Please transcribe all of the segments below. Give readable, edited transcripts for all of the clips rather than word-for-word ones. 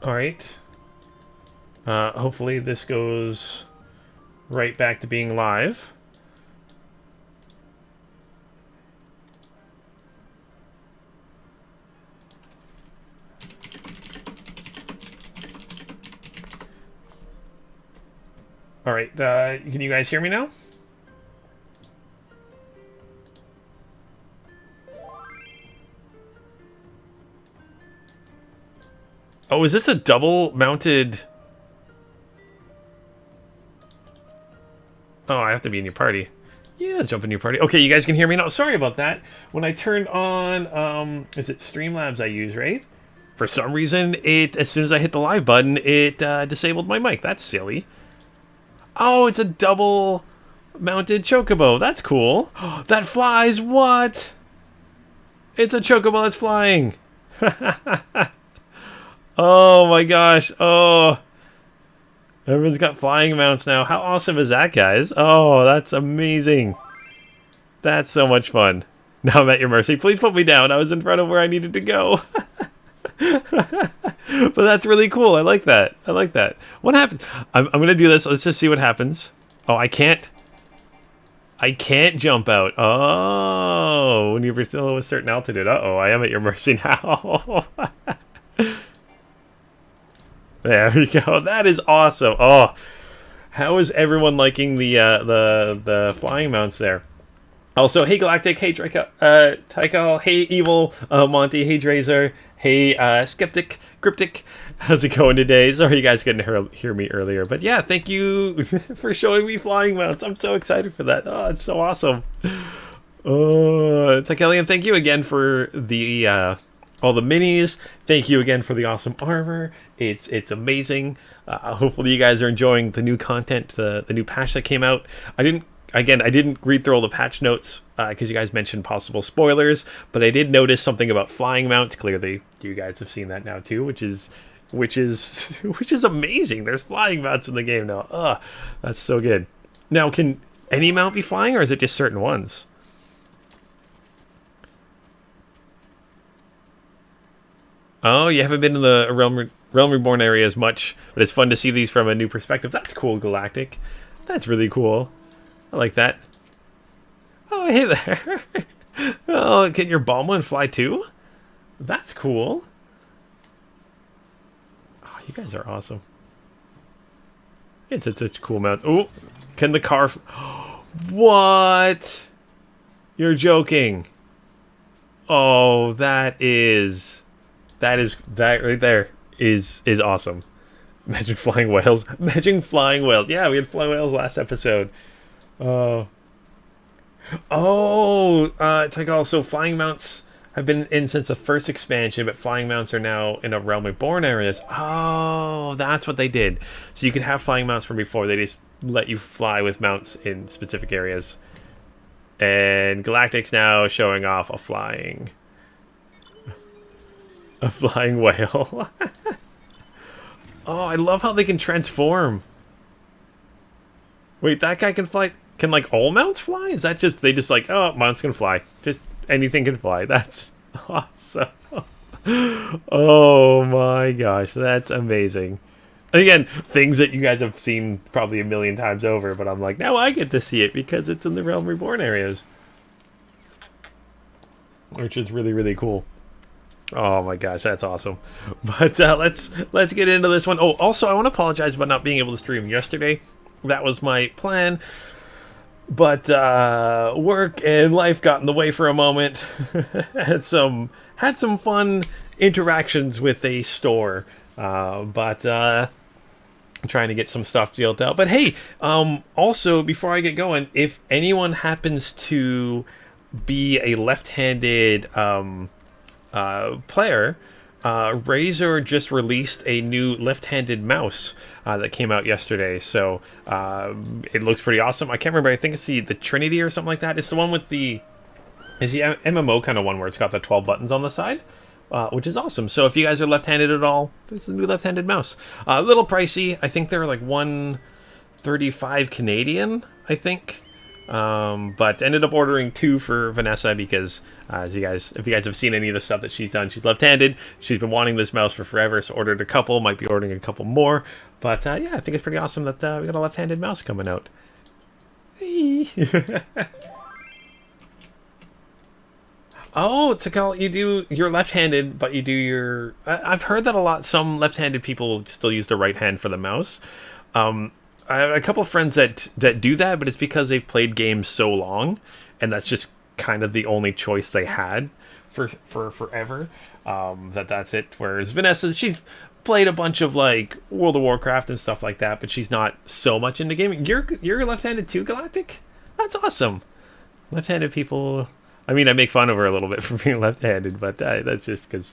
Alright. Hopefully this goes right back to being live. Alright, can you guys hear me now? Oh, is this a double-mounted... Oh, I have to be in your party. Yeah, jump in your party. Okay, you guys can hear me now. Sorry about that. When I turned on, is it Streamlabs I use, right? For some reason, as soon as I hit the live button, it disabled my mic. That's silly. Oh, it's a double-mounted chocobo. That's cool. That flies, what? It's a chocobo that's flying. Oh my gosh. Oh. Everyone's got flying mounts now. How awesome is that, guys? Oh, that's amazing. That's so much fun. Now I'm at your mercy. Please put me down. I was in front of where I needed to go. But that's really cool. I like that. I like that. What happened? I'm going to do this. Let's just see what happens. Oh, I can't jump out. Oh, when you're below a certain altitude. Uh-oh, I am at your mercy now. There we go. That is awesome. Oh, how is everyone liking the flying mounts there? Also, hey Galactic, hey Tycho, hey Evil, Monty, hey Drazer, hey Skeptic, Cryptic. How's it going today? Sorry you guys couldn't hear me earlier, but yeah, thank you for showing me flying mounts. I'm so excited for that. Oh, it's so awesome. Oh, Tychelian, thank you again for the all the minis. Thank you again for the awesome armor. It's amazing. Hopefully you guys are enjoying the new content, the new patch that came out. I didn't read through all the patch notes because you guys mentioned possible spoilers, but I did notice something about flying mounts. Clearly, you guys have seen that now too, which is amazing. There's flying mounts in the game now. Ugh, that's so good. Now, can any mount be flying, or is it just certain ones? Oh, you haven't been in the Realm Reborn area as much, but it's fun to see these from a new perspective. That's cool, Galactic. That's really cool. I like that. Oh, hey there. Oh, can your bomb one fly too? That's cool. Oh, you guys are awesome. It's such a cool mount. Oh, can the car... What? You're joking. Oh, that right there is awesome. Imagine flying whales. Imagine flying whales. Yeah, we had flying whales last episode. Oh, it's like also flying mounts have been in since the first expansion, but flying mounts are now in a Realm Reborn areas. Oh, that's what they did. So you could have flying mounts from before. They just let you fly with mounts in specific areas. And Galactic's now showing off a flying whale. Oh, I love how they can transform. Wait, that guy can fly. Can like all mounts fly? Is that just they just like, oh, mounts can fly. Just anything can fly. That's awesome. Oh my gosh, that's amazing. And again, things that you guys have seen probably a million times over, but I'm like, now I get to see it because it's in the Realm Reborn areas. Which is really, really cool. Oh my gosh, that's awesome. But let's get into this one. Oh, also I want to apologize about not being able to stream yesterday. That was my plan. But work and life got in the way for a moment. had some fun interactions with a store. But trying to get some stuff dealt out. But hey, also before I get going, if anyone happens to be a left-handed player, Razer just released a new left-handed mouse that came out yesterday. So it looks pretty awesome. I can't remember. I think it's the Trinity or something like that. It's the one with the MMO kind of one where it's got the 12 buttons on the side, which is awesome. So if you guys are left-handed at all, it's a new left-handed mouse. A little pricey. I think they're like $135 Canadian, I think. But ended up ordering 2 for Vanessa because, if you guys have seen any of the stuff that she's done, she's left-handed. She's been wanting this mouse for forever, so ordered a couple. Might be ordering a couple more. But yeah, I think it's pretty awesome that we got a left-handed mouse coming out. Oh, Tikal, you're left-handed, but you do your... I've heard that a lot. Some left-handed people still use the right hand for the mouse. I have a couple of friends that do that, but it's because they've played games so long, and that's just kind of the only choice they had for forever. That's it. Whereas Vanessa, she's played a bunch of like World of Warcraft and stuff like that, but she's not so much into gaming. You're left-handed too, Galactic? That's awesome. Left-handed people... I mean, I make fun of her a little bit for being left-handed, but that's just because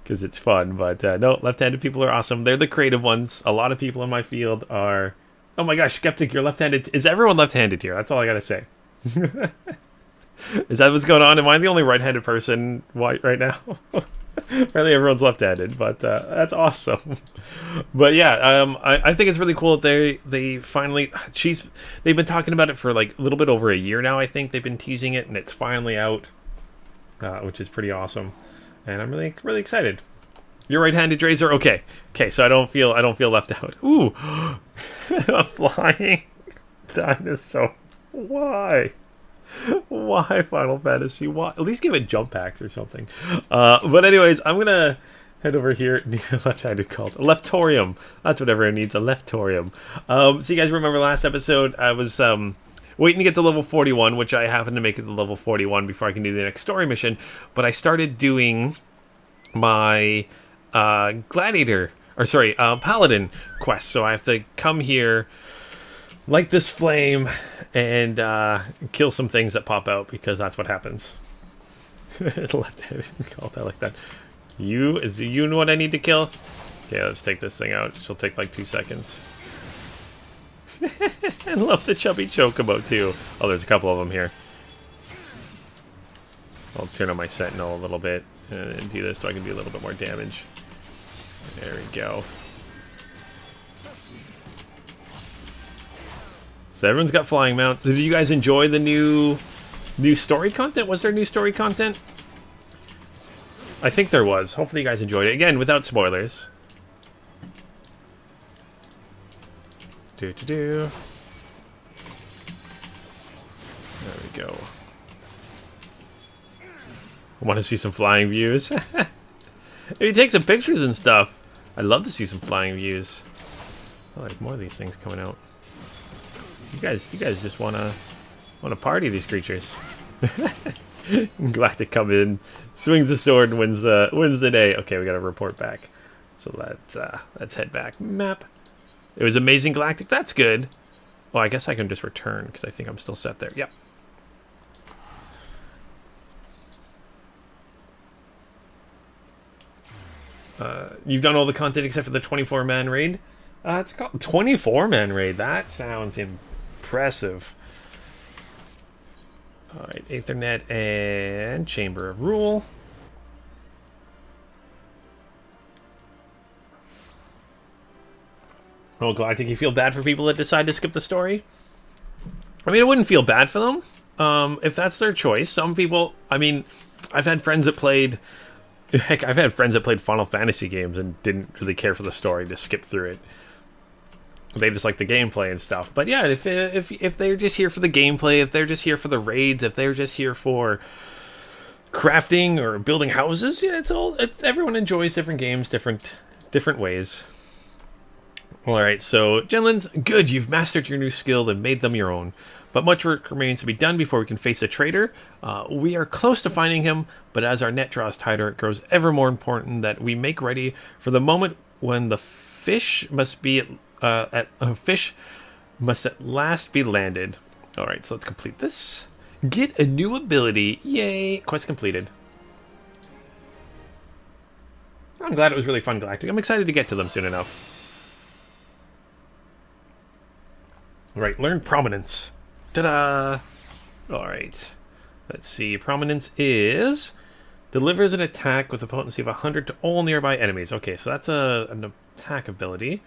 it's fun. But no, left-handed people are awesome. They're the creative ones. A lot of people in my field are... Oh my gosh, Skeptic, you're left-handed. Is everyone left-handed here? That's all I gotta say. Is that what's going on? Am I the only right-handed person right now? Apparently everyone's left-handed, but that's awesome. But yeah, I think it's really cool that they finally... They've been talking about it for like a little bit over a year now, I think. They've been teasing it, and it's finally out, which is pretty awesome. And I'm really, really excited. You're right-handed, Drazer? Okay. Okay, so I don't feel left out. Ooh! A flying dinosaur. Why? Why Final Fantasy? Why? At least give it jump packs or something. But anyways, I'm gonna head over here. Left-handed called a leftorium. That's what everyone needs, a leftorium. So you guys remember last episode? I was waiting to get to level 41, which I happened to make it to level 41 before I can do the next story mission. But I started doing my Paladin quest. So I have to come here, light this flame, and kill some things that pop out, because that's what happens. Left-handed cult, I like that. Do you know what I need to kill? Okay, let's take this thing out. She'll take like 2 seconds. I love the chubby chocobo too. Oh, there's a couple of them here. I'll turn on my sentinel a little bit and do this so I can do a little bit more damage. There we go. So everyone's got flying mounts. Did you guys enjoy the new story content? Was there new story content? I think there was. Hopefully you guys enjoyed it. Again, without spoilers. There we go. I want to see some flying views. Maybe take some pictures and stuff. I'd love to see some flying views. I like more of these things coming out. You guys just wanna party, these creatures. Galactic come in, swings the sword, and wins the day. Okay, we gotta report back. So let's head back. Map. It was amazing, Galactic. That's good. Well, I guess I can just return because I think I'm still set there. Yep. You've done all the content except for the 24-man raid. It's called 24-man raid. That sounds impressive. All right, Aethernet and Chamber of Rule. Oh, Galactic, you feel bad for people that decide to skip the story? I mean, I wouldn't feel bad for them if that's their choice. Some people, I mean, I've had friends that played... Heck, I've had friends that played Final Fantasy games and didn't really care for the story, just skip through it. They just like the gameplay and stuff. But yeah, if they're just here for the gameplay, if they're just here for the raids, if they're just here for crafting or building houses, yeah, it's everyone enjoys different games, different ways. All right, so Genlins, good, you've mastered your new skill and made them your own. But much work remains to be done before we can face a traitor. We are close to finding him, but as our net draws tighter, it grows ever more important that we make ready for the moment when the fish must at last be landed. All right, so let's complete this. Get a new ability. Yay, quest completed. I'm glad it was really fun, Galactic. I'm excited to get to them soon enough. All right, learn Prominence. Ta-da! Alright. Let's see. Prominence is... delivers an attack with a potency of 100 to all nearby enemies. Okay, so that's an attack ability.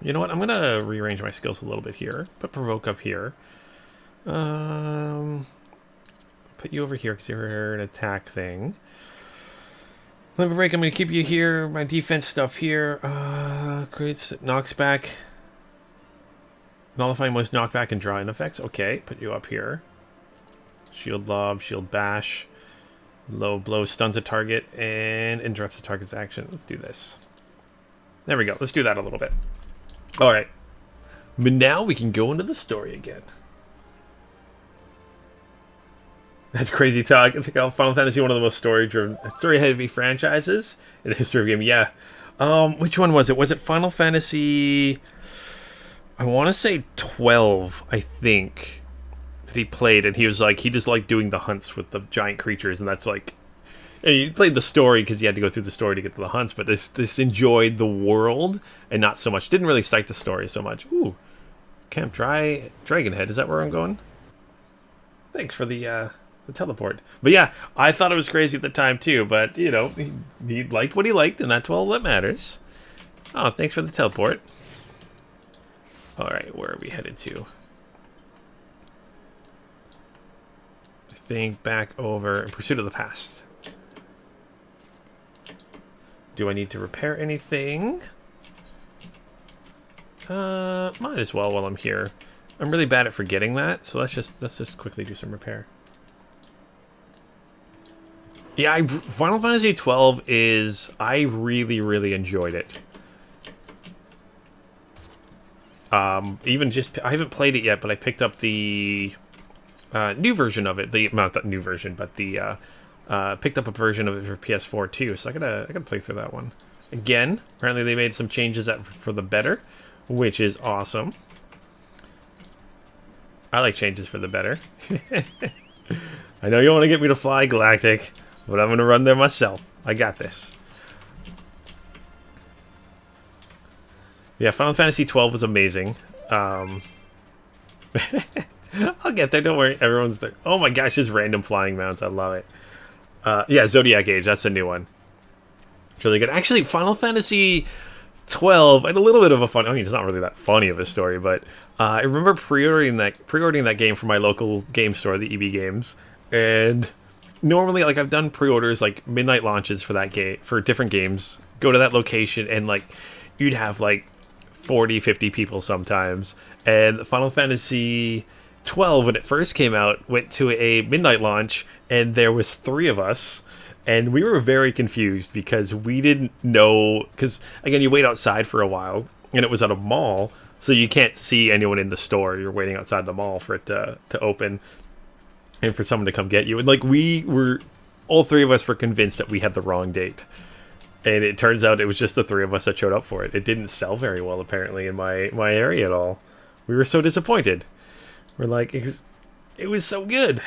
You know what? I'm going to rearrange my skills a little bit here. Put Provoke up here. Put you over here because you're an attack thing. Limit break, I'm going to keep you here. My defense stuff here. Creates, knocks back. Nullifying most knockback and drawing effects. Okay, put you up here. Shield lob, shield bash. Low blow stuns a target and interrupts the target's action. Let's do this. There we go. Let's do that a little bit. Alright. But now we can go into the story again. That's crazy talk. I think Final Fantasy, one of the most story-heavy franchises in the history of game. Yeah. Which one was it? Was it Final Fantasy... I want to say 12, I think, that he played. And he was like, he just liked doing the hunts with the giant creatures. And that's like... You played the story because you had to go through the story to get to the hunts. But this enjoyed the world and not so much. Didn't really cite the story so much. Ooh. Camp Dragonhead. Is that where I'm going? Thanks for the teleport. But yeah, I thought it was crazy at the time too, but you know, he liked what he liked, and that's all that matters. Oh, thanks for the teleport. Alright, where are we headed to? I think back over in pursuit of the past. Do I need to repair anything? Might as well while I'm here. I'm really bad at forgetting that, so let's just quickly do some repair. Yeah, Final Fantasy XII is... I really, really enjoyed it. Even just... I haven't played it yet, but I picked up the new version of it. Not the new version, but the... picked up a version of it for PS4 too, so I gotta play through that one. Again, apparently they made some changes for the better, which is awesome. I like changes for the better. I know you want to get me to fly, Galactic, but I'm going to run there myself. I got this. Yeah, Final Fantasy XII was amazing. I'll get there, don't worry. Everyone's there. Oh my gosh, just random flying mounts. I love it. Yeah, Zodiac Age, that's a new one. It's really good. Actually, Final Fantasy XII, and a little bit of a fun... I mean, it's not really that funny of a story, but I remember pre-ordering that game from my local game store, the EB Games, and normally, like, I've done pre-orders, like, midnight launches for that game, for different games, go to that location, and, like, you'd have, like, 40, 50 people sometimes, and Final Fantasy 12, when it first came out, went to a midnight launch, and there was 3 of us, and we were very confused because we didn't know, because, again, you wait outside for a while, and it was at a mall, so you can't see anyone in the store. You're waiting outside the mall for it to open, and for someone to come get you. And, like, all 3 of us were convinced that we had the wrong date. And it turns out it was just the 3 of us that showed up for it. It didn't sell very well, apparently, in my area at all. We were so disappointed. We're like, it was so good.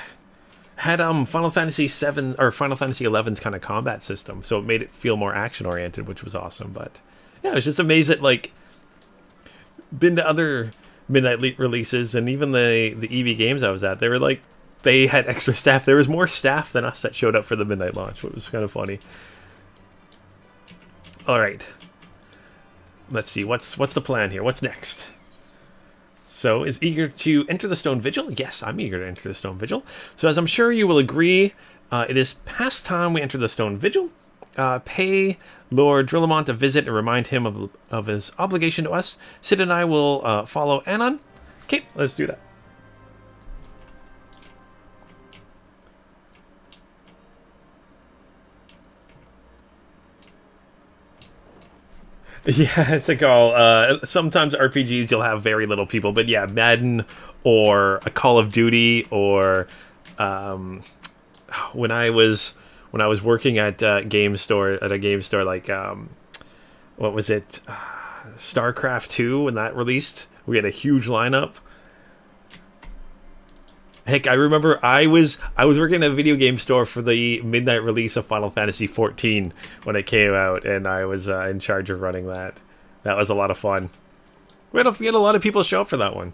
Had Final Fantasy VII or Final Fantasy XI's kind of combat system, so it made it feel more action oriented, which was awesome. But yeah, I was just amazed that, like, been to other midnight releases, and even the EV games I was at, they were like, they had extra staff. There was more staff than us that showed up for the midnight launch, which was kind of funny. All right, let's see what's the plan here. What's next? So, is eager to enter the Stone Vigil? Yes, I'm eager to enter the Stone Vigil. So, as I'm sure you will agree, it is past time we enter the Stone Vigil. Pay Lord Drillamont a visit and remind him of his obligation to us. Sid and I will follow Anon. Okay, let's do that. Yeah, it's like all... sometimes RPGs you'll have very little people, but yeah, Madden or a Call of Duty or... when I was working at a game store, like... what was it? StarCraft 2, when that released, we had a huge lineup. Heck, I remember I was working at a video game store for the midnight release of Final Fantasy XIV when it came out, and I was in charge of running that. That was a lot of fun. We had a lot of people show up for that one.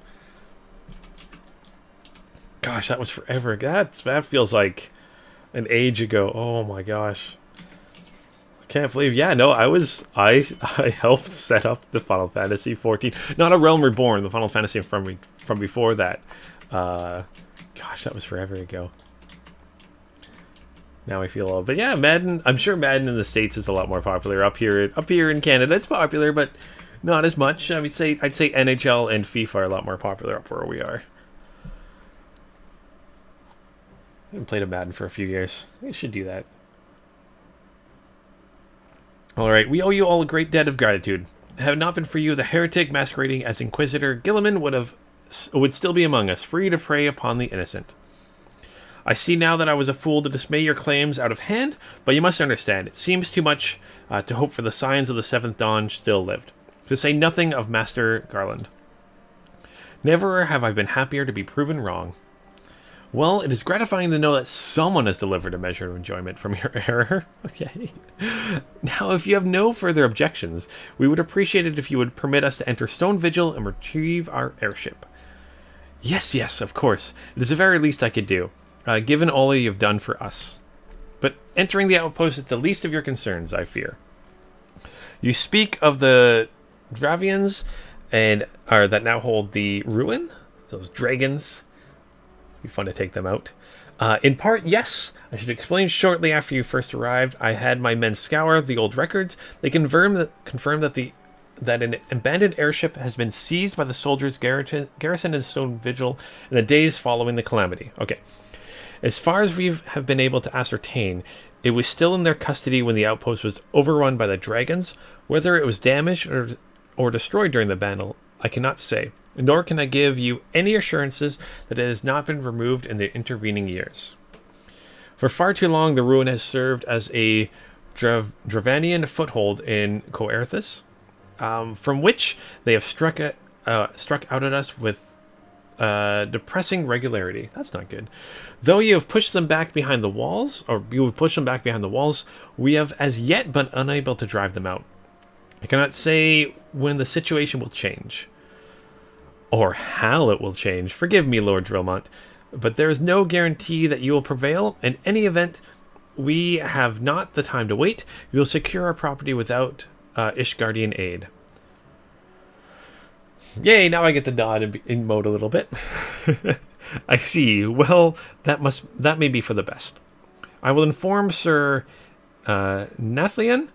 Gosh, that was forever. That feels like an age ago. Oh my gosh. I can't believe. Yeah, no, I helped set up the Final Fantasy XIV. Not a Realm Reborn, the Final Fantasy from before that. Gosh, that was forever ago. Now I feel old. But yeah, Madden. I'm sure Madden in the States is a lot more popular. Up here in Canada, it's popular, but not as much. I'd say NHL and FIFA are a lot more popular up where we are. I haven't played a Madden for a few years. I should do that. Alright, we owe you all a great debt of gratitude. Had it not been for you, the heretic masquerading as Inquisitor Gilliman would still be among us, free to prey upon the innocent. I see now that I was a fool to dismay your claims out of hand, but you must understand, it seems too much to hope for the signs of the Seventh Dawn still lived, to say nothing of Master Garland. Never have I been happier to be proven wrong. Well, it is gratifying to know that someone has delivered a measure of enjoyment from your error. Okay. Now, if you have no further objections, we would appreciate it if you would permit us to enter Stone Vigil and retrieve our airship. Yes, of course. It is the very least I could do, given all you have done for us. But entering the outpost is the least of your concerns, I fear. You speak of the Dravians that now hold the ruin? Those dragons? Be fun to take them out. In part, yes. I should explain shortly after you first arrived. I had my men scour the old records. They confirmed that an abandoned airship has been seized by the soldiers garrisoned in Stone Vigil in the days following the calamity. Okay. As far as we have been able to ascertain, it was still in their custody when the outpost was overrun by the dragons. Whether it was damaged or destroyed during the battle, I cannot say. Nor can I give you any assurances that it has not been removed in the intervening years. For far too long, the ruin has served as a Dravanian foothold in Coerthas, from which they have struck out at us with depressing regularity. That's not good. Though you have pushed them back behind the walls, we have as yet been unable to drive them out. I cannot say when the situation will change. Or how it will change. Forgive me, Lord Drillmont, but there is no guarantee that you will prevail. In any event, we have not the time to wait. We will secure our property without Ishgardian aid. Yay, now I get to nod in mode a little bit. I see. Well, that may be for the best. I will inform Sir Nathlian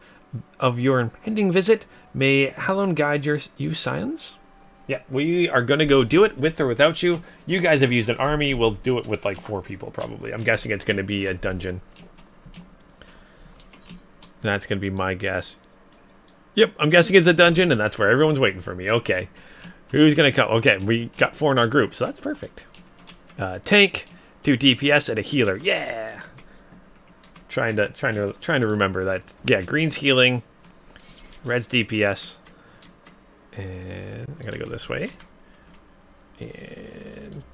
of your impending visit. May Halon guide you silence? Yeah, we are going to go do it with or without you. You guys have used an army. We'll do it with like 4 people probably. I'm guessing it's going to be a dungeon. That's going to be my guess. Yep, I'm guessing it's a dungeon, and that's where everyone's waiting for me. Okay. Who's going to come? Okay, we got 4 in our group, so that's perfect. Tank, 2 DPS, and a healer. Yeah! Trying to remember that. Yeah, green's healing. Red's DPS. And I gotta go this way. And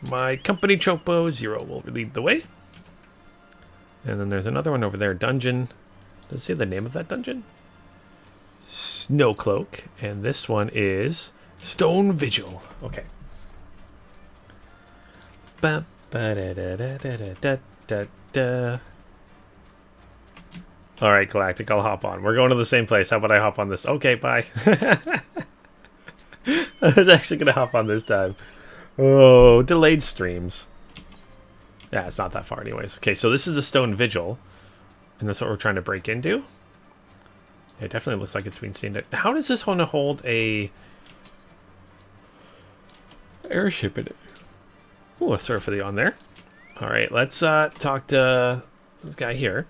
my company Chopo 0 will lead the way. And then there's another one over there, dungeon. Does it say the name of that dungeon? Snowcloak. And this one is Stone Vigil. Okay. Ba ba da da da da da da da. All right, Galactic, I'll hop on. We're going to the same place. How about I hop on this? Okay, bye. I was actually going to hop on this time. Oh, delayed streams. Yeah, it's not that far anyways. Okay, so this is the Stone Vigil. And that's what we're trying to break into. It definitely looks like it's being seen. How does this one hold a airship in it? Ooh, a surfer on there. All right, let's talk to this guy here.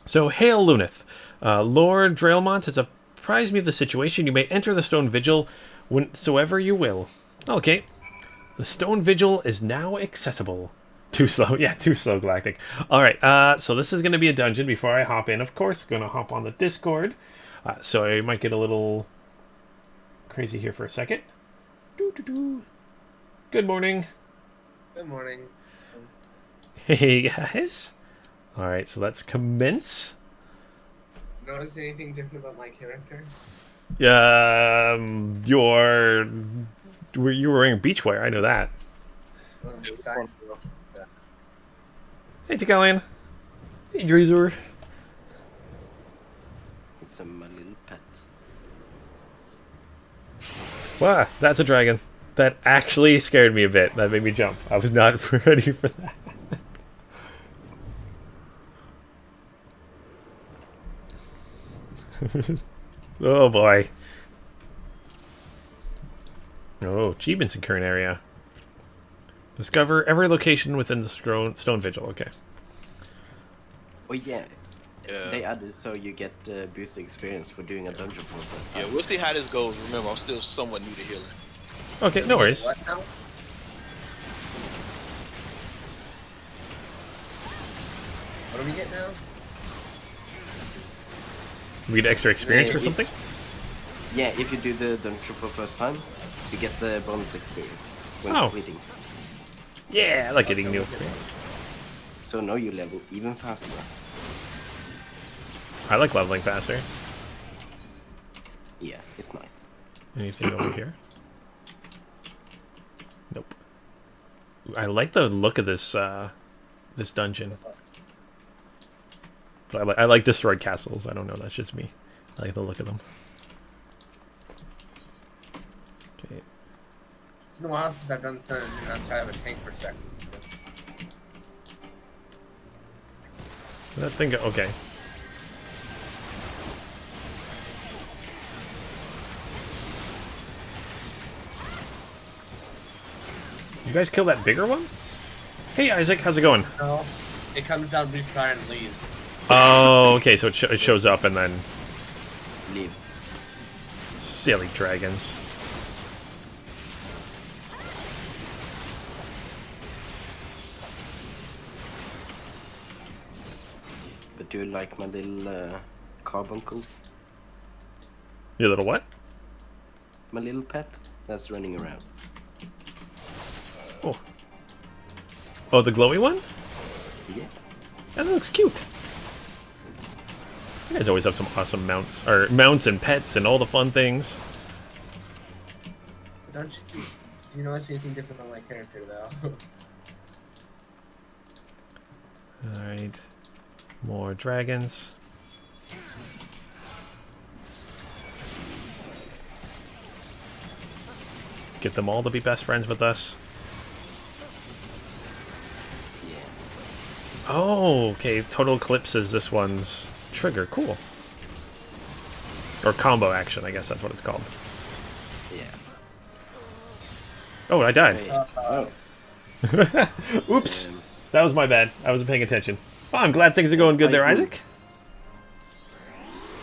So, hail Lunith. Lord Drailmont has apprised me of the situation. You may enter the Stone Vigil whensoever you will. Okay. The Stone Vigil is now accessible. Too slow. Yeah, too slow, Galactic. Alright, so this is going to be a dungeon before I hop in. Of course, going to hop on the Discord. So I might get a little crazy here for a second. Good morning. Good morning. Hey, guys. Alright, so let's commence. Notice anything different about my character? You were wearing beachwear, I know that. Besides, Hey, Tikalian. Hey, Drazor. Some my little pets. Wow, that's a dragon. That actually scared me a bit. That made me jump. I was not ready for that. Oh boy. Oh, achievements in current area. Discover every location within the Stone Vigil. Okay. Oh yeah. They added so you get boosted experience for doing a dungeon for the first time. Yeah, we'll see how this goes. Remember, I'm still somewhat new to healing. Okay, no worries. What now? What do we get now? We get extra experience Yeah, for if- something? Yeah, if you do the dungeon for the first time, you get the bonus experience when Oh. completing. Yeah, I like getting new experience. So now you level even faster. I like leveling faster. Yeah, it's nice. Anything over here? Nope. Ooh, I like the look of this this dungeon. But I like destroyed castles. I don't know. That's just me. I like the look of them. Okay. It's been a while since I've done this dungeon outside of a tank perspective. That thing. Okay. You guys kill that bigger one? Hey Isaac, how's it going? No. It comes down to Siren and leaves. Oh, okay. So it shows up and then Leaves. silly dragons. But do you like my little carbuncle? Your little what? My little pet that's running around. Oh. Oh, the glowy one? Yeah. That looks cute. You guys always have some awesome mounts, or mounts and pets and all the fun things. Don't you? Do you notice anything different on my character though? All right, more dragons. Get them all to be best friends with us. Yeah. Oh, okay. Total Eclipse is this one's trigger. Cool. Or combo action, I guess that's what it's called. Yeah. Oh, I died. Hey. Oh. Oops. Um, That was my bad. I wasn't paying attention. Oh, I'm glad things are going good there, I- Isaac.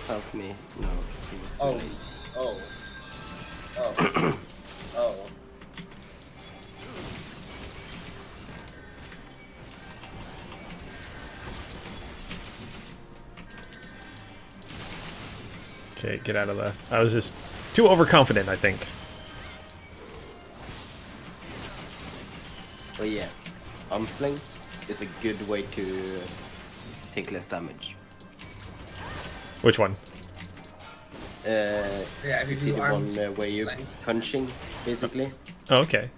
help me. No. It was too Oh. late. Oh. Oh. Oh. Okay, get out of the... I was just too overconfident, I think. Oh yeah. Arm sling is a good way to take less damage. Which one? Yeah, if you See do the arms. one where you're sling. punching, basically? Oh, okay.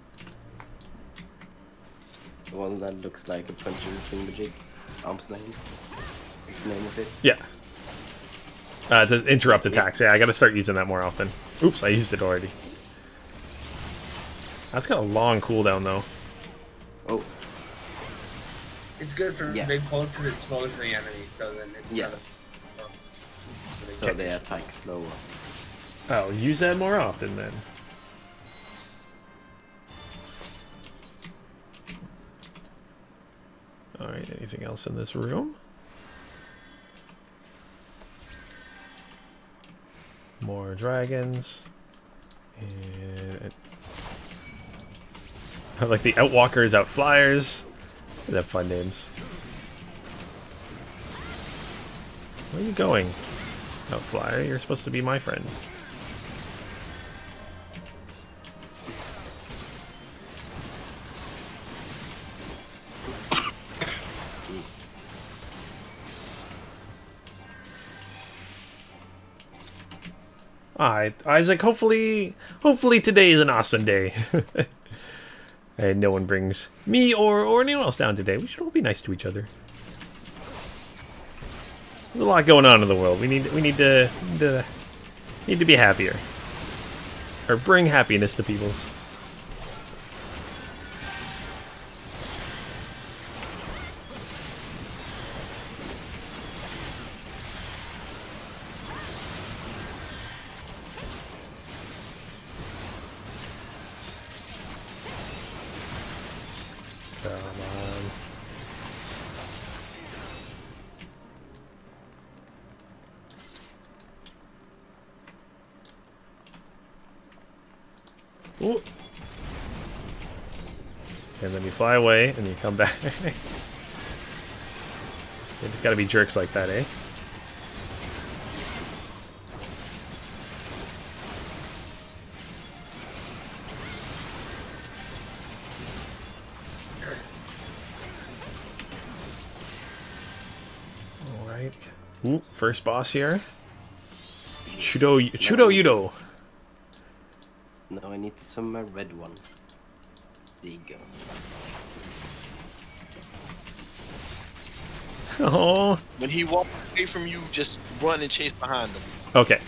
The one that looks like a punching thingamajig. Arm sling. Is the name of it. Yeah. To interrupt attacks. Yeah, I gotta start using that more often. Oops, I used it already. That's got a long cooldown, though. Oh, It's good for Yeah. big pulls because it slows the enemy, so then it's Yeah. kind of. so they attack slower. Oh, use that more often, then. Alright, anything else in this room? More dragons. And... I like the Outwalkers, Outflyers. They have fun names. Where are you going? Outflyer, you're supposed to be my friend. Alright, Isaac, hopefully today is an awesome day. And no one brings me or anyone else down today. We should all be nice to each other. There's a lot going on in the world. We need to be happier. Or bring happiness to people. Ooh. And then you fly away, and you come back. They just gotta be jerks like that, eh? Alright. Ooh, first boss here. Chudo Yudo. Now I need to summon my red one. There you go. Oh. When he walks away from you, just run and chase behind him. Okay.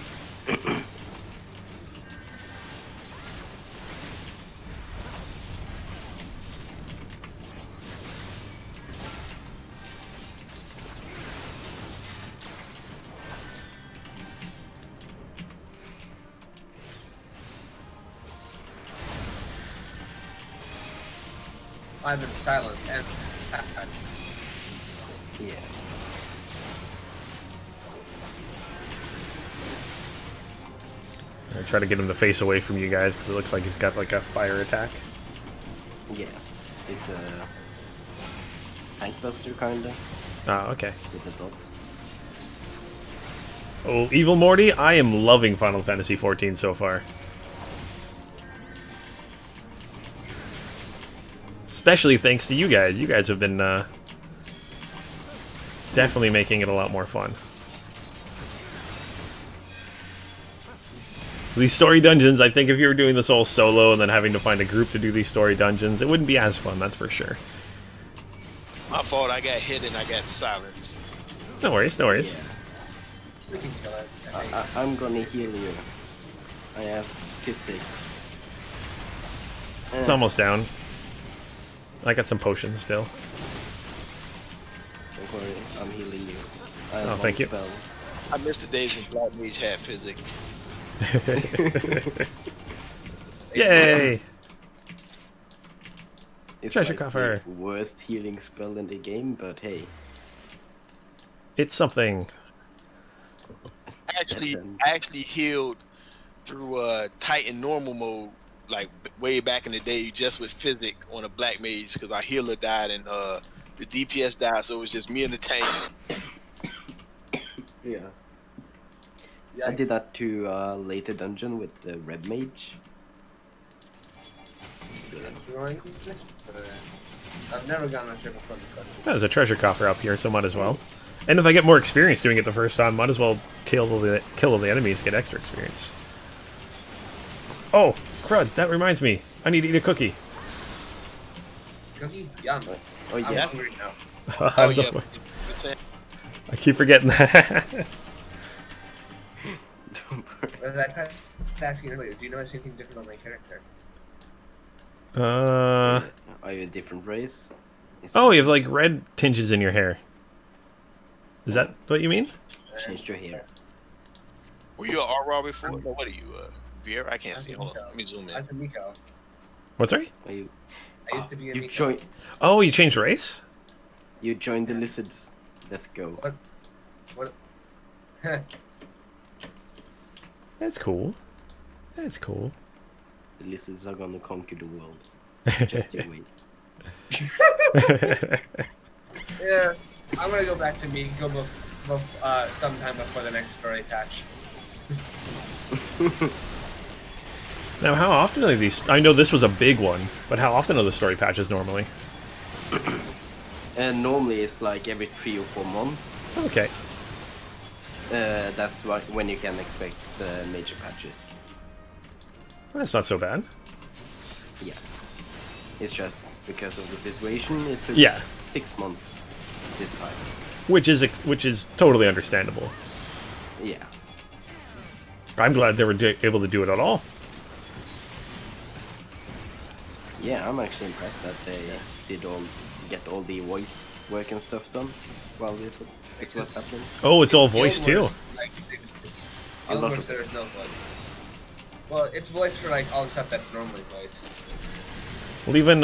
I'm in silence and Yeah. I try to get him to face away from you guys because it looks like he's got like a fire attack. Yeah. It's a tank buster kinda Ah, okay. with the dots. Oh, Evil Morty, I am loving Final Fantasy XIV so far. Especially thanks to you guys. You guys have been definitely making it a lot more fun. These story dungeons, I think if you were doing this all solo and then having to find a group to do these story dungeons, it wouldn't be as fun, that's for sure. My fault, I got hit and I got silenced. No worries, no worries. Yeah. we can kill it. I think. I'm gonna heal you. I have physic. It's almost down. I got some potions still. Don't worry, I'm healing you. I have Oh, one thank you. spell. I missed the days when Black Mage had physic. Yay! It's Treasure like coffer. the worst healing spell in the game, but hey. It's something. I actually healed through Titan normal mode, like way back in the day, just with physic on a Black Mage, because our healer died and the DPS died, so it was just me and the tank. Yeah. I Yikes. did that to later dungeon with the red mage. I've never gotten a triple from this dungeon. There's a treasure coffer up here, so might as well. And if I get more experience doing it the first time, might as well kill the enemies to get extra experience. Oh, crud, that reminds me. I need to eat a cookie. Cookie? Yum. Oh I'm yeah. hungry now. Oh yeah. I keep forgetting that. Don't worry. As I tried to ask you earlier, do you notice anything different on my character? Are you a different race? Oh, you have like red tinges in your hair. Is that what you mean? Changed your hair. Were you an Aurora before? No, what are you, Viera? I can't see. Hold on, Miko. let me zoom in. As a Miko. What's sorry? Are you? I used to be a You Miko. joined. Oh, you changed race? You joined the lizards. Let's go. What? That's cool. That's cool. The lizards are gonna conquer the world. Just you wait. Yeah, I'm gonna go back to Miko sometime before the next story patch. Now, how often are these? I know this was a big one, but how often are the story patches normally? And normally it's like every 3 or 4 months. Okay. That's when you can expect the major patches. That's not so bad. Yeah. It's just because of the situation. It took Yeah. 6 months this time. Which is totally understandable. Yeah. I'm glad they were able to do it at all. Yeah, I'm actually impressed that they did get all the voice work and stuff done while it was happening. Oh, it's all voice Guild too. Wars, like, Guild Wars, there's no voice. Well, it's voice for like all the stuff that's normally voiced. Well, even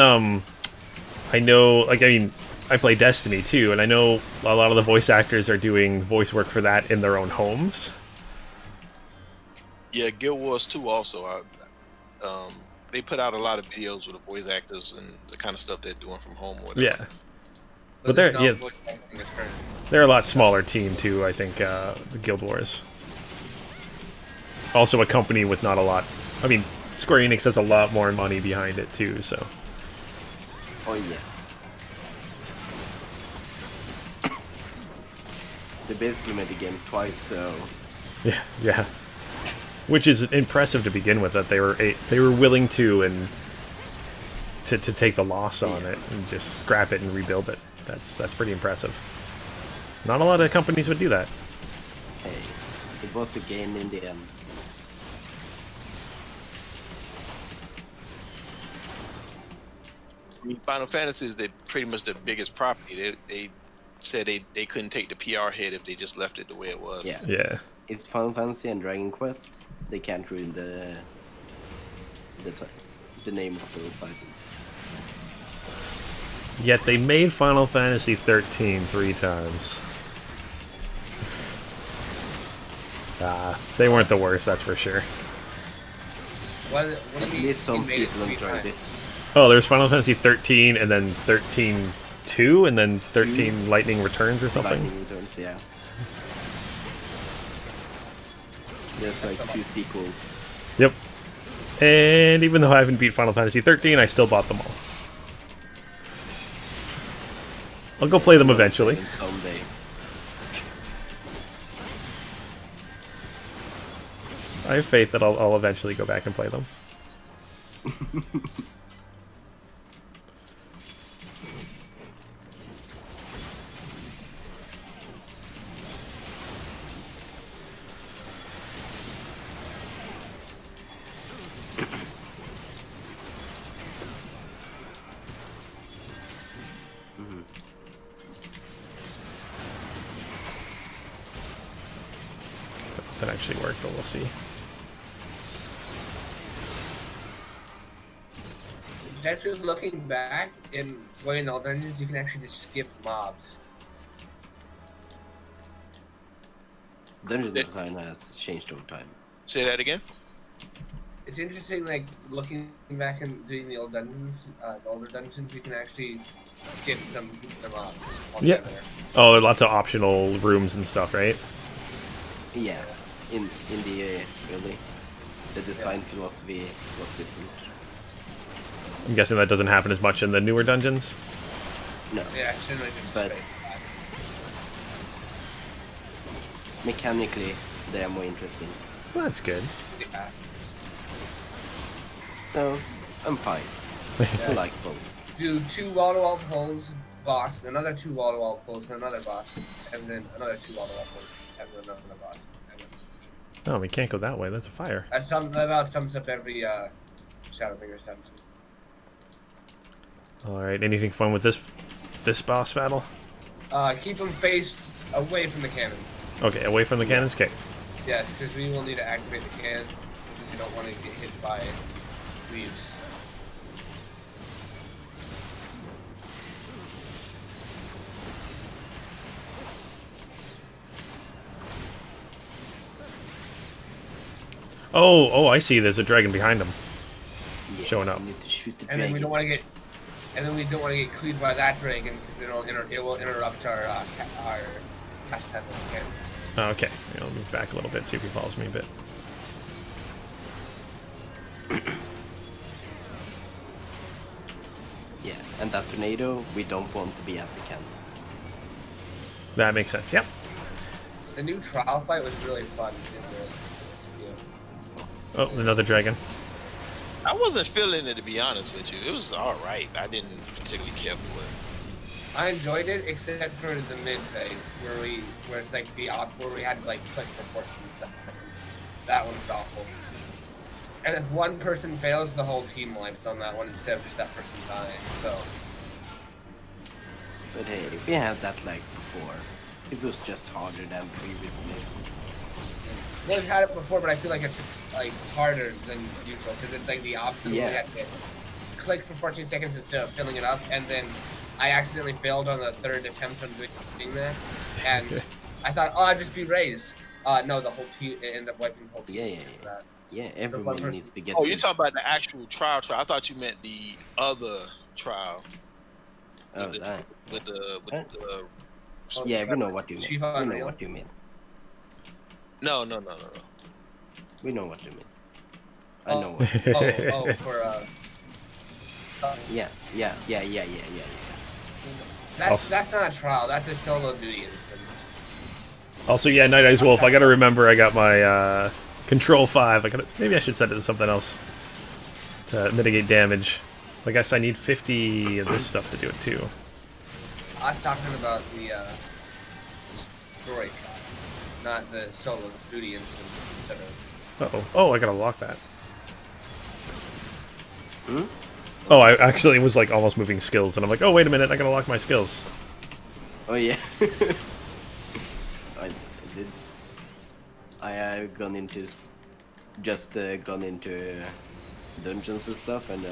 I know, like, I mean, I play Destiny too, and I know a lot of the voice actors are doing voice work for that in their own homes. Yeah, Guild Wars 2 also. they put out a lot of videos with the voice actors and the kind of stuff they're doing from home. Or whatever. Yeah. But they're they're a lot smaller team too. I think the Guild Wars. Also a company with not a lot. I mean, Square Enix has a lot more money behind it too. So. Oh yeah. They basically made the game twice, so. Yeah, yeah. Which is impressive to begin with, that they were willing to and to take the loss on it and just scrap it and rebuild it. That's pretty impressive. Not a lot of companies would do that. Hey, it was a game in the end. I mean, Final Fantasy is pretty much the biggest property. They said they couldn't take the PR hit if they just left it the way it was. Yeah. Yeah. It's Final Fantasy and Dragon Quest. They can't ruin the name of those titles. Yet they made Final Fantasy XIII 3 times. They weren't the worst, that's for sure. At least some people enjoyed it. Oh, there's Final Fantasy XIII and then 13-2 and then 13 Lightning Returns or something? Lightning Returns, yeah. There's like 2 sequels. Yep. And even though I haven't beat Final Fantasy XIII, I still bought them all. I'll go play them eventually. Someday. I have faith that I'll eventually go back and play them. That actually worked, but we'll see. Actually, looking back in playing all dungeons, you can actually just skip mobs. Dungeon design has changed over time. Say that again. It's interesting, like looking back and doing the old dungeons, the older dungeons, you can actually skip some mobs. Yeah. Oh, there are lots of optional rooms and stuff, right? Yeah. In the really, the design philosophy was different. I'm guessing that doesn't happen as much in the newer dungeons. No. Yeah, generally just But space. mechanically, they are more interesting. Well, that's good. Yeah. So, I'm fine. I like both. Do 2 wall-to-wall pulls, boss, another 2 wall-to-wall pulls, another boss, and then another 2 wall-to-wall pulls, and then another boss. Oh, we can't go that way. That's a fire. That about sums up every Shadowbringers dungeon. Alright, anything fun with this boss battle? Keep them faced away from the cannon. Okay, away from the cannons? Okay. Yes, because we will need to activate the cannon. We don't want to get hit by leaves. Oh, I see. There's a dragon behind him. Yeah, Showing up. we need to shoot the And then dragon. we don't want to get, cleaved by that dragon because it will interrupt our cast handling cannons. Oh, okay. I'll move back a little bit, see if he follows me a bit. Yeah, and that tornado, we don't want to be at the cannons. That makes sense. Yep. The new trial fight was really fun. Oh, another dragon. I wasn't feeling it, to be honest with you. It was all right. I didn't particularly care for it. I enjoyed it except for the mid phase where it's like where we had to like click for 14 seconds. That one's awful. And if one person fails, the whole team wipes on that one instead of just that person dying. So But hey, we had that like before. It was just harder than previously. well, we've had it before, but I feel like it's like harder than usual because it's like the opposite. Yeah. We had to click for 14 seconds instead of filling it up, and then I accidentally failed on the 3rd attempt on doing that, and I thought, oh, I'd just be raised. No, the whole team ended up wiping the whole team. Yeah. for that. Yeah, one everyone person- needs to get. Oh, to- you're talking about the actual trial. I thought you meant the other trial Oh, with that. with the Huh? Oh, Yeah, we Trevor. know what you mean. Chief We know Unreal? what you mean. no. We know what you mean. I Oh, know what you mean. oh, for Yeah. that's not a trial. That's a solo duty instance. Also, yeah, Night Eyes Wolf. I gotta remember I got my Control 5. Maybe I should set it to something else to mitigate damage. I guess I need 50 of this stuff to do it too. I was talking about the story trial, not the solo duty instance instead of. Uh-oh. Oh, I gotta lock that. Hmm? Oh, I actually was like almost moving skills, and I'm like, oh, wait a minute, I gotta lock my skills. Oh yeah. I did. I gone into gone into dungeons and stuff, and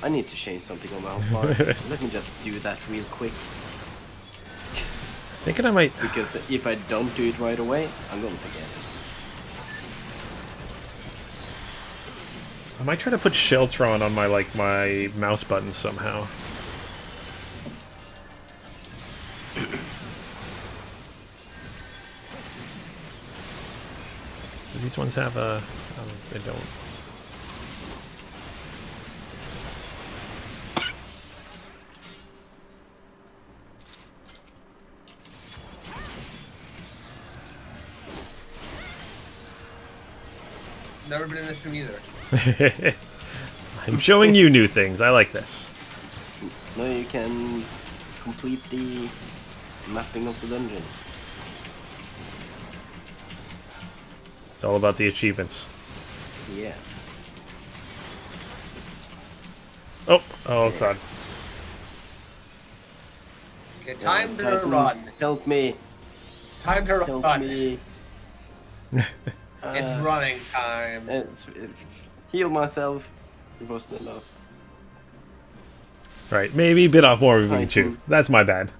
I need to change something on my hotbar. Let me just do that real quick, Thinking I might. because if I don't do it right away, I'm gonna forget it. I might try to put Sheltron on my mouse button somehow. Do these ones have a? Oh, they don't. Never been in this room either. I'm showing you new things. I like this. Now you can complete the mapping of the dungeon. It's all about the achievements. Yeah. Oh god. Okay, time to Titan, run. Help me. Time to Help run. me. It's running time. Heal myself. It wasn't enough. Right, maybe bit off more than we can chew. Titan. That's my bad.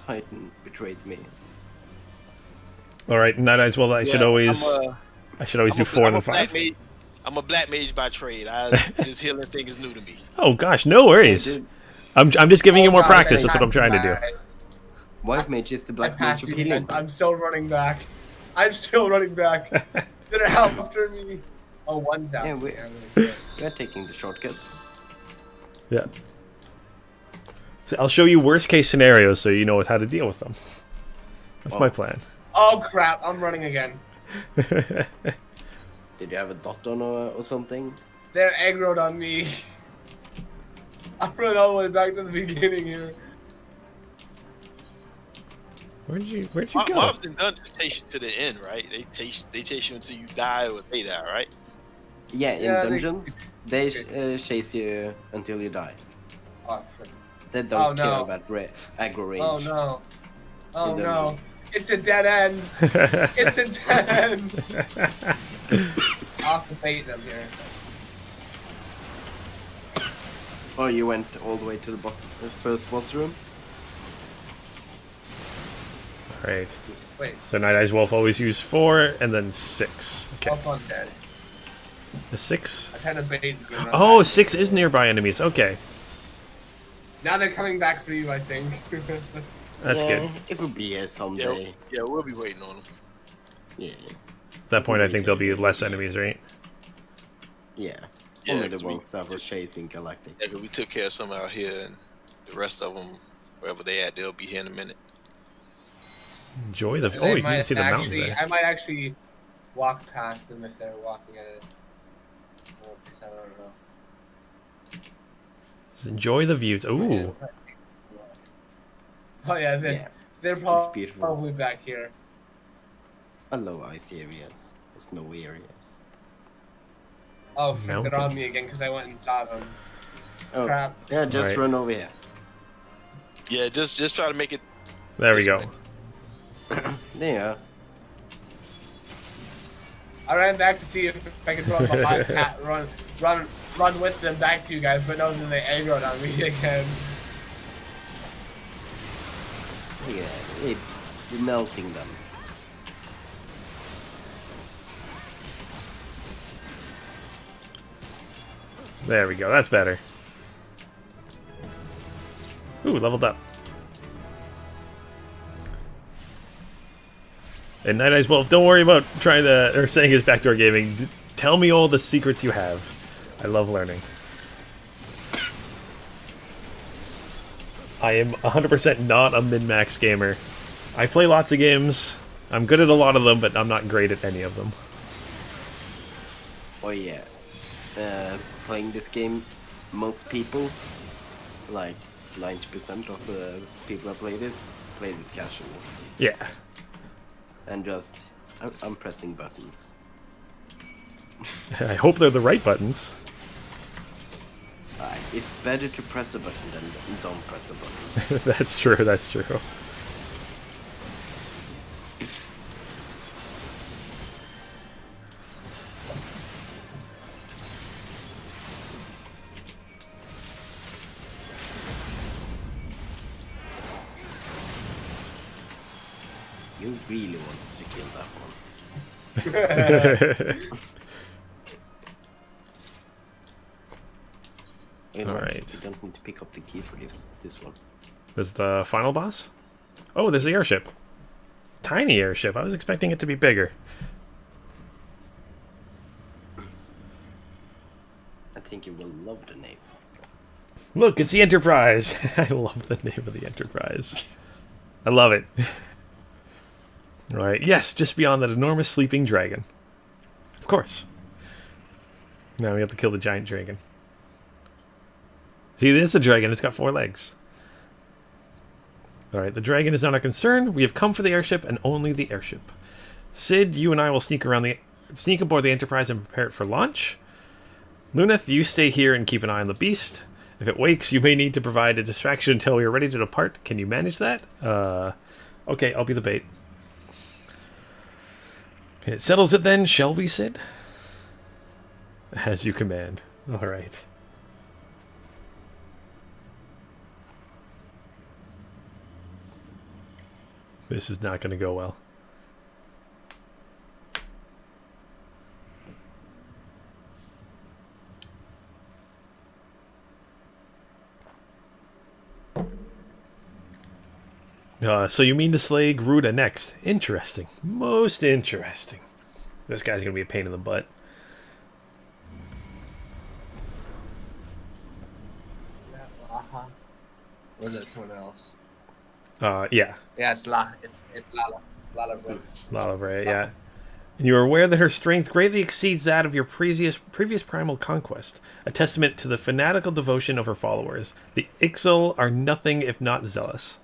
Titan betrayed me. All right, Night Eyes. Well, I should always do 4 and then 5. I'm a black mage by trade. This healing thing is new to me. Oh gosh, no worries. Dude, I'm just giving you more God, practice. I That's what I'm trying to do. white mage is the I black mage passed of you, healing. guys. I'm still running back. I'm still running back. They're after me. Oh, one's out. Yeah, we're taking the shortcuts. Yeah. So I'll show you worst case scenarios so you know how to deal with them. That's my plan. Oh crap! I'm running again. Did you have a dot on or something? They're aggroed on me. I'm running all the way back to the beginning here. Where'd you go? Mobs and dungeons chase you to the end, right? They chase you until you die or they die, right? Yeah, in Yeah, dungeons, they chase you until you die. Oh, frick. They don't care no. about aggro range. Oh no. Oh In no. dungeons. It's a dead end. It's a dead end. I'll have to bait them here. Oh, you went all the way to the first boss room? Alright. Wait. So Night Eyes Wolf always use 4 and then 6. Okay. Up on dead. The 6? I tried to bait you. Oh, 6 is nearby enemies. Okay. Now they're coming back for you, I think. Yeah, That's good. It will be here someday. Yeah, we'll be waiting on them. Yeah. At that point, I think there'll be less enemies, right? Yeah. Yeah, Only the 'cause we- ones that were chasing Galactic. Yeah, 'cause we took care of some out here, and the rest of them, wherever they at, they'll be here in a minute. Enjoy the. They Oh, you can might see the mountains actually- there. I might actually walk past them if they're walking at it. I don't know. Just enjoy the views. Ooh. Oh yeah, they're beautiful. probably back here. I love ice areas. Snowy areas. Oh, frick, they're on Mountains. me again because I went and saw them. Oh, Crap. yeah, just Alright. run over here. Yeah, just try to make it. There we go. There. I ran back to see if I could run behind Pat, run with them back to you guys, but no, then they aggroed on me again. Yeah, we're melting them. There we go. That's better. Ooh, leveled up. And Night Eyes Wolf, don't worry about trying to, or saying his backdoor gaming. Tell me all the secrets you have. I love learning. I am 100% not a min-max gamer. I play lots of games. I'm good at a lot of them, but I'm not great at any of them. Oh yeah. Playing this game, most people, like 90% of the people that play this casually. Yeah. And just, I'm pressing buttons. I hope they're the right buttons. It's better to press a button than don't press a button. That's true, that's true. You really wanted to kill that one. Alright. You don't need to pick up the key for this one. Is the final boss? Oh, there's the airship. Tiny airship. I was expecting it to be bigger. I think you will love the name. Look, it's the Enterprise. I love the name of the Enterprise. I love it. Alright, yes, just beyond that enormous sleeping dragon. Of course. Now we have to kill the giant dragon. See, this is a dragon. It's got 4 legs. Alright, the dragon is not our concern. We have come for the airship and only the airship. Sid, you and I will sneak aboard the Enterprise and prepare it for launch. Luneth, you stay here and keep an eye on the beast. If it wakes, you may need to provide a distraction until we are ready to depart. Can you manage that? Okay, I'll be the bait. It settles it then, shall we, Sid? As you command. Alright. This is not going to go well. So you mean to slay Garuda next? Interesting. Most interesting. This guy's going to be a pain in the butt. Or is it someone else? Yeah. Yeah, it's Lala. It's Lala. It's Lala Bray. Lala Bray, yeah. And you are aware that her strength greatly exceeds that of your previous primal conquest, a testament to the fanatical devotion of her followers. The Ixal are nothing if not zealous.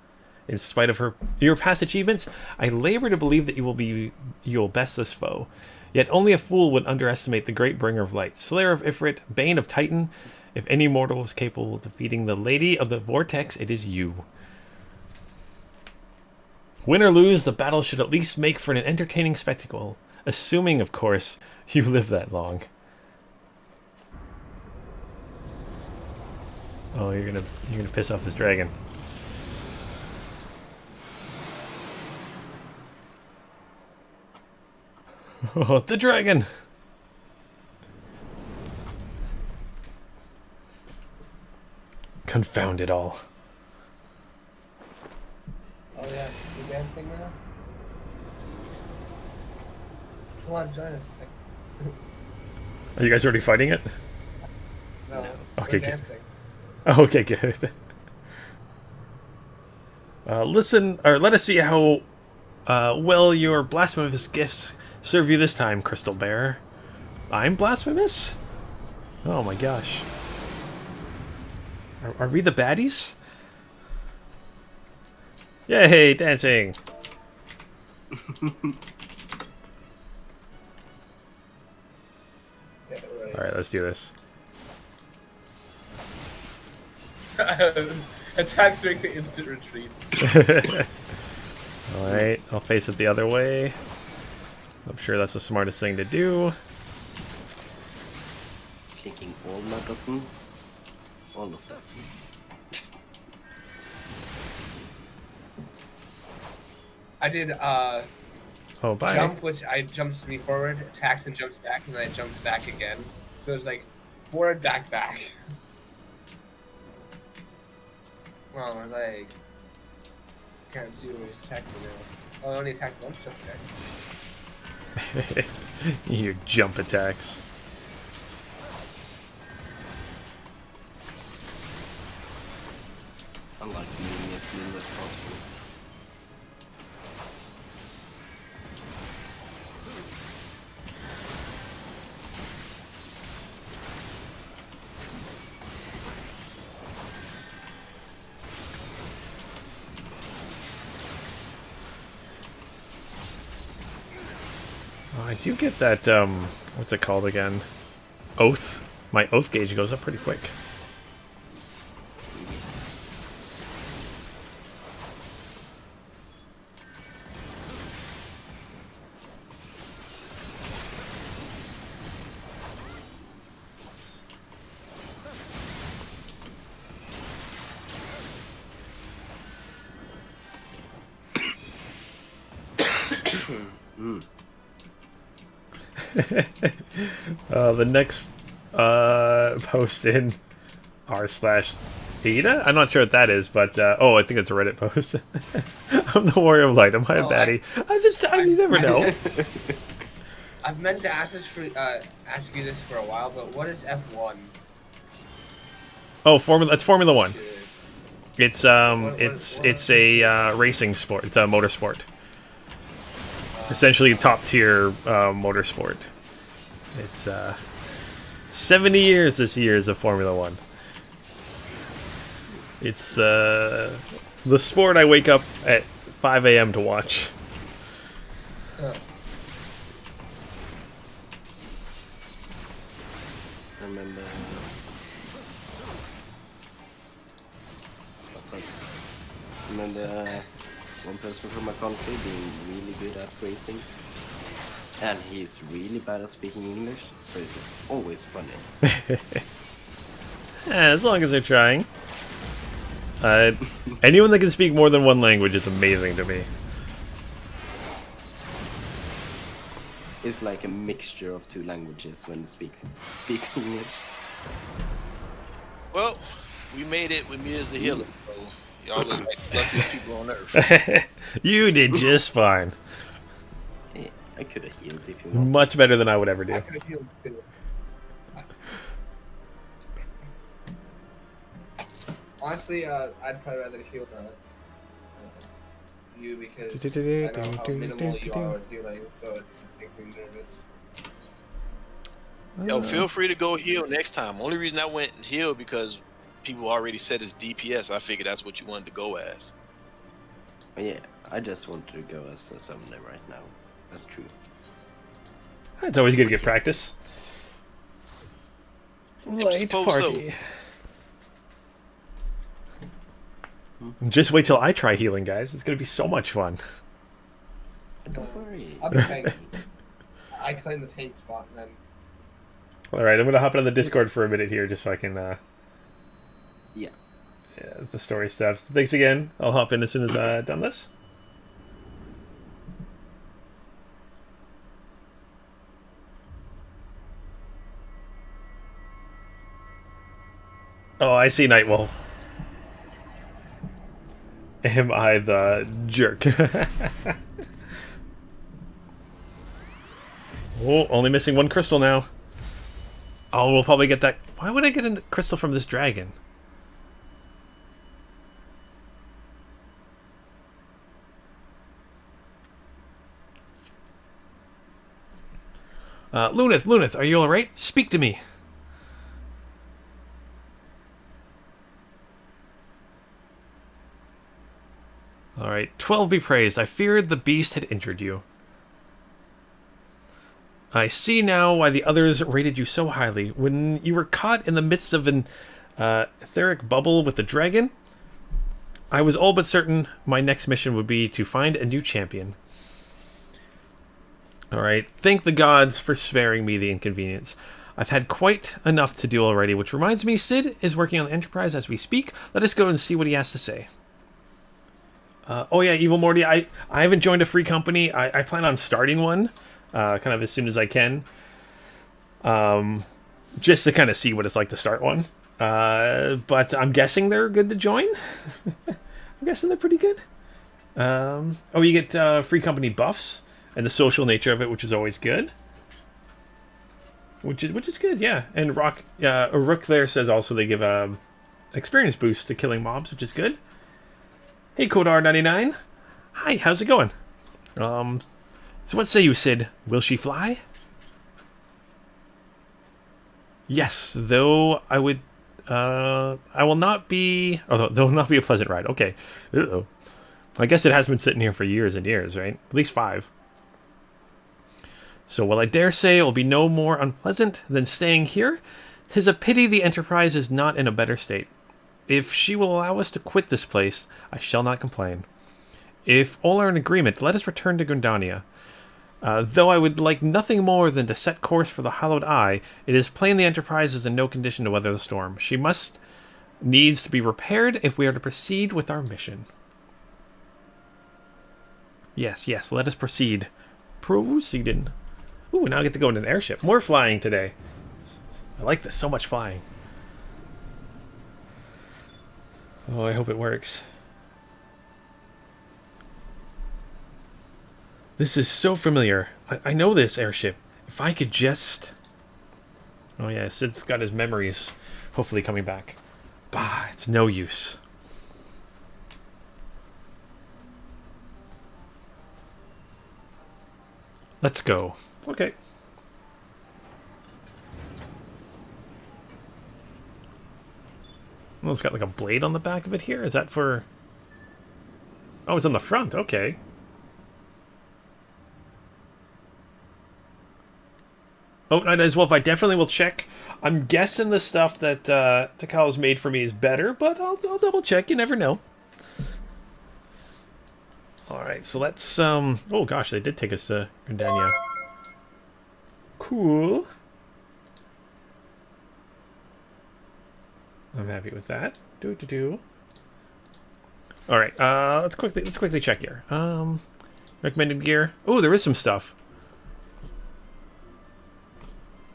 In spite of your past achievements, I labor to believe that you will best this foe. Yet only a fool would underestimate the great bringer of light, slayer of Ifrit, bane of Titan. If any mortal is capable of defeating the Lady of the Vortex, it is you. Win or lose, the battle should at least make for an entertaining spectacle, assuming, of course, you live that long. Oh, you're gonna piss off this dragon. Oh, the dragon! Confound it all. Oh yeah, it's the damn thing now. Come on, join us. Are you guys already fighting it? No, Okay, we're good. dancing. Oh, okay, good. Let us see how well your blasphemous gifts serve you this time, Crystal Bearer. I'm blasphemous? Oh my gosh. Are we the baddies? Yay, dancing! Yeah, right. Alright, let's do this. Attacks makes an instant retreat. Alright, I'll face it the other way. I'm sure that's the smartest thing to do. Clicking all my buttons. All of them. I did Oh, bye. jump, which jumps me forward, attacks and jumps back, and then I jumped back again. So there's like For a backpack. Well, my leg. Can't see what he's attacking now. Oh, I only attacked once, okay. Your jump attacks. I like moving as little as possible. Oh, I do get that, what's it called again? Oath. My oath gauge goes up pretty quick. The next post in r/Ul'dah? I'm not sure what that is, but oh, I think it's a Reddit post. I'm the Warrior of Light. Am I a baddie? You never know. I've meant to ask ask you this for a while, but what is F1? Oh, That's Formula One. It's it's a racing sport. It's a motorsport. Essentially, top tier motorsport. It's 70 years this year is of Formula One. It's the sport I wake up at 5 a.m. to watch. Remember one person from my country being really good at racing, and he's really bad at speaking English, so it's always funny. Yeah, as long as they're trying. Anyone that can speak more than one language is amazing to me. It's like a mixture of two languages when it speaks English. Well, we made it with me as the healer, so y'all look like the luckiest people on earth. You did just fine. Hey, I could have healed if you want. Much better than I would ever do. I could have healed too. Honestly, I'd probably rather heal you because I know how minimal you are with healing, so it makes me nervous. Yo, feel free to go heal next time. Only reason I went heal because people already said it's DPS. I figured that's what you wanted to go as. Yeah, I just wanted to go as a summoner right now. That's true. It's always good to get practice. Light suppose party. so. Just wait till I try healing, guys. It's gonna be so much fun. Don't worry. I'll be tank. I claim the tank spot then. All right, I'm gonna hop on the Discord for a minute here, just so I can. Yeah. Yeah, the story stuff. Thanks again. I'll hop in as soon as I've done this. Oh, I see Nightwolf. Am I the jerk? Oh, only missing one crystal now. Oh, we'll probably get that. Why would I get a crystal from this dragon? Lunith, are you alright? Speak to me. Alright, 12 be praised. I feared the beast had injured you. I see now why the others rated you so highly. When you were caught in the midst of an etheric bubble with the dragon, I was all but certain my next mission would be to find a new champion. Alright, thank the gods for sparing me the inconvenience. I've had quite enough to do already, which reminds me, Sid is working on the Enterprise as we speak. Let us go and see what he has to say. Oh yeah, Evil Morty, I haven't joined a free company. I plan on starting one, kind of as soon as I can. just to kind of see what it's like to start one. But I'm guessing they're good to join. I'm guessing they're pretty good. Oh, you get free company buffs and the social nature of it, which is always good. Which is good, yeah. And Rook there says also they give a experience boost to killing mobs, which is good. Hey, Kodar99. Hi, how's it going? So what say you, Sid? Will she fly? Yes, though I would. I will not be. Although there will not be a pleasant ride. Okay. Uh-oh. I guess it has been sitting here for years and years, right? At least 5. So while I dare say it will be no more unpleasant than staying here, 'tis a pity the Enterprise is not in a better state. If she will allow us to quit this place, I shall not complain. If all are in agreement, let us return to Gundania. Though I would like nothing more than to set course for the Hallowed Eye, it is plain the Enterprise is in no condition to weather the storm. She needs to be repaired if we are to proceed with our mission. Yes, let us proceed. Proceeding. Ooh, now I get to go in an airship. More flying today. I like this. So much flying. Oh, I hope it works. This is so familiar. I know this airship. If I could just... Oh yeah, Sid's got his memories hopefully coming back. Bah, it's no use. Let's go. Okay. Well, it's got like a blade on the back of it here. Is that for... Oh, it's on the front. Okay. Oh, as well, if I definitely will check. I'm guessing the stuff that Takala's made for me is better, but I'll double check. You never know. Alright, so let's... Oh gosh, they did take us to Gundania. Cool. I'm happy with that. Alright, let's quickly check here. Recommended gear. Oh, there is some stuff.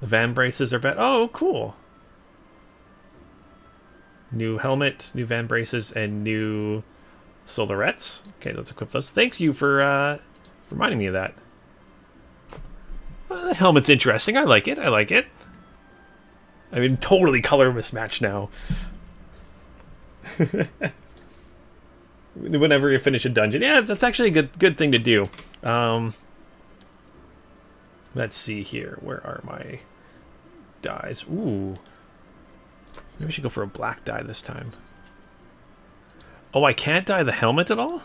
The van braces are better. Oh, cool. New helmet, new van braces, and new solarettes. Okay, let's equip those. Thanks you for reminding me of that. That helmet's interesting. I like it. I mean, totally color mismatch now. Whenever you finish a dungeon. Yeah, that's actually a good thing to do. Let's see here. Where are my dyes? Ooh. Maybe we should go for a black dye this time. Oh, I can't dye the helmet at all?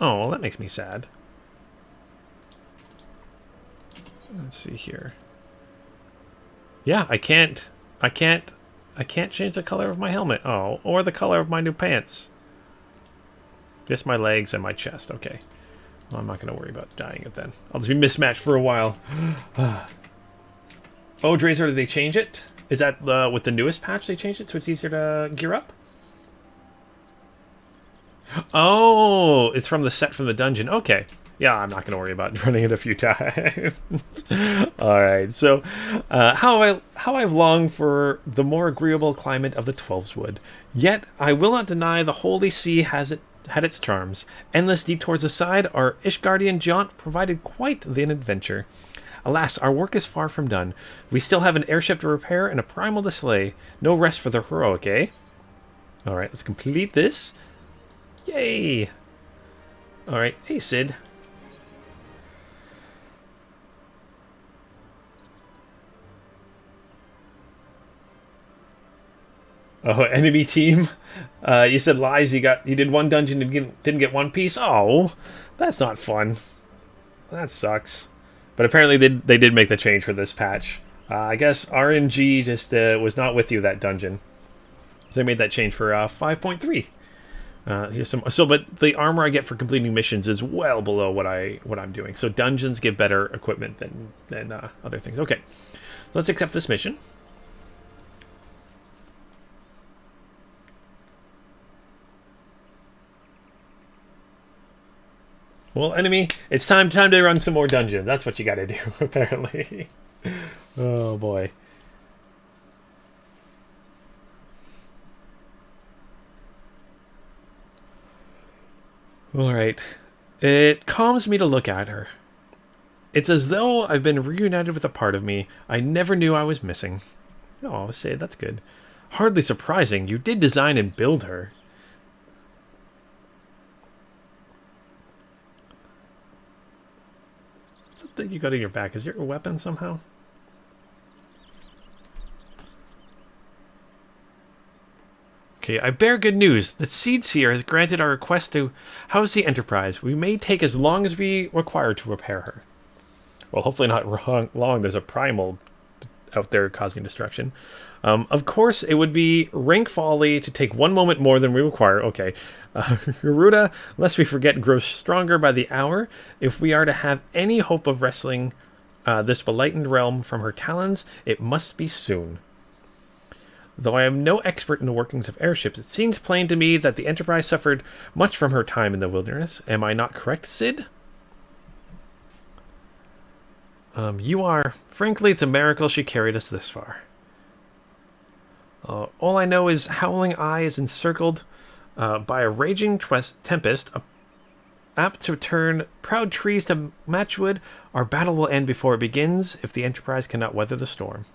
Oh, well, that makes me sad. Let's see here. Yeah, I can't change the color of my helmet. Oh, or the color of my new pants. Just my legs and my chest. Okay. Well, I'm not going to worry about dyeing it then. I'll just be mismatched for a while. Oh, Drazer, did they change it? Is that with the newest patch they changed it so it's easier to gear up? Oh, it's from the set from the dungeon. Okay. Yeah, I'm not going to worry about running it a few times. Alright, so how I've longed for the more agreeable climate of the Twelveswood. Yet, I will not deny the Holy See had its charms. Endless detours aside, our Ishgardian jaunt provided quite the adventure. Alas, our work is far from done. We still have an airship to repair and a primal to slay. No rest for the heroic, eh? Alright, let's complete this. Yay! Alright, hey Sid. Oh, enemy team. You said lies. You did one dungeon and didn't get one piece. Oh, that's not fun. That sucks. But apparently they did make the change for this patch. I guess RNG just was not with you that dungeon. So they made that change for 5.3. Here's some. So, but the armor I get for completing missions is well below what I'm doing. So dungeons give better equipment than other things. Okay, let's accept this mission. Well, enemy, it's time to run some more dungeons. That's what you gotta do, apparently. Oh, boy. Alright. It calms me to look at her. It's as though I've been reunited with a part of me I never knew I was missing. Oh, say that's good. Hardly surprising. You did design and build her. What's the thing you got in your back? Is your weapon somehow? Okay, I bear good news. The Seed Seer has granted our request to house the Enterprise. We may take as long as we require to repair her. Well, hopefully not long. There's a primal out there causing destruction. Of course, it would be rank folly to take one moment more than we require. Okay. Garuda, lest we forget, grows stronger by the hour. If we are to have any hope of wresting this belighted realm from her talons, it must be soon. Though I am no expert in the workings of airships, it seems plain to me that the Enterprise suffered much from her time in the wilderness. Am I not correct, Sid? You are. Frankly, it's a miracle she carried us this far. All I know is Howling Eye is encircled by a raging tempest, apt to turn proud trees to matchwood. Our battle will end before it begins if the Enterprise cannot weather the storm.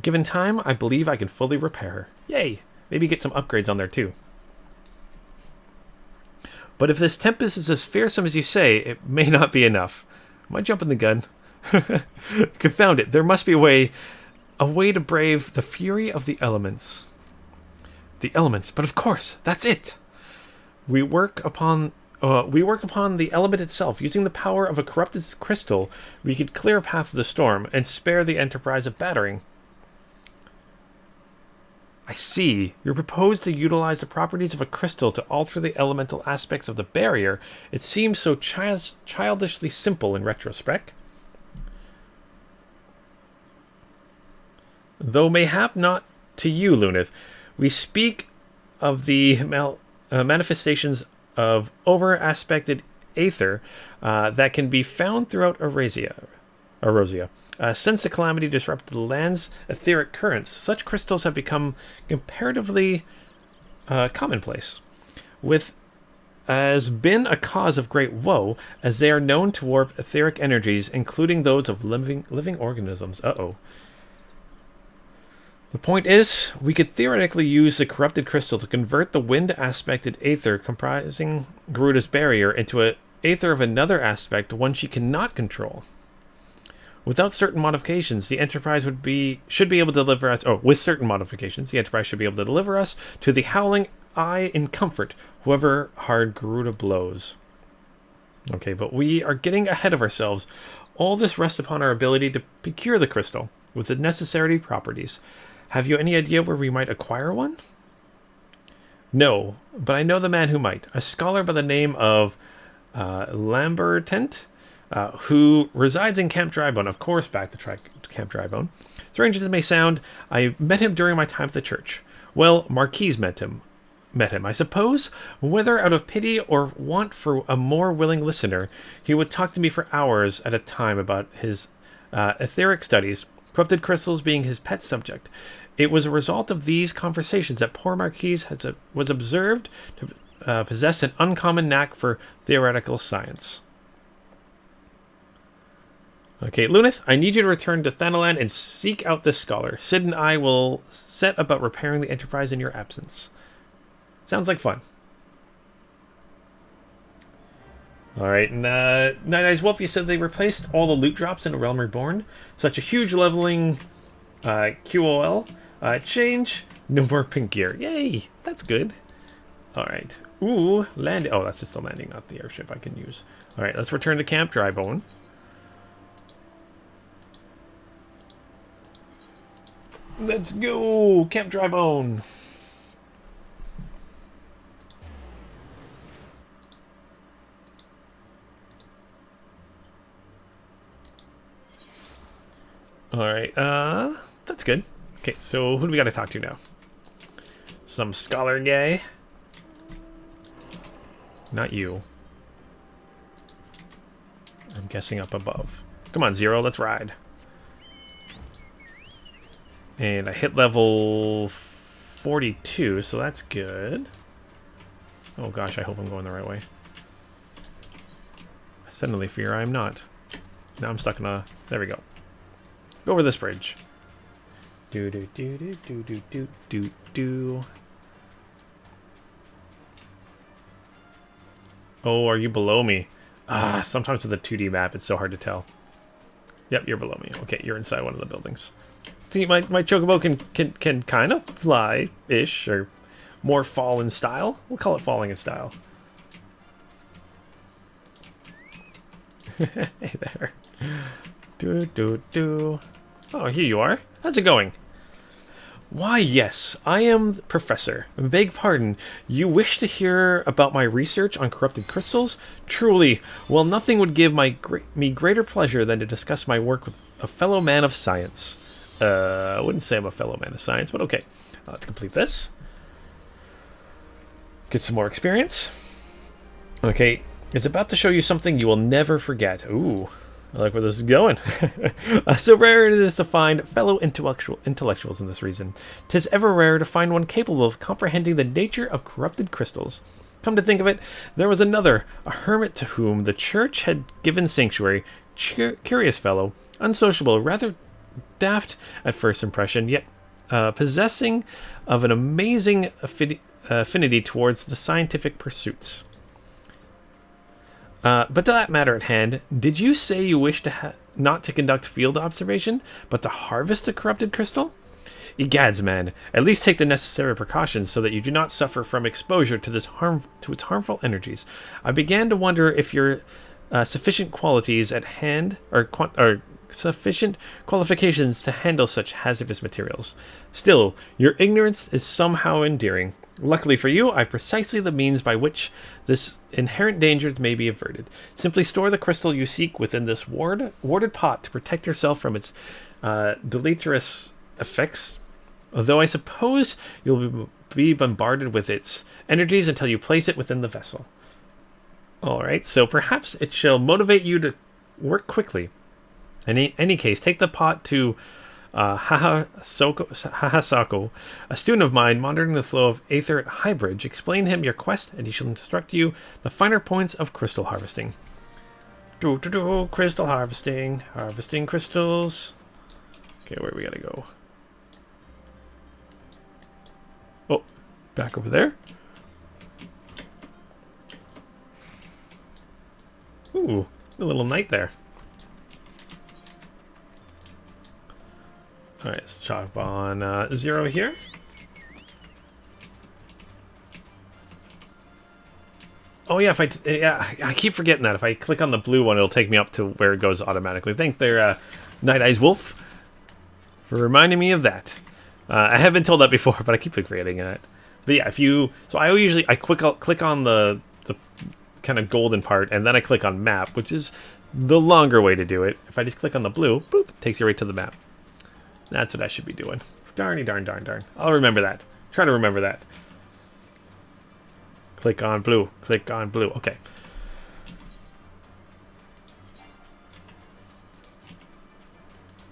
Given time, I believe I can fully repair her. Yay! Maybe get some upgrades on there too. But if this tempest is as fearsome as you say, it may not be enough. Am I jumping the gun? Confound it, there must be a way to brave the fury of the elements. The elements, but of course, that's it! We work upon the element itself. Using the power of a corrupted crystal, we could clear a path of the storm and spare the Enterprise a battering. I see. You propose to utilize the properties of a crystal to alter the elemental aspects of the barrier. It seems so childishly simple in retrospect. Though mayhap not to you, Lunith. We speak of the manifestations of over-aspected aether that can be found throughout Eurasia. Since the calamity disrupted the land's etheric currents, such crystals have become comparatively commonplace, with has been a cause of great woe, as they are known to warp etheric energies, including those of living organisms. Uh-oh. The point is, we could theoretically use the corrupted crystal to convert the wind-aspected aether comprising Garuda's barrier into an aether of another aspect, one she cannot control. Without certain modifications, the Enterprise should be able to deliver us. Oh, with certain modifications, the Enterprise should be able to deliver us to the Howling Eye in comfort, however hard Garuda blows. Okay, but we are getting ahead of ourselves. All this rests upon our ability to procure the crystal with the necessary properties. Have you any idea where we might acquire one? No, but I know the man who might. A scholar by the name of Lambertent. Who resides in Camp Drybone. Of course, back to Camp Drybone. Strange as it may sound, I met him during my time at the church. Well, Marquise met him, I suppose. Whether out of pity or want for a more willing listener, he would talk to me for hours at a time about his etheric studies, corrupted crystals being his pet subject. It was a result of these conversations that poor Marquise was observed to possess an uncommon knack for theoretical science. Okay, Lunith, I need you to return to Thanalan and seek out this scholar. Sid and I will set about repairing the Enterprise in your absence. Sounds like fun. Alright, and Night Eyes Wolf, you said they replaced all the loot drops in A Realm Reborn. Such a huge leveling QOL. Change. No more pink gear. Yay! That's good. Alright. Ooh, landing. Oh, that's just the landing, not the airship I can use. Alright, let's return to Camp Drybone. Let's go! Camp Drybone! Alright, that's good. Okay, so who do we gotta talk to now? some scholar guy. Not you. I'm guessing up above. Come on, Zero, let's ride. And I hit level 42, so that's good. Oh gosh, I hope I'm going the right way. I suddenly fear I'm not. Now I'm stuck in a... There we go. Go over this bridge. Do do do do do do do do do. Oh, are you below me? Ah, sometimes with a 2D map, it's so hard to tell. Yep, you're below me. Okay, you're inside one of the buildings. See, my chocobo can kind of fly-ish, or more fall in style. We'll call it falling in style. Hey there. Do do do. Oh, here you are. How's it going? Why, yes, I am the Professor. Beg pardon, you wish to hear about my research on corrupted crystals? Truly, well, nothing would give me greater pleasure than to discuss my work with a fellow man of science. I wouldn't say I'm a fellow man of science, but okay. Let's complete this. Get some more experience. Okay, it's about to show you something you will never forget. Ooh. I like where this is going. So rare it is to find fellow intellectuals in this region. 'Tis ever rare to find one capable of comprehending the nature of corrupted crystals. Come to think of it, there was another, a hermit to whom the church had given sanctuary. Curious fellow, unsociable, rather daft at first impression, yet possessing of an amazing affinity towards the scientific pursuits. But to that matter at hand, did you say you wish to not to conduct field observation, but to harvest a corrupted crystal? Egads, man, at least take the necessary precautions so that you do not suffer from exposure to its harmful energies. I began to wonder if your sufficient qualities at hand, or sufficient qualifications to handle such hazardous materials. Still, your ignorance is somehow endearing. Luckily for you, I have precisely the means by which this inherent danger may be averted. Simply store the crystal you seek within this warded pot to protect yourself from its deleterious effects. Although I suppose you'll be bombarded with its energies until you place it within the vessel. Alright, so perhaps it shall motivate you to work quickly. In any case, take the pot to Hahasako, a student of mine monitoring the flow of aether at Highbridge. Explain him your quest, and he shall instruct you the finer points of crystal harvesting. Crystal harvesting. Harvesting crystals. Okay, where we gotta go? Oh, back over there. Ooh, a little knight there. Alright, let's chop on Zero here. Oh yeah, I keep forgetting that. If I click on the blue one, it'll take me up to where it goes automatically. Thanks there, Night Eyes Wolf, for reminding me of that. I have been told that before, but I keep forgetting it. But yeah, so I click on the kind of golden part, and then I click on map, which is the longer way to do it. If I just click on the blue, boop, it takes you right to the map. That's what I should be doing. Darn. I'll remember that. Try to remember that. Click on blue. Click on blue. Okay.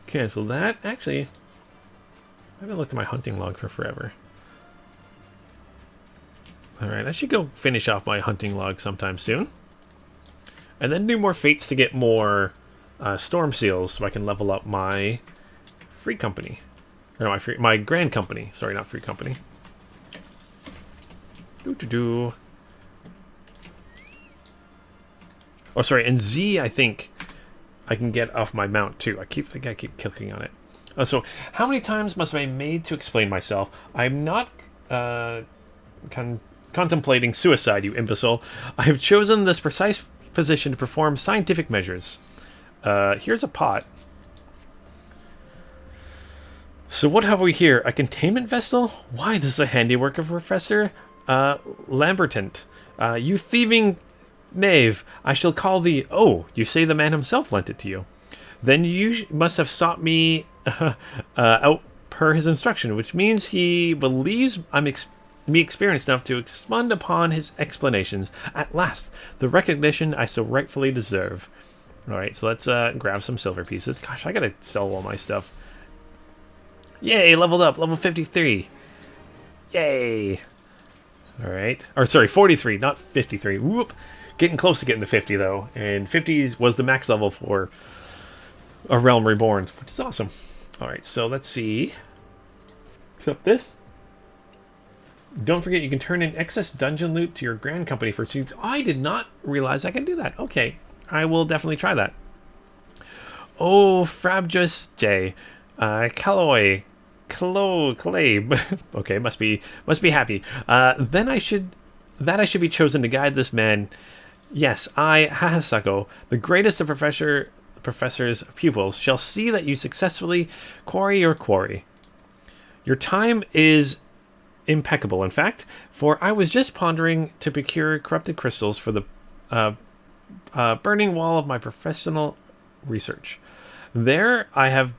Cancel that. Actually, I haven't looked at my hunting log for forever. Alright, I should go finish off my hunting log sometime soon. And then do more fates to get more storm seals so I can level up my free company. Or my grand company. Sorry, not free company. Oh, sorry, and Z, I think I can get off my mount too. I keep clicking on it. So, how many times must I be made to explain myself? I'm not contemplating suicide, you imbecile. I have chosen this precise position to perform scientific measures. Here's a pot. So what have we here? A containment vessel? Why, this is a handiwork of Professor Lambertant. You thieving knave, I shall call thee... Oh, you say the man himself lent it to you. Then you must have sought me out per his instruction, which means he believes I'm me experienced enough to expand upon his explanations. At last, the recognition I so rightfully deserve. Alright, so let's grab some silver pieces. Gosh, I gotta sell all my stuff. Yay, leveled up, level 53. Yay. Alright. Or, sorry, 43, not 53. Whoop. Getting close to getting to 50, though. And 50 was the max level for A Realm Reborn, which is awesome. Alright, so let's see. Except this. Don't forget, you can turn in excess dungeon loot to your grand company for seeds. I did not realize I could do that. Okay, I will definitely try that. Oh, Frabjus J. Calloy. Clay. Okay, must be happy. Then I should be chosen to guide this man. Yes, I, Hahasako, the greatest of professor's pupils, shall see that you successfully quarry your quarry. Your time is impeccable, in fact, for I was just pondering to procure corrupted crystals for the burning wall of my professional research. There I have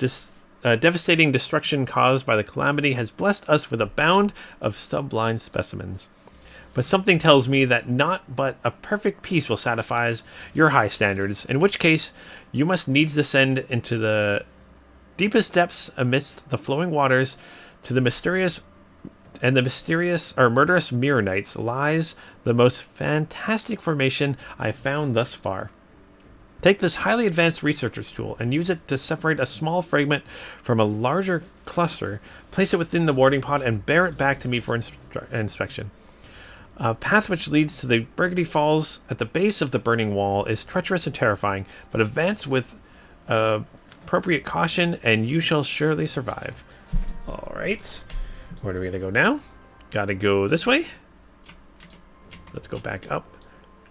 devastating destruction caused by the calamity has blessed us with a bound of sublime specimens. But something tells me that not but a perfect peace will satisfy your high standards, in which case you must needs descend into the deepest depths amidst the flowing waters to the mysterious or murderous Mirror Knights lies the most fantastic formation I've found thus far. Take this highly advanced researcher's tool and use it to separate a small fragment from a larger cluster, place it within the warding pod, and bear it back to me for inspection. A path which leads to the Burgundy Falls at the base of the burning wall is treacherous and terrifying, but advance with appropriate caution and you shall surely survive. Alright, where do we gotta go now? Gotta go this way. Let's go back up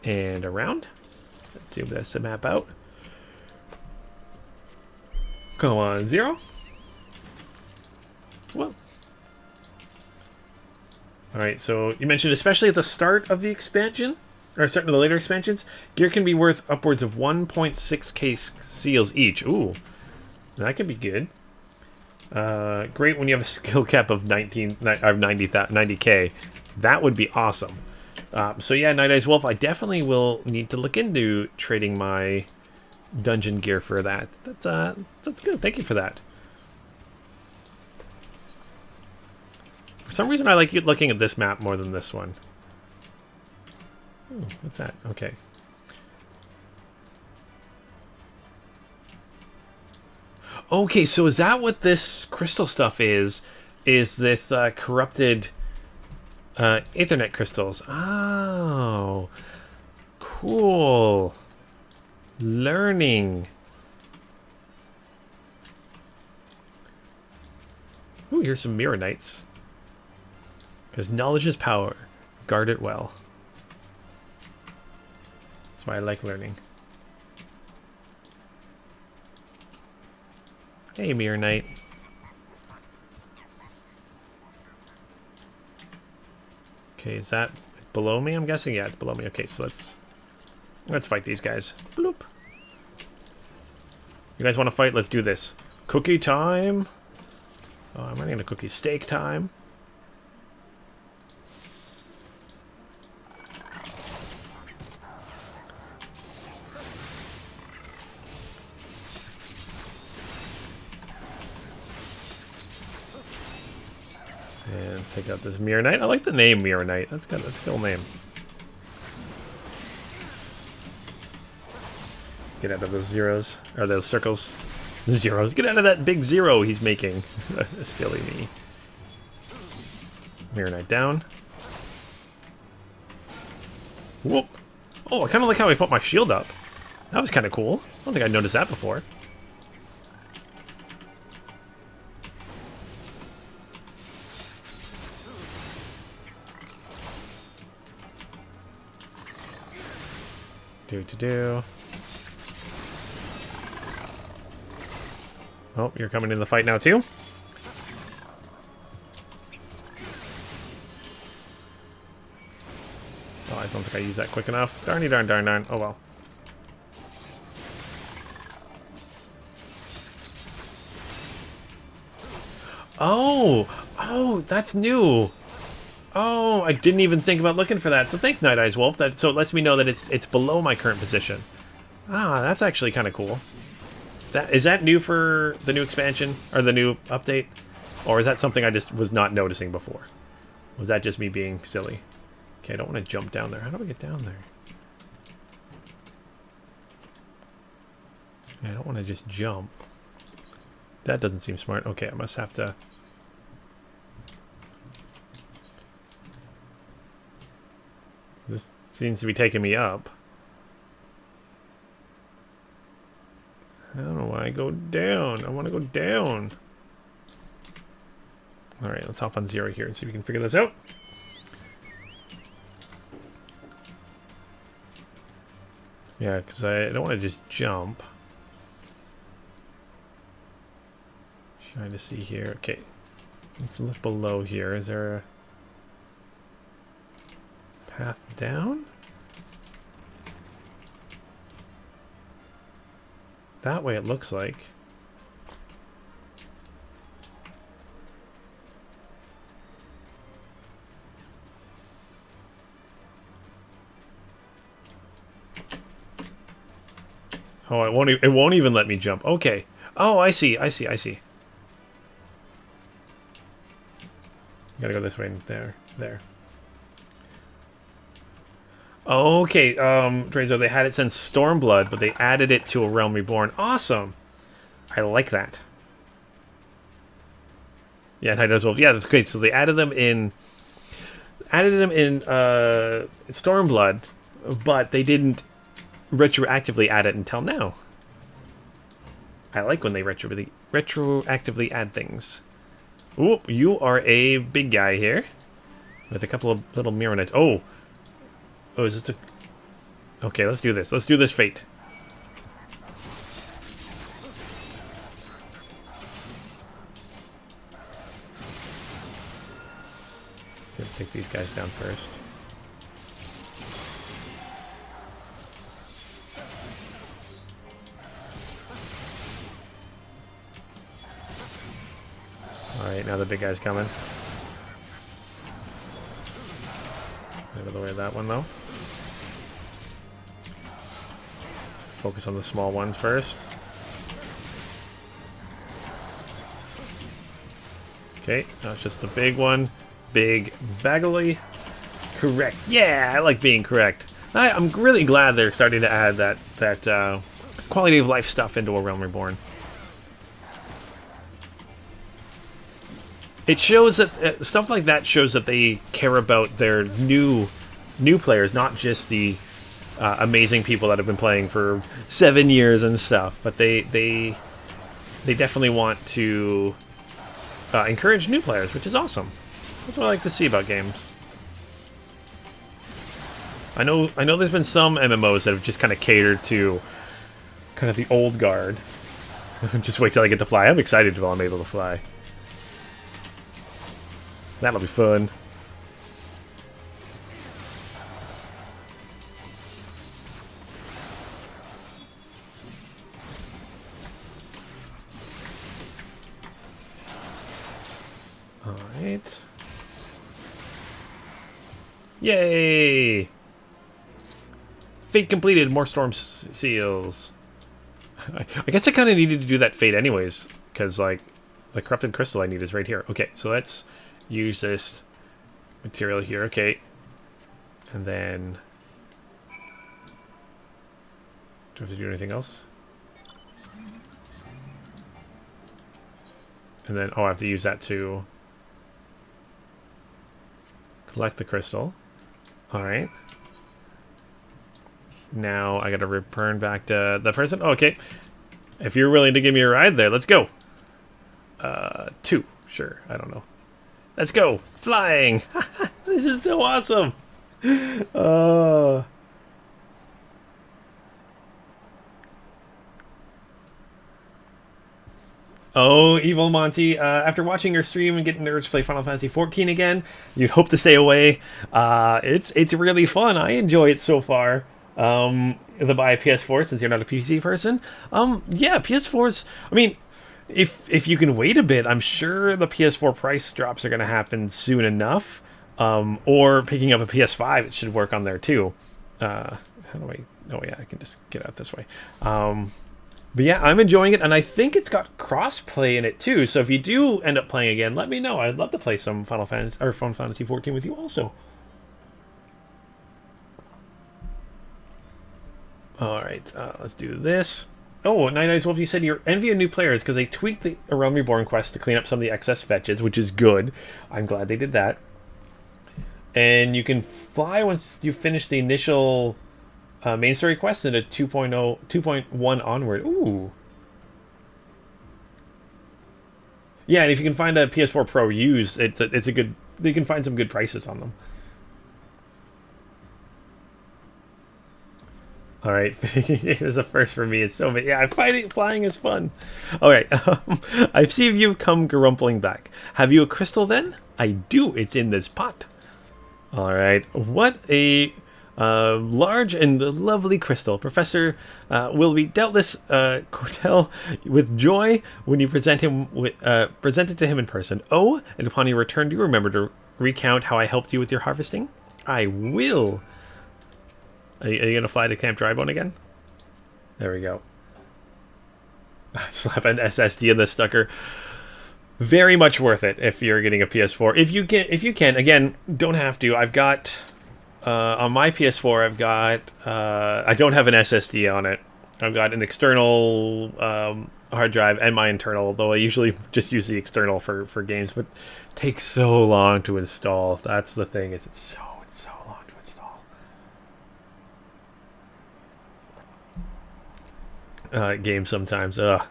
and around. Zoom this map out. Come on, 0. Well. Alright, so you mentioned especially at the start of the expansion, or certain of the later expansions, gear can be worth upwards of 1.6k seals each. Ooh, that could be good. Great when you have a skill cap of 90k. That would be awesome. So yeah, Night Eyes Wolf, I definitely will need to look into trading my dungeon gear for that. That's good. Thank you for that. For some reason, I like looking at this map more than this one. Ooh, what's that? Okay. Okay, so is that what this crystal stuff is? Is this corrupted Ethernet crystals? Oh, cool. Learning. Ooh, here's some Mirror Knights. Because knowledge is power. Guard it well. That's why I like learning. Hey, Mirror Knight. Okay, is that below me? I'm guessing. Yeah, it's below me. Okay, so let's fight these guys. Bloop. You guys want to fight? Let's do this. Cookie time. Oh, I'm running a cookie. Steak time. And take out this Mirror Knight. I like the name Mirror Knight. That's a cool name. Get out of those zeros. Or those circles. Zeros. Get out of that big zero he's making. Silly me. Mirror Knight down. Whoop. Oh, I kind of like how I put my shield up. That was kind of cool. I don't think I noticed that before. Do. Oh, you're coming in the fight now too? Oh, I don't think I used that quick enough. Darny darn. Oh well. Oh, that's new. Oh, I didn't even think about looking for that. So thank Night Eyes Wolf. So it lets me know that it's below my current position. Ah, that's actually kind of cool. Is that new for the new expansion or the new update, or is that something I just was not noticing before? Was that just me being silly? Okay, I don't want to jump down there. How do I get down there? I don't want to just jump. That doesn't seem smart. Okay, I must have to... This seems to be taking me up. I don't know why I go down. I want to go down. Alright, let's hop on 0 here and see if we can figure this out. Yeah, because I don't want to just jump. Trying to see here. Okay. Let's look below here. Is there a path down? That way it looks like. Oh, it won't even let me jump. Okay. Oh, I see. Gotta go this way and there. Okay, Drazo, they had it since Stormblood, but they added it to A Realm Reborn. Awesome! I like that. Yeah, and as well. Yeah, that's great. So they added them in Stormblood, but they didn't retroactively add it until now. I like when they retroactively add things. Ooh, you are a big guy here with a couple of little Mirror. Oh, is this a... Okay, let's do this. Let's do this fate. Let's take these guys down first. Alright, now the big guy's coming. Out of the way of that one, though. Focus on the small ones first. Okay, now it's just the big one. Big Bagley. Correct. Yeah, I like being correct. I'm really glad they're starting to add that quality of life stuff into A Realm Reborn. It shows that stuff like that shows that they care about their new players, not just the amazing people that have been playing for 7 years and stuff. But they definitely want to encourage new players, which is awesome. That's what I like to see about games. I know there's been some MMOs that have just kind of catered to kind of the old guard. Just wait till I get to fly. I'm excited while I'm able to fly. That'll be fun. Alright. Yay! Fate completed. More storm seals. I guess I kind of needed to do that fate anyways, because like the corrupted crystal I need is right here. Okay, so let's use this material here. Okay, and then do I have to do anything else? And then I have to use that to collect the crystal. All right. Now I gotta return back to the person. Oh, okay. If you're willing to give me a ride there, let's go. 2. Sure. I don't know. Let's go. Flying. This is so awesome. Oh, Evil Monty, after watching your stream and getting the urge to play Final Fantasy XIV again, you'd hope to stay away. It's really fun. I enjoy it so far. The buy a PS4 since you're not a PC person. Yeah, PS4's... I mean, if you can wait a bit, I'm sure the PS4 price drops are going to happen soon enough. or picking up a PS5. It should work on there too. How do I? Oh yeah, I can just get out this way. But yeah, I'm enjoying it, and I think it's got cross-play in it too. So if you do end up playing again, let me know. I'd love to play some Final Fantasy XIV with you also. All right, let's do this. Oh, 9912, you said you're envying new players because they tweaked the A Realm Reborn quest to clean up some of the excess fetches, which is good. I'm glad they did that. And you can fly once you finish the initial main story quest into 2.1 onward. Ooh. Yeah, and if you can find a PS4 Pro used, it's a good. You can find some good prices on them. All right, it was a first for me. It's so many. Yeah, flying is fun. All right, I see you've come garumpling back. Have you a crystal then? I do. It's in this pot. All right. What a large and lovely crystal. Professor will be doubtless Cortel with joy when you present it to him in person. Oh, and upon your return, do you remember to recount how I helped you with your harvesting? I will. Are you going to fly to Camp Drybone again? There we go. Slap an SSD in the stucker. Very much worth it if you're getting a PS4. If you can, again, don't have to. I've got on my PS4. I've got I don't have an SSD on it. I've got an external hard drive and my internal. Though I usually just use the external for games, but it takes so long to install. That's the thing. It's so long to install. Games sometimes. Ugh.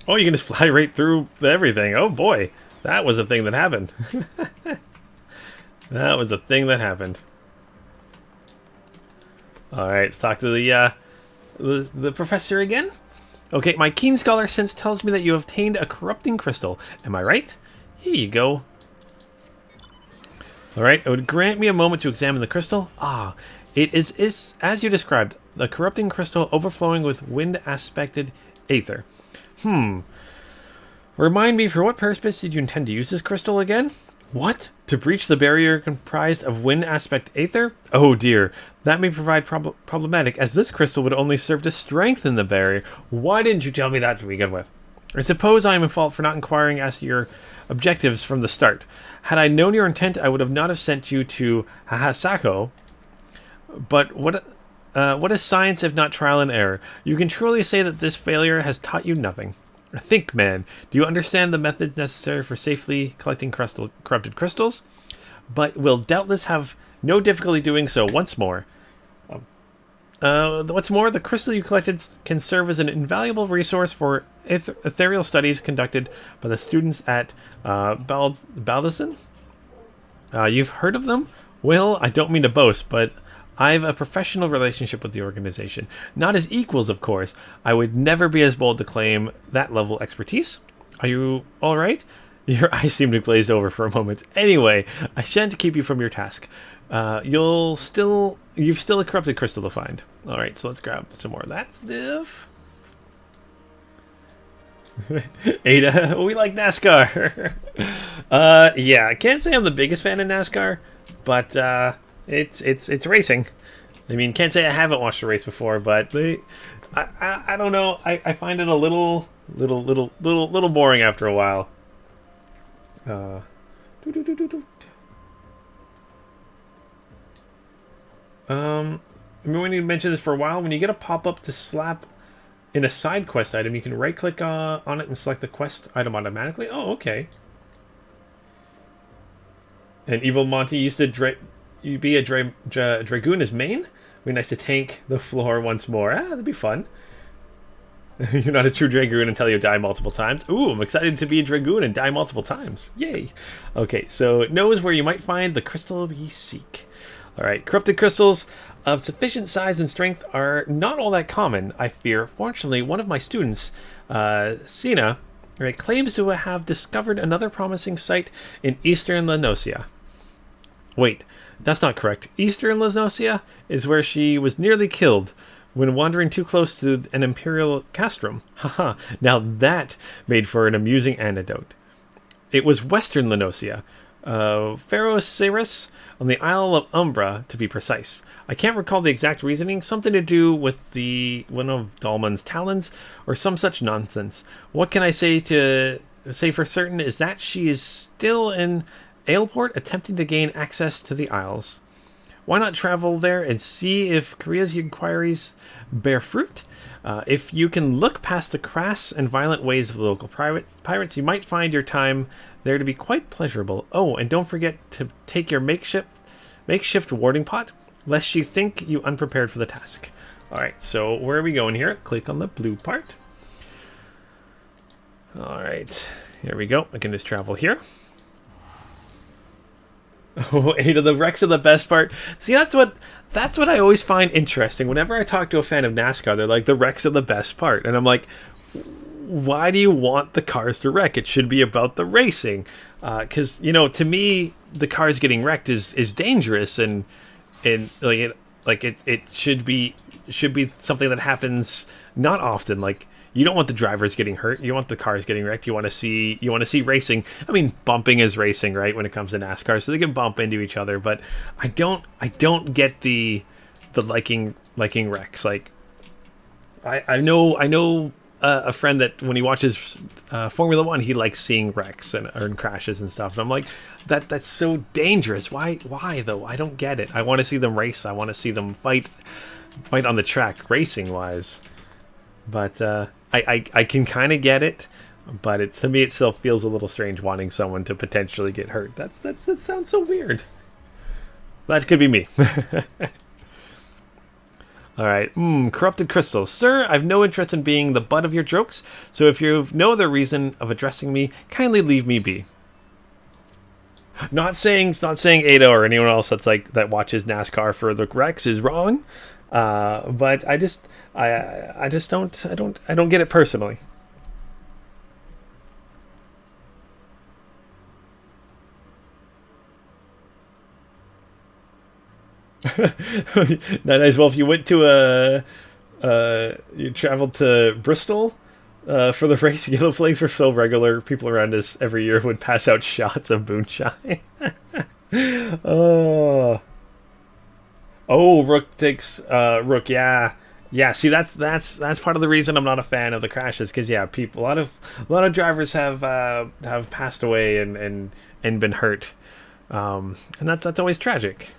Oh, you can just fly right through everything. Oh boy, that was a thing that happened. That was a thing that happened. All right, let's talk to the professor again. Okay, my keen scholar sense tells me that you have obtained a corrupting crystal. Am I right? Here you go. All right, it would grant me a moment to examine the crystal. Ah, it is as you described, the corrupting crystal overflowing with wind-aspected aether. Remind me, for what purpose did you intend to use this crystal again? What? To breach the barrier comprised of wind aspect aether? Oh dear, that may provide problematic, as this crystal would only serve to strengthen the barrier. Why didn't you tell me that to begin with? I suppose I am in fault for not inquiring as to your objectives from the start. Had I known your intent, I would have not have sent you to Hahasako. But what is science if not trial and error? You can truly say that this failure has taught you nothing. Think, man. Do you understand the methods necessary for safely collecting corrupted crystals? But will doubtless have no difficulty doing so once more. What's more, the crystal you collected can serve as an invaluable resource for ethereal studies conducted by the students at Baldison. You've heard of them? Well, I don't mean to boast, but I've a professional relationship with the organization. Not as equals, of course. I would never be as bold to claim that level of expertise. Are you all right? Your eyes seem to glaze over for a moment. Anyway, I shan't keep you from your task. You've still a corrupted crystal to find. All right, so let's grab some more of that stuff. Ada, we like NASCAR. Yeah, I can't say I'm the biggest fan of NASCAR, but it's racing. I mean, can't say I haven't watched a race before, but I don't know. I find it a little boring after a while. I've been wanting to mention this for a while. When you get a pop-up to slap in a side quest item, you can right-click on it and select the quest item automatically. Oh, okay. And Evil Monty used to be a Dragoon as main? It'd be nice to tank the floor once more. That'd be fun. You're not a true Dragoon until you die multiple times. Ooh, I'm excited to be a Dragoon and die multiple times. Yay. Okay, so it knows where you might find the crystal ye seek. Alright, corrupted crystals of sufficient size and strength are not all that common, I fear. Fortunately, one of my students, Sina, claims to have discovered another promising site in eastern Lenosia. Wait, that's not correct. Eastern Lenosia is where she was nearly killed when wandering too close to an imperial castrum. Haha, now that made for an amusing anecdote. it was Western Lenosia, Ferociris, on the Isle of Umbra, to be precise. I can't recall the exact reasoning, something to do with one of Dalman's talons, or some such nonsense. What can I say for certain is that she is still in Aleport, attempting to gain access to the Isles. Why not travel there and see if Korea's inquiries bear fruit? If you can look past the crass and violent ways of the local pirates, you might find your time there to be quite pleasurable. Oh, and don't forget to take your makeshift warding pot, lest she think you unprepared for the task. Alright, so where are we going here? Click on the blue part. Alright, here we go. I can just travel here. Oh, 8 of the wrecks are the best part. See, that's what I always find interesting. Whenever I talk to a fan of NASCAR, they're like, the wrecks are the best part. And I'm like, why do you want the cars to wreck? It should be about the racing. Because, you know, to me, the cars getting wrecked is dangerous, and it should be something that happens not often. Like, you don't want the drivers getting hurt. You want the cars getting wrecked. You want to see racing. I mean, bumping is racing, right? When it comes to NASCAR, so they can bump into each other. But I don't get the liking wrecks. Like, I know a friend that when he watches Formula One, he likes seeing wrecks and crashes and stuff. And I'm like, that's so dangerous. Why though? I don't get it. I want to see them race. I want to see them fight on the track, racing wise. But I can kind of get it, but to me it still feels a little strange wanting someone to potentially get hurt. That sounds so weird. That could be me. Alright, corrupted crystals. Sir, I've no interest in being the butt of your jokes, so if you've no other reason of addressing me, kindly leave me be. Not saying Ada or anyone else that watches NASCAR for the wrecks is wrong, but I don't get it personally. Not as well if you went to you traveled to Bristol for the race. Yellow flags were so regular. People around us every year would pass out shots of moonshine. Oh, Rook takes Rook. Yeah. See, that's part of the reason I'm not a fan of the crashes, because a lot of drivers have passed away and been hurt, and that's always tragic.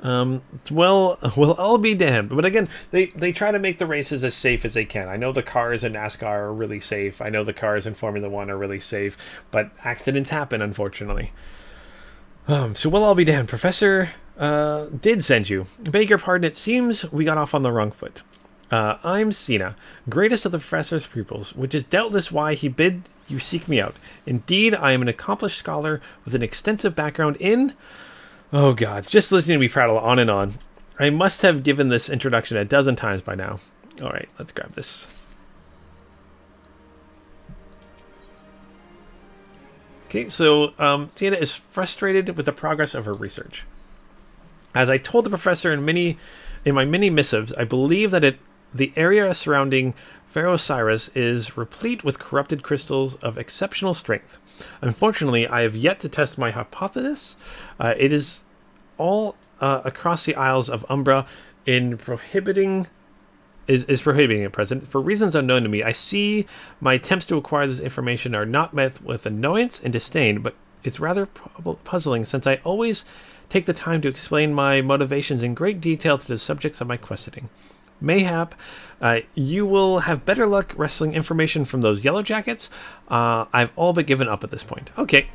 Well, I'll be damned. But again, they try to make the races as safe as they can. I know the cars in NASCAR are really safe. I know the cars in Formula One are really safe, but accidents happen, unfortunately. So I'll be damned. Professor did send you. Beg your pardon, it seems we got off on the wrong foot. I'm Sina, greatest of the professor's pupils, which is doubtless why he bid you seek me out. Indeed, I am an accomplished scholar with an extensive background in... Oh God, just listening to me prattle on and on. I must have given this introduction a dozen times by now. Alright, let's grab this. Okay, so Tina is frustrated with the progress of her research. As I told the professor in my many missives, I believe that the area surrounding Ferociris is replete with corrupted crystals of exceptional strength. Unfortunately, I have yet to test my hypothesis. It is all across the Isles of Umbra is prohibiting at present. For reasons unknown to me, I see my attempts to acquire this information are not met with annoyance and disdain, but it's rather puzzling since I always take the time to explain my motivations in great detail to the subjects of my questioning. Mayhap, you will have better luck wresting information from those yellow jackets. I've all but given up at this point. Okay,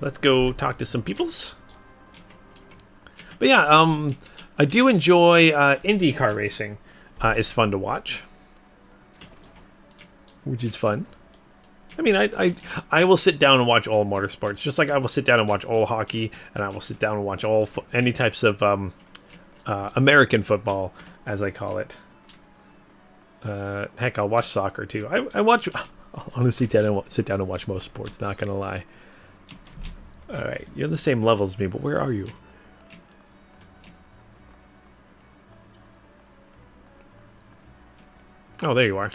let's go talk to some peoples. But yeah, I do enjoy IndyCar racing. It's fun to watch, which is fun. I mean, I will sit down and watch all motorsports, just like I will sit down and watch all hockey, and I will sit down and watch any types of American football, as I call it. Heck, I'll watch soccer too. I'll honestly sit down and watch most sports, not gonna lie. Alright, you're the same level as me, but where are you? Oh, there you are.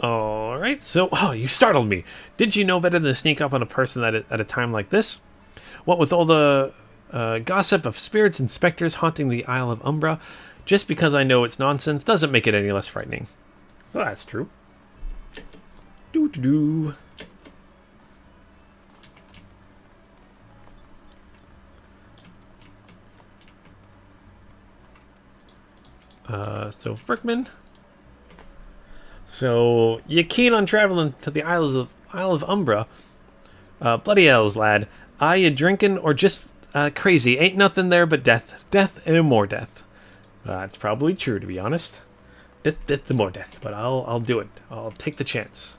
All right. So, you startled me. Did you know better than to sneak up on a person at a time like this? What with all the gossip of spirits and specters haunting the Isle of Umbra, just because I know it's nonsense doesn't make it any less frightening. Well, that's true. Doo-doo-doo. So Frickman. So you keen on traveling to the Isle of Umbra? Bloody hells, lad. Are you drinking or just crazy? Ain't nothing there but death, death, and more death. That's probably true, to be honest. Death, more death. But I'll do it. I'll take the chance.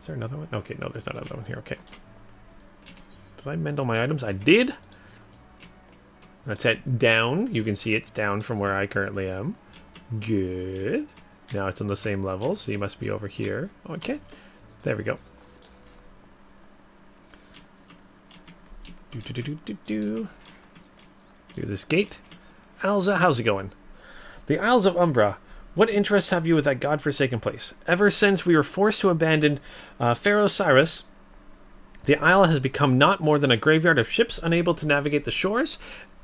Is there another one? Okay, no, there's not another one here. Okay. Did I mend all my items? I did. That's it. Down. You can see it's down from where I currently am. Good. Now it's on the same level, so you must be over here. Okay. There we go. Do this gate. Alza, how's it going? The Isles of Umbra. What interests have you with that godforsaken place? Ever since we were forced to abandon Pharaoh Cyrus, the isle has become not more than a graveyard of ships unable to navigate the shores,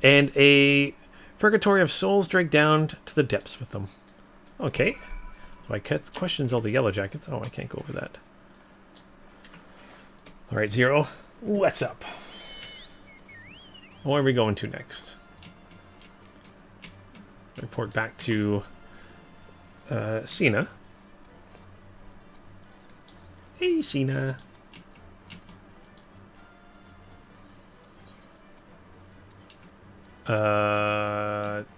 and a purgatory of souls dragged down to the depths with them. Okay. So I questions all the yellow jackets. Oh, I can't go over that. Alright, Zero. What's up? Where are we going to next? Report back to Cena. Hey, Cena.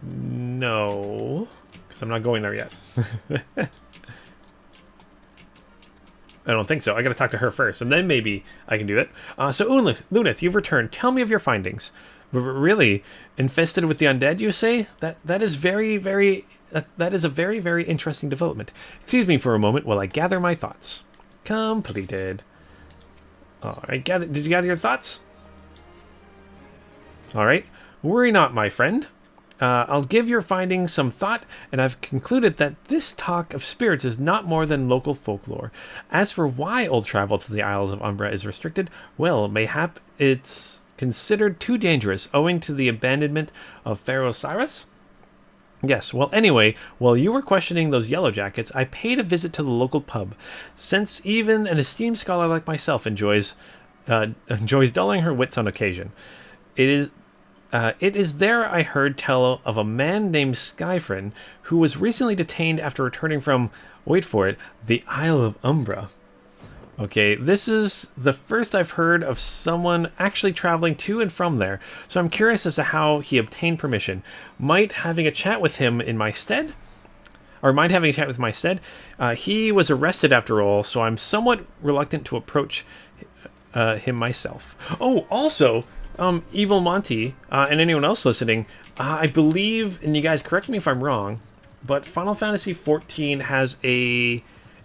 No. Because I'm not going there yet. I don't think so. I gotta talk to her first, and then maybe I can do it. So, Lunith, you've returned. Tell me of your findings. Really? Infested with the undead, you say? That is very, very... that is a very, very interesting development. Excuse me for a moment while I gather my thoughts. Completed. Alright, did you gather your thoughts? Alright. Worry not, my friend. I'll give your findings some thought, and I've concluded that this talk of spirits is not more than local folklore. As for why old travel to the Isles of Umbra is restricted, well, mayhap it's considered too dangerous, owing to the abandonment of Pharaoh Cyrus? Yes, well, anyway, while you were questioning those yellow jackets, I paid a visit to the local pub, since even an esteemed scholar like myself enjoys dulling her wits on occasion. It is there I heard tell of a man named Skyfrin, who was recently detained after returning from, wait for it, the Isle of Umbra. Okay, this is the first I've heard of someone actually traveling to and from there, so I'm curious as to how he obtained permission. Might having a chat with him in my stead? He was arrested after all, so I'm somewhat reluctant to approach him myself. Oh, also... Evil Monty, and anyone else listening, I believe, and you guys correct me if I'm wrong, but Final Fantasy XIV has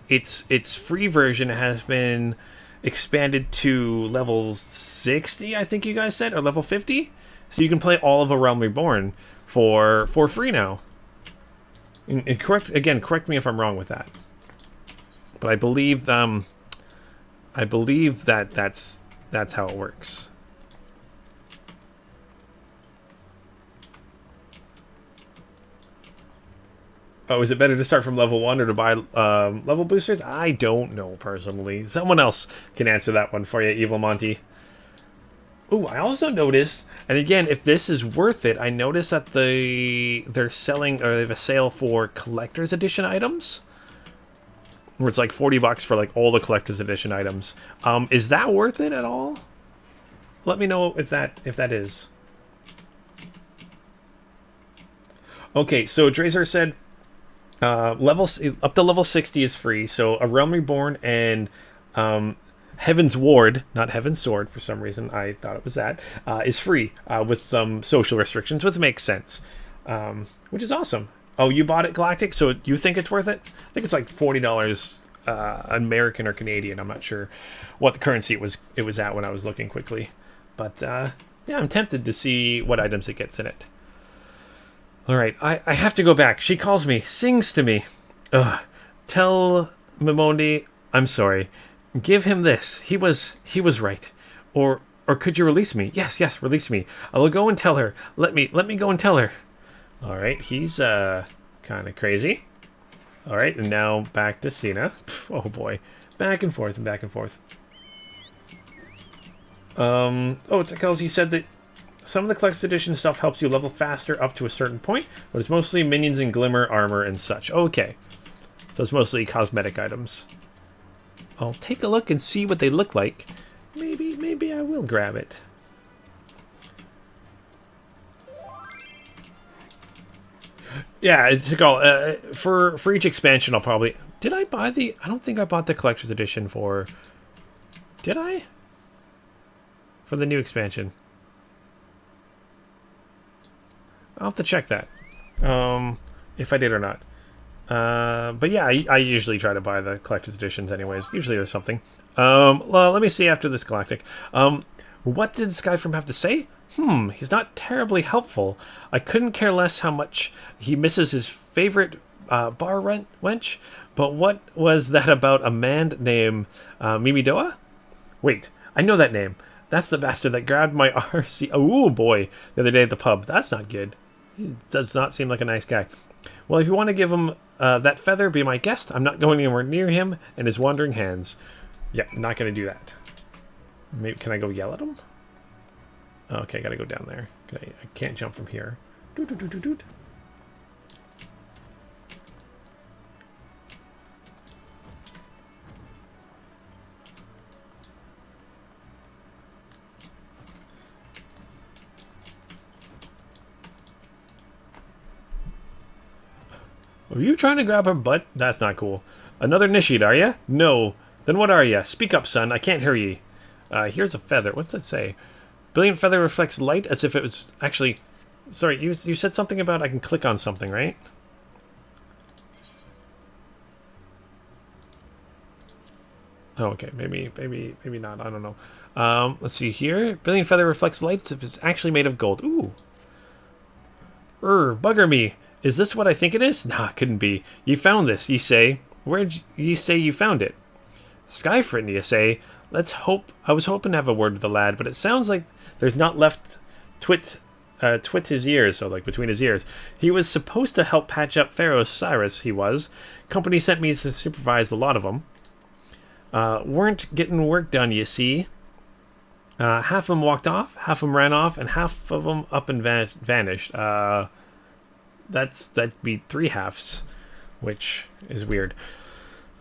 its free version has been expanded to level 60, I think you guys said, or level 50? So you can play all of A Realm Reborn for free now. And correct me if I'm wrong with that. But I believe that's how it works. Oh, is it better to start from level 1 or to buy level boosters? I don't know, personally. Someone else can answer that one for you, Evil Monty. Ooh, I also noticed, and again, if this is worth it, I noticed that they're selling, or they have a sale for collector's edition items. Where it's like $40 for like all the collector's edition items. Is that worth it at all? Let me know if that is. Okay, so Drazer said... up to level 60 is free, so A Realm Reborn and Heaven's Ward, not Heaven's Sword for some reason, I thought it was that, is free with some social restrictions, which makes sense, which is awesome. Oh, you bought it, Galactic, so you think it's worth it? I think it's like $40 American or Canadian. I'm not sure what the currency it was at when I was looking quickly, but yeah, I'm tempted to see what items it gets in it. Alright, I have to go back. She calls me, sings to me. Tell Mimondi, I'm sorry. Give him this. He was right. Or could you release me? Yes, release me. I will go and tell her. Let me go and tell her. All right, he's kind of crazy. All right, and now back to Cena. Oh boy, back and forth and back and forth. Tickles, he said that some of the collector's edition stuff helps you level faster up to a certain point, but it's mostly minions and glimmer armor and such. Okay, so it's mostly cosmetic items. I'll take a look and see what they look like. Maybe I will grab it. Yeah, it's for each expansion. I'll probably. Did I buy the? I don't think I bought the collector's edition for. Did I? For the new expansion. I'll have to check that. If I did or not. But yeah, I usually try to buy the collector's editions anyways. Usually there's something. Well, let me see after this Galactic. What did Skyfrom have to say? He's not terribly helpful. I couldn't care less how much he misses his favorite bar wench. But what was that about a man named Mimidoa? Wait, I know that name. That's the bastard that grabbed my RC. Oh boy, the other day at the pub. That's not good. He does not seem like a nice guy. Well, if you want to give him that feather, be my guest. I'm not going anywhere near him and his wandering hands. Yeah, not going to do that. Maybe can I go yell at him? Okay, I got to go down there. I can't jump from here. Doot. Are you trying to grab her butt? That's not cool. Another Nishid, are ya? No. Then what are ya? Speak up, son. I can't hear ye. Here's a feather. What's that say? Brilliant feather reflects light as if it was actually... Sorry, you said something about I can click on something, right? Oh, okay. Maybe not. I don't know. Let's see here. Brilliant feather reflects light as if it's actually made of gold. Ooh. Bugger me. Is this what I think it is? Nah, it couldn't be. You found this, ye say. Where'd ye say you found it? Skyfrit, ye say. Let's hope. I was hoping to have a word with the lad, but it sounds like there's not left twit his ears, so like between his ears. He was supposed to help patch up Pharaoh Cyrus, he was. Company sent me to supervise a lot of them. Weren't getting work done, you see. Half of them walked off, half of them ran off, and half of them up and vanished. That'd be 3 halves, which is weird.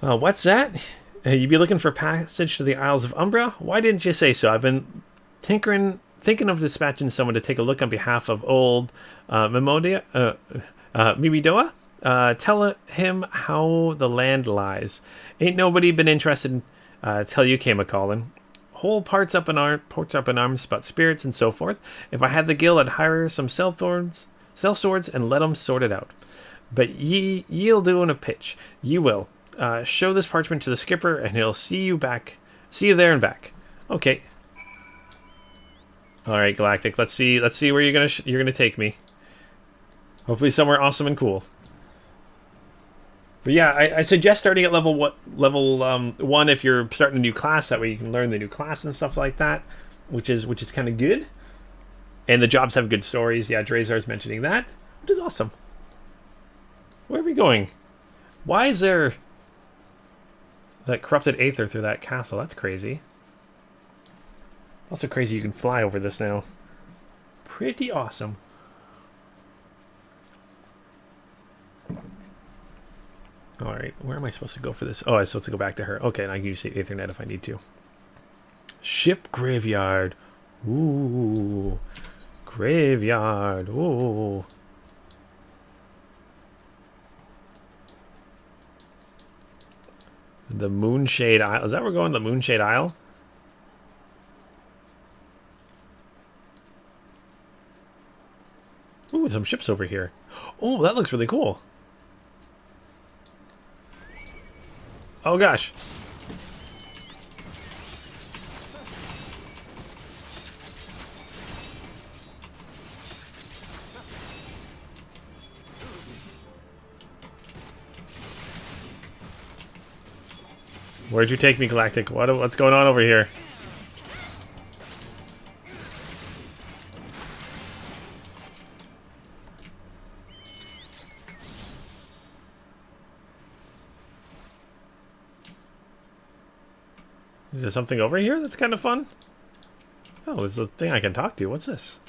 What's that? You be looking for passage to the Isles of Umbra? Why didn't you say so? I've been thinking of dispatching someone to take a look on behalf of old Mimidoa. Tell him how the land lies. Ain't nobody been interested till you came a-calling. Whole parts up in arms about spirits and so forth. If I had the gil, I'd hire some sell swords and let 'em sort it out. But ye'll do in a pitch. You will. Show this parchment to the skipper, and he'll see you there and back. Okay. All right, Galactic. Let's see where you're gonna take me. Hopefully somewhere awesome and cool. But yeah, I suggest starting at level 1 if you're starting a new class. That way you can learn the new class and stuff like that, which is kind of good. And the jobs have good stories. Yeah, Drazar's mentioning that, which is awesome. Where are we going? Why is there that corrupted aether through that castle? That's crazy. Also crazy you can fly over this now. Pretty awesome. Alright, where am I supposed to go for this? Oh, I'm supposed to go back to her. Okay, and I can use the Aethernet if I need to. Ship graveyard. Ooh. Graveyard. Ooh. The Moonshade Isle. Is that where we're going? The Moonshade Isle? Ooh, some ships over here. Oh, that looks really cool. Oh gosh. Where'd you take me, Galactic? What's going on over here? Is there something over here that's kind of fun? Oh, there's a thing I can talk to. What's this?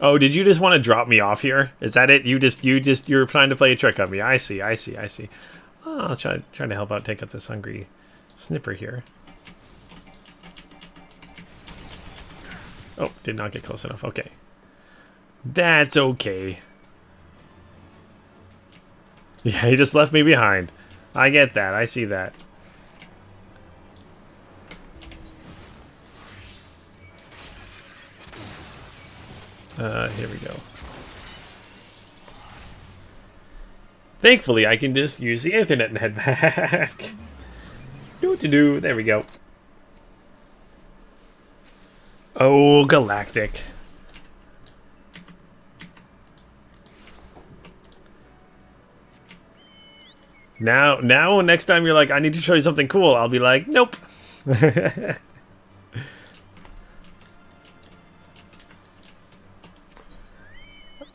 Oh, did you just want to drop me off here? Is that it? You're trying to play a trick on me. I see. Oh, I'll try to help out take out this hungry snipper here. Oh, did not get close enough. Okay. That's okay. Yeah, he just left me behind. I get that. I see that. Here we go. Thankfully, I can just use the internet and head back. Do. There we go. Oh, Galactic. Now, next time you're like, I need to show you something cool, I'll be like, nope.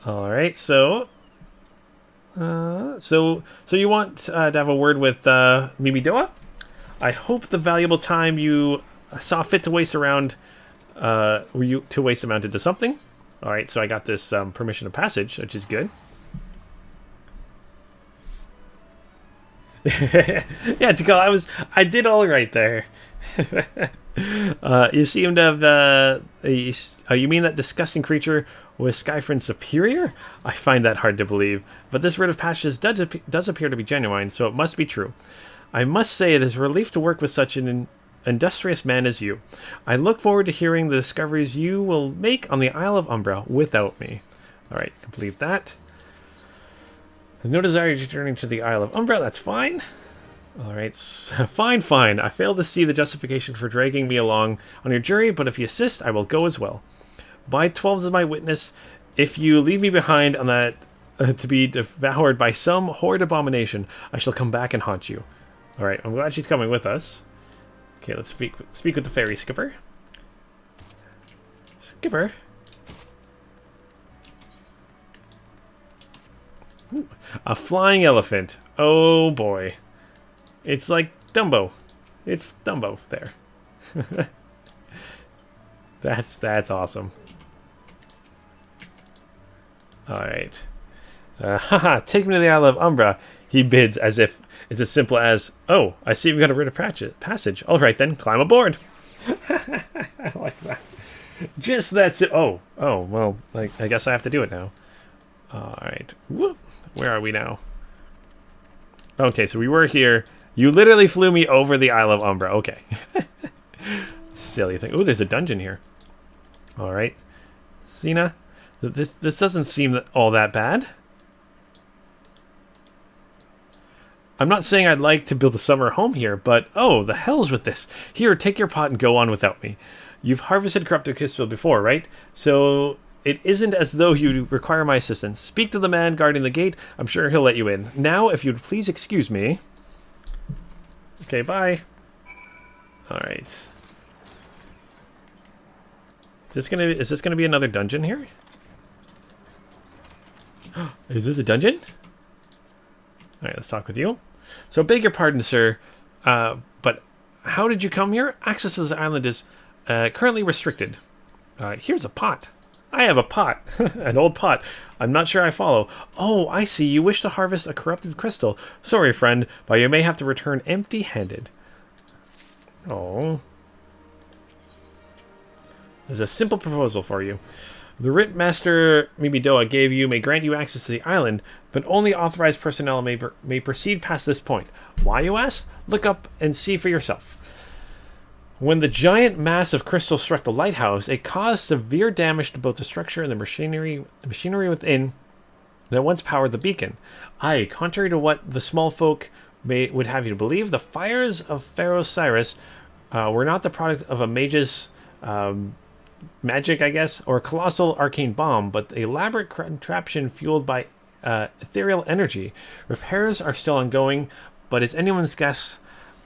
All right, so you want to have a word with Mimidoa? I hope the valuable time you saw fit to waste around amounted to something. All right, so I got this permission of passage, which is good. Yeah, Tikal, I did all right there. You seem to have you mean that disgusting creature was Skyfriend's superior? I find that hard to believe, but this writ of passage does appear to be genuine, so it must be true. I must say it is a relief to work with such an industrious man as you. I look forward to hearing the discoveries you will make on the Isle of Umbra without me. Alright, complete that. No desire to returning to the Isle of Umbra, that's fine. Alright, fine. I fail to see the justification for dragging me along on your jury, but if you assist, I will go as well. By 12 is my witness. If you leave me behind on that to be devoured by some horrid abomination, I shall come back and haunt you. Alright, I'm glad she's coming with us. Okay, let's speak with the ferry skipper. Skipper? Ooh, a flying elephant. Oh boy. It's like Dumbo. It's Dumbo there. That's awesome. Alright. Haha, take me to the Isle of Umbra, he bids as if it's as simple as, oh, I see you've got a writ of passage. Alright then, climb aboard. I like that. Just that's it. Oh, well, I guess I have to do it now. Alright. Whoop. Where are we now? Okay, so we were here. You literally flew me over the Isle of Umbra. Okay. Silly thing. Ooh, there's a dungeon here. Alright. Xena, this doesn't seem all that bad. I'm not saying I'd like to build a summer home here, but oh, the hell's with this. Here, take your pot and go on without me. You've harvested corrupted crystal before, right? So it isn't as though you require my assistance. Speak to the man guarding the gate. I'm sure he'll let you in. Now, if you'd please excuse me. Okay, bye. Alright. Is this gonna be another dungeon here? Is this a dungeon? Alright, let's talk with you. So, beg your pardon, sir, but how did you come here? Access to this island is currently restricted. Here's a pot. I have a pot. An old pot. I'm not sure I follow. Oh, I see. You wish to harvest a corrupted crystal. Sorry, friend, but you may have to return empty-handed. Oh. There's a simple proposal for you. The writ Master Mimidoa gave you may grant you access to the island, but only authorized personnel may proceed past this point. Why, you ask? Look up and see for yourself. When the giant mass of crystal struck the lighthouse, it caused severe damage to both the structure and the machinery within that once powered the beacon. Aye, contrary to what the small folk would have you to believe, the fires of Pharaoh Cyrus were not the product of a mage's magic, I guess, or a colossal arcane bomb, but the elaborate contraption fueled by ethereal energy. Repairs are still ongoing, but it's anyone's guess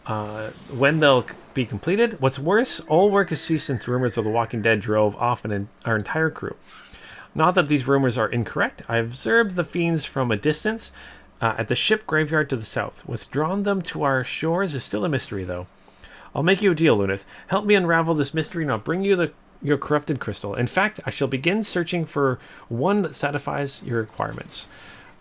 when they'll be completed. What's worse, all work has ceased since rumors of The Walking Dead drove off our entire crew. Not that these rumors are incorrect. I observed the fiends from a distance at the ship graveyard to the south. What's drawn them to our shores is still a mystery, though. I'll make you a deal, Lunith. Help me unravel this mystery, and I'll bring you your corrupted crystal. In fact, I shall begin searching for one that satisfies your requirements.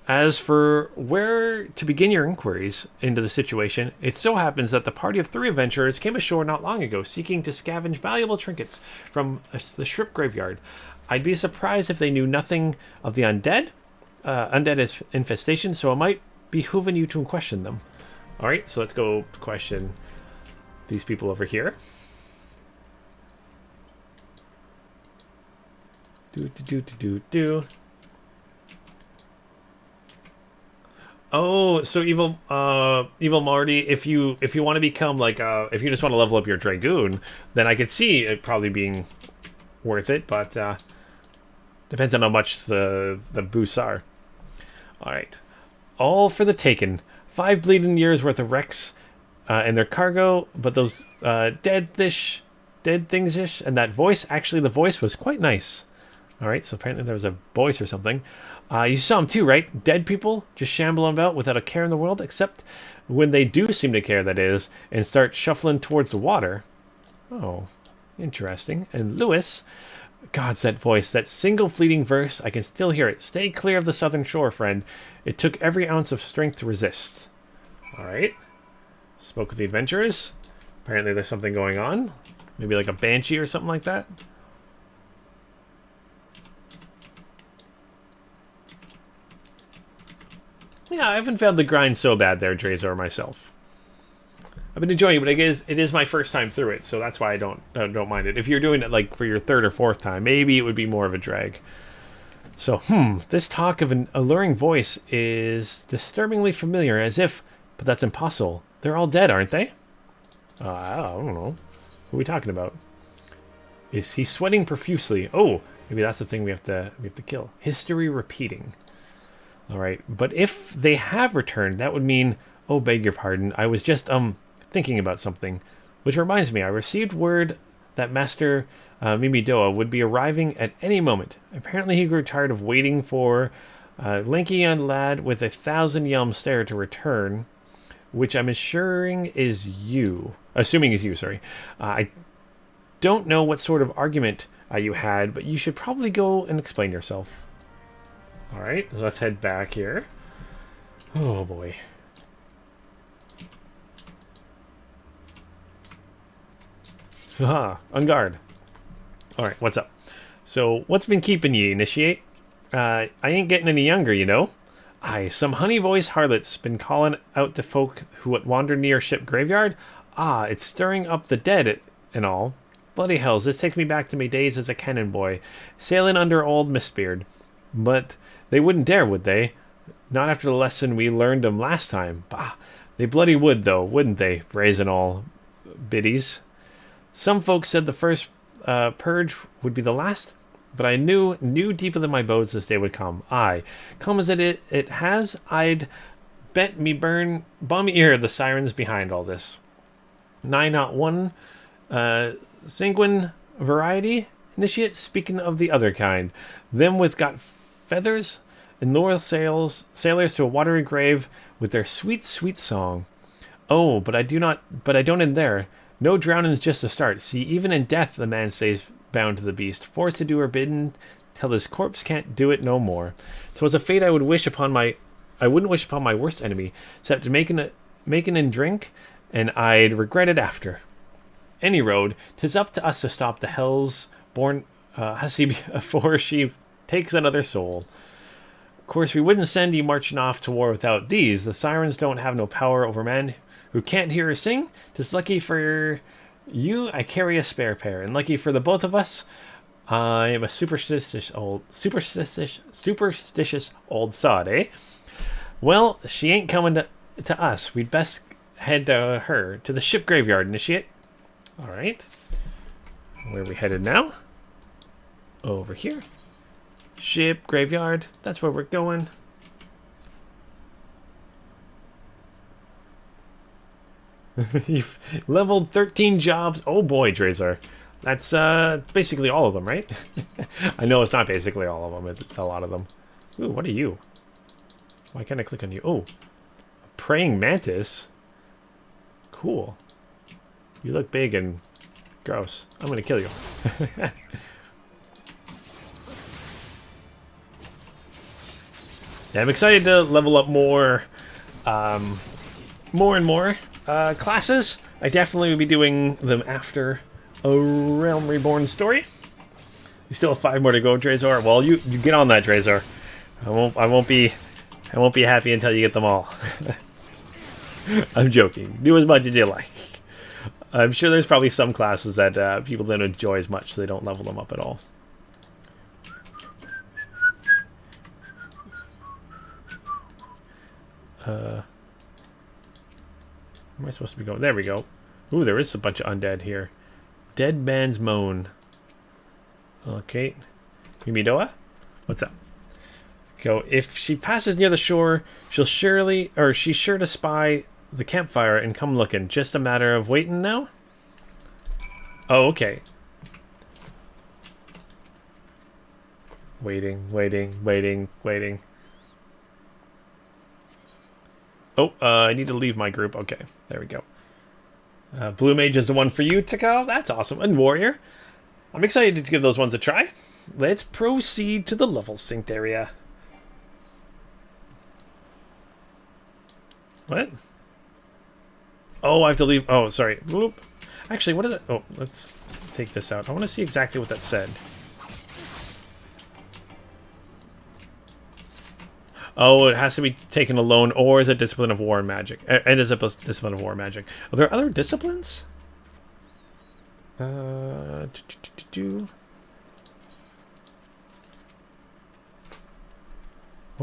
As for where to begin your inquiries into the situation, it so happens that the party of 3 adventurers came ashore not long ago, seeking to scavenge valuable trinkets from the ship graveyard. I'd be surprised if they knew nothing of the undead infestation, so it might behoove you to question them. Alright, so let's go question these people over here. Oh, so evil Marty, if you want to become like if you just want to level up your Dragoon, then I could see it probably being worth it, but depends on how much the boosts are. Alright. All for the taken. 5 bleeding years worth of wrecks and their cargo, but those dead things-ish, and that voice, actually the voice was quite nice. Alright, so apparently there was a voice or something. You saw them too, right? Dead people just shambling about without a care in the world, except when they do seem to care, that is, and start shuffling towards the water. Oh, interesting. And Lewis, God's that voice, that single fleeting verse, I can still hear it. Stay clear of the southern shore, friend. It took every ounce of strength to resist. Alright. Spoke with the adventurers. Apparently there's something going on. Maybe like a banshee or something like that. Yeah, I haven't found the grind so bad there, Drazor, myself. I've been enjoying it, but it is my first time through it, so that's why I don't mind it. If you're doing it like for your 3rd or 4th time, maybe it would be more of a drag. So, this talk of an alluring voice is disturbingly familiar, as if, but that's impossible. They're all dead, aren't they? I don't know. Who are we talking about? Is he sweating profusely? Oh, maybe that's the thing we have to kill. History repeating. Alright, but if they have returned, that would mean, oh, beg your pardon, I was just, thinking about something. Which reminds me, I received word that Master Mimidoa would be arriving at any moment. Apparently he grew tired of waiting for a lanky young lad with 1,000 yum stare to return, which I'm assuming is you, sorry. I don't know what sort of argument you had, but you should probably go and explain yourself. Alright, so let's head back here. Oh boy. Haha, on guard. Alright, what's up? So, what's been keeping ye, Initiate? I ain't getting any younger, you know. Aye, some honey-voiced harlot's been calling out to folk who wander near ship graveyard. Ah, it's stirring up the dead and all. Bloody hells, this takes me back to my days as a cannon boy, sailing under old Mistbeard. But they wouldn't dare, would they? Not after the lesson we learned them last time. Bah, they bloody would, though, wouldn't they, brazen all biddies? Some folks said the first purge would be the last, but I knew deep within my bones this day would come. Aye, come as it has, I'd bet me bomb ear the sirens behind all this. Nigh not one sanguine variety, Initiate, speaking of the other kind. Them with got feathers and loyal sailors to a watery grave with their sweet, sweet song. Oh, but I don't end there. No drowning's just the start. See, even in death the man stays bound to the beast, forced to do her bidding till his corpse can't do it no more. 'Twas a fate I wouldn't wish upon my worst enemy, except to making and drink, and I'd regret it after. Any road, 'tis up to us to stop the hell's born hussy before she takes another soul. Of course, we wouldn't send ye marching off to war without these. The sirens don't have no power over men who can't hear her sing. 'Tis lucky for you I carry a spare pair, and lucky for the both of us I am a superstitious old sod, eh? Well, she ain't coming to us. We'd best head to her, to the ship graveyard, Initiate. Alright. Where are we headed now? Over here. Ship graveyard. That's where we're going. You've leveled 13 jobs. Oh boy, Drazar. That's basically all of them, right? I know it's not basically all of them. It's a lot of them. Ooh, what are you? Why can't I click on you? Oh, a praying mantis. Cool. You look big and gross. I'm gonna kill you. Yeah, I'm excited to level up more and more classes. I definitely will be doing them after a Realm Reborn story. You still have 5 more to go, Drazar. Well, you get on that, Drazar. I won't be happy until you get them all. I'm joking. Do as much as you like. I'm sure there's probably some classes that people don't enjoy as much, so they don't level them up at all. Where am I supposed to be going? There we go. Ooh, there is a bunch of undead here. Dead Man's Moan. Okay. Yumidoa? What's up? Go. If she passes near the shore, she's sure to spy the campfire and come looking. Just a matter of waiting now? Oh, okay. Waiting. Oh, I need to leave my group. Okay, there we go. Blue Mage is the one for you, Tikal. That's awesome. And Warrior. I'm excited to give those ones a try. Let's proceed to the level synced area. What? Oh, I have to leave. Oh, sorry. Whoop. Actually, what is it? Oh, let's take this out. I want to see exactly what that said. Oh, it has to be taken alone, or is it Discipline of War and Magic? It is a Discipline of War and Magic. Are there other disciplines? What are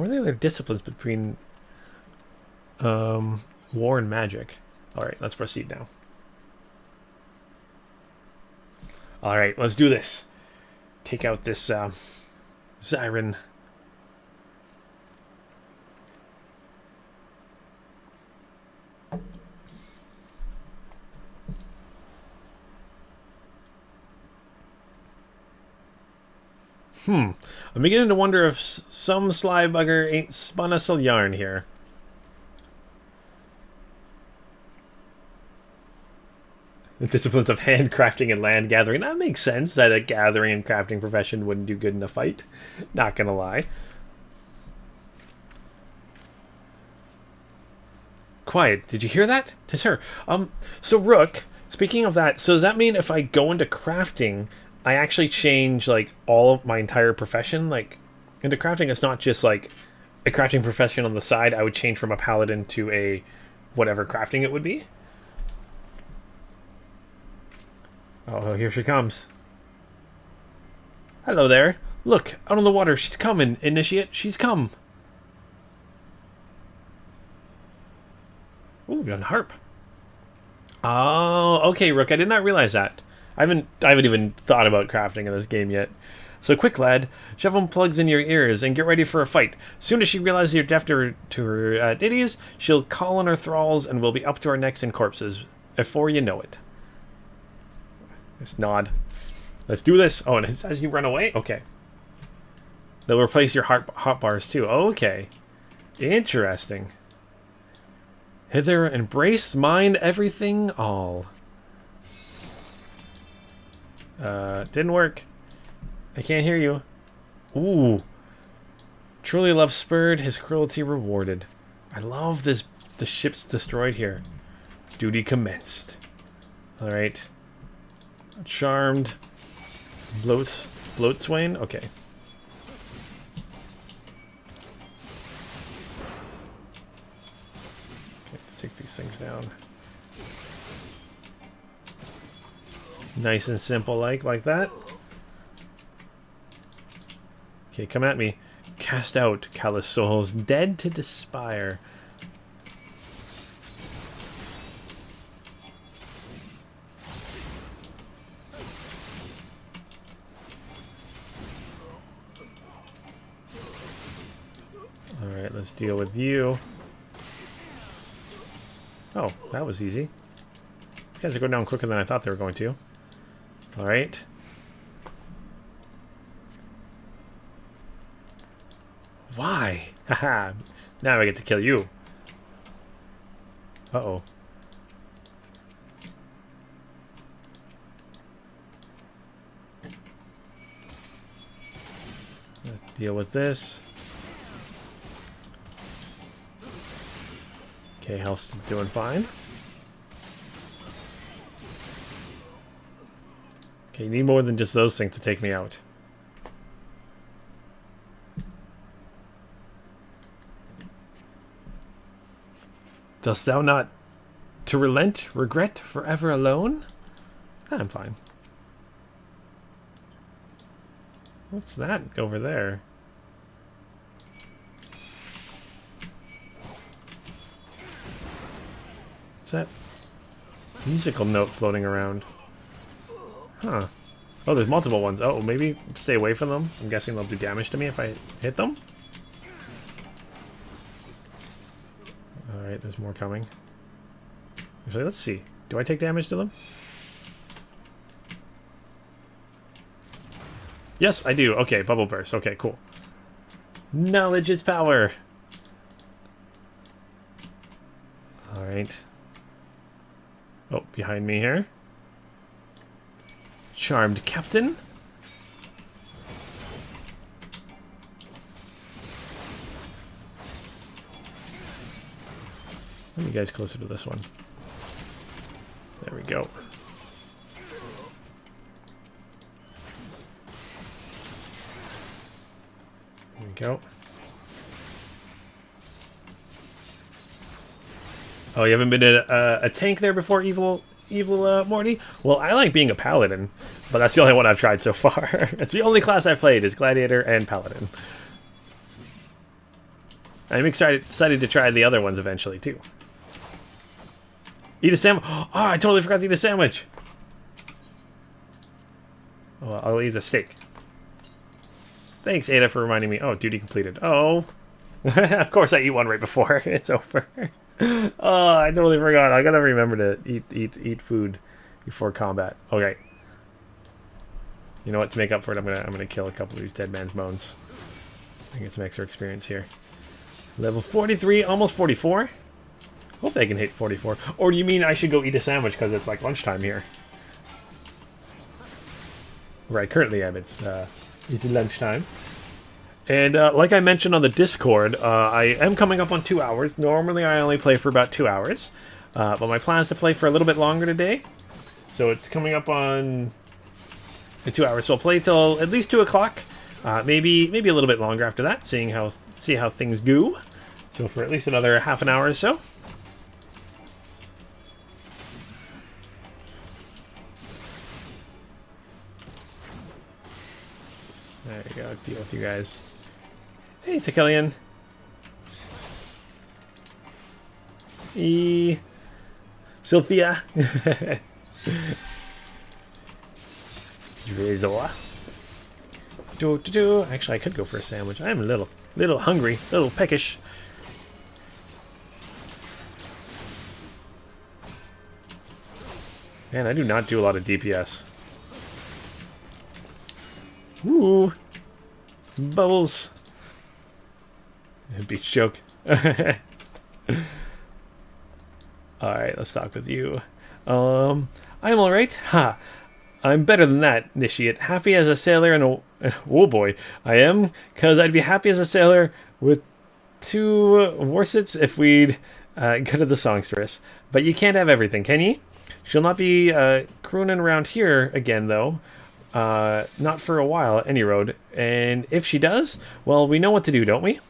the other disciplines between War and Magic? Alright, let's proceed now. Alright, let's do this. Take out this Siren. I'm beginning to wonder if some sly bugger ain't spun us a yarn here. The disciplines of handcrafting and land gathering. That makes sense that a gathering and crafting profession wouldn't do good in a fight. Not gonna lie. Quiet. Did you hear that? 'Tis her. So Rook, speaking of that, so does that mean if I go into crafting, I actually change, like, all of my entire profession? Like, into crafting, it's not just, like, a crafting profession on the side. I would change from a paladin to a whatever crafting it would be. Oh, here she comes. Hello there. Look, out on the water. She's coming, Initiate. She's come. Ooh, we got a harp. Oh, okay, Rook. I did not realize that. I haven't even thought about crafting in this game yet. So quick, lad, shove them plugs in your ears and get ready for a fight. Soon as she realizes you're deaf to her ditties, she'll call on her thralls and we'll be up to our necks in corpses before you know it. Just nod. Let's do this. Oh, and it says you run away? Okay. They'll replace your hot bars too. Okay. Interesting. Hither, embrace, mind, everything, all. Didn't work. I can't hear you. Ooh. Truly love spurred, his cruelty rewarded. I love this. The ship's destroyed here. Duty commenced. Alright. Charmed. Bloatswain? Okay. Okay, let's take these things down. Nice and simple like that. Okay, come at me. Cast out, callous souls, dead to despair. Alright, let's deal with you. Oh, that was easy. These guys are going down quicker than I thought they were going to. Alright. Why? Haha. Now I get to kill you. Uh-oh. Let's deal with this. Okay, health's doing fine. Okay, you need more than just those things to take me out. Dost thou not to relent, regret, forever alone? I'm fine. What's that over there? What's that musical note floating around? Huh. Oh, there's multiple ones. Oh, maybe stay away from them. I'm guessing they'll do damage to me if I hit them. Alright, there's more coming. Actually, let's see. Do I take damage to them? Yes, I do. Okay, bubble burst. Okay, cool. Knowledge is power. Alright. Oh, behind me here. Charmed Captain. Let me guys closer to this one. There we go. There we go. Oh, you haven't been a tank there before, evil Morty? Well, I like being a paladin, but that's the only one I've tried so far. It's the only class I've played is gladiator and paladin. I'm excited to try the other ones eventually too. Eat a sandwich. Oh, I totally forgot to eat a sandwich. Oh, I'll eat a steak. Thanks, Ada, for reminding me. Oh, duty completed. Oh, of course I eat one right before it's over. Oh, I totally forgot. I gotta remember to eat food before combat. Okay. You know what? To make up for it, I'm gonna kill a couple of these dead man's bones. I get some extra experience here. Level 43, almost 44. Hope I can hit 44. Or do you mean I should go eat a sandwich because it's like lunchtime here? Where I currently am, it's lunchtime. And like I mentioned on the Discord, I am coming up on 2 hours. Normally I only play for about 2 hours. But my plan is to play for a little bit longer today. So it's coming up on 2 hours. So I'll play till at least 2 o'clock. Maybe a little bit longer after that, see how things go. So for at least another half an hour or so. There you go, deal with you guys. Hey, Tekelian. Sylphia. Drezoa. Actually, I could go for a sandwich. I am a little hungry, a little peckish. Man, I do not do a lot of DPS. Ooh, bubbles. Beach joke. Alright, let's talk with you. I'm alright. Ha! I'm better than that, initiate. Happy as a sailor and a... Oh boy, I am, because I'd be happy as a sailor with 2 worsets if we'd go to the songstress. But you can't have everything, can ye? She'll not be crooning around here again, though. Not for a while, at any road. And if she does, well, we know what to do, don't we?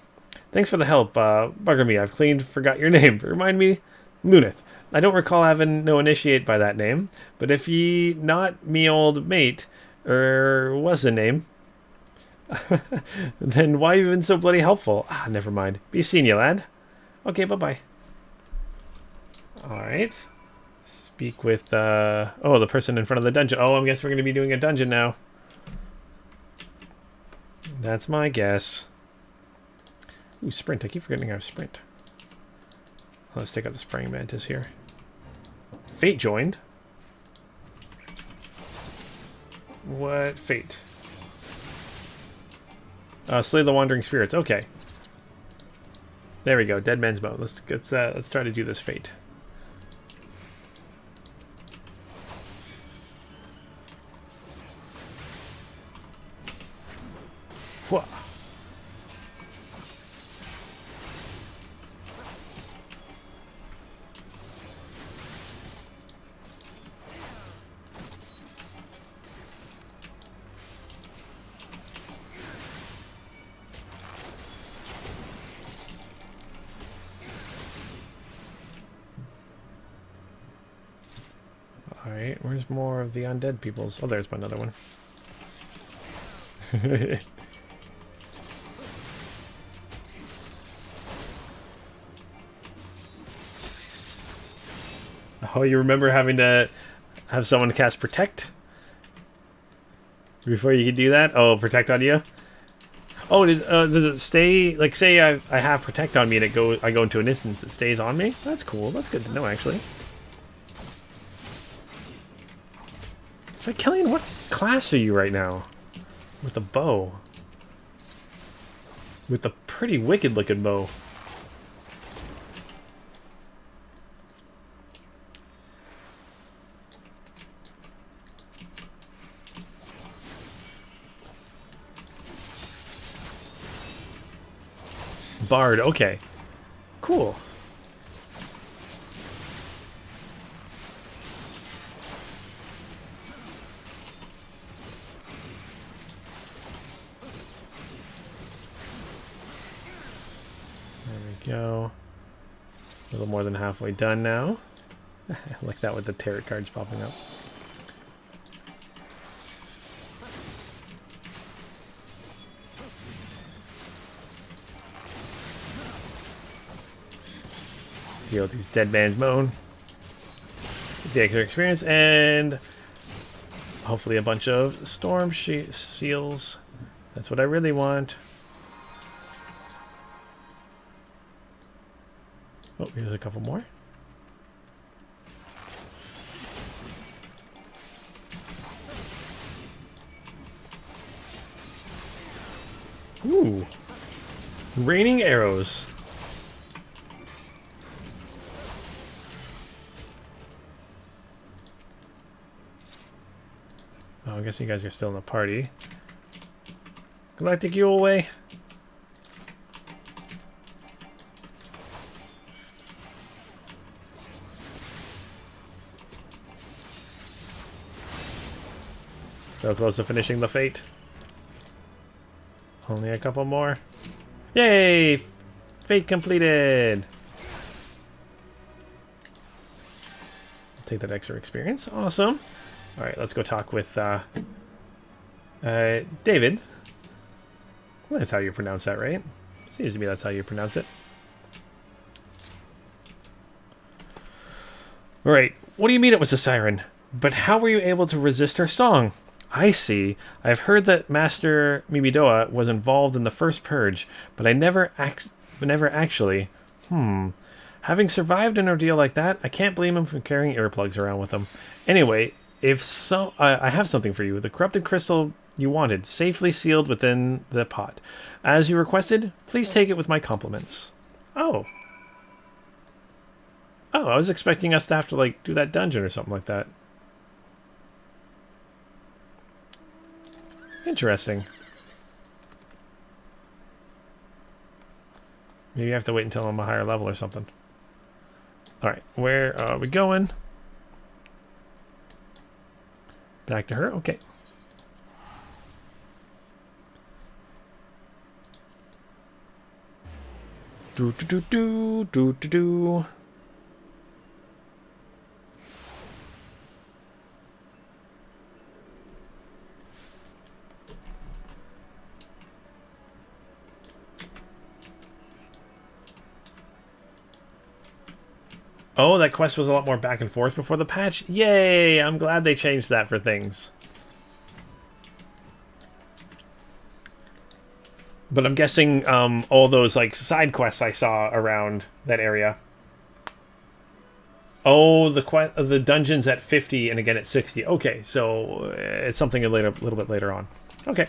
Thanks for the help, bugger me. I've forgot your name. Remind me, Lunith. I don't recall having no initiate by that name, but if ye not me old mate, was the name, then why you been so bloody helpful? Ah, never mind. Be seeing you, lad. Okay, bye-bye. Alright. Speak with, oh, the person in front of the dungeon. Oh, I guess we're going to be doing a dungeon now. That's my guess. Ooh, sprint. I keep forgetting how to sprint. Let's take out the spraying mantis here. Fate joined. What fate? Slay the wandering spirits. Okay. There we go. Dead man's bone. Let's try to do this fate. Whoa. Alright, where's more of the undead peoples? Oh, there's another one. Oh, you remember having to have someone cast Protect? Before you could do that? Oh, Protect on you? Oh, does it stay... Like, say I have Protect on me and I go into an instance, it stays on me? That's cool. That's good to know, actually. So, Kellyan, what class are you right now? With a bow. With a pretty wicked-looking bow. Bard, okay. Cool. There we go. A little more than halfway done now. I like that with the tarot cards popping up. Deal with these dead man's moan. Get the extra experience and hopefully a bunch of storm seals. That's what I really want. Oh, here's a couple more. Ooh. Raining arrows. Oh, I guess you guys are still in the party. Galactic, you away. So close to finishing the fate. Only a couple more. Yay! Fate completed! I'll take that extra experience. Awesome. Alright, let's go talk with David. Well, that's how you pronounce that, right? Seems to me that's how you pronounce it. Alright, what do you mean it was a siren? But how were you able to resist her song? I see. I've heard that Master Mimidoa was involved in the first purge, but I never actually... Having survived an ordeal like that, I can't blame him for carrying earplugs around with him. Anyway, if so, I have something for you. The corrupted crystal you wanted, safely sealed within the pot. As you requested, please take it with my compliments. Oh. Oh, I was expecting us to have to, like, do that dungeon or something like that. Interesting. Maybe I have to wait until I'm a higher level or something. Alright, where are we going? Back to her? Okay. Do. Oh, that quest was a lot more back and forth before the patch. Yay! I'm glad they changed that for things. But I'm guessing all those like side quests I saw around that area. Oh, the dungeon's at 50 and again at 60. Okay, so it's something a little bit later on. Okay.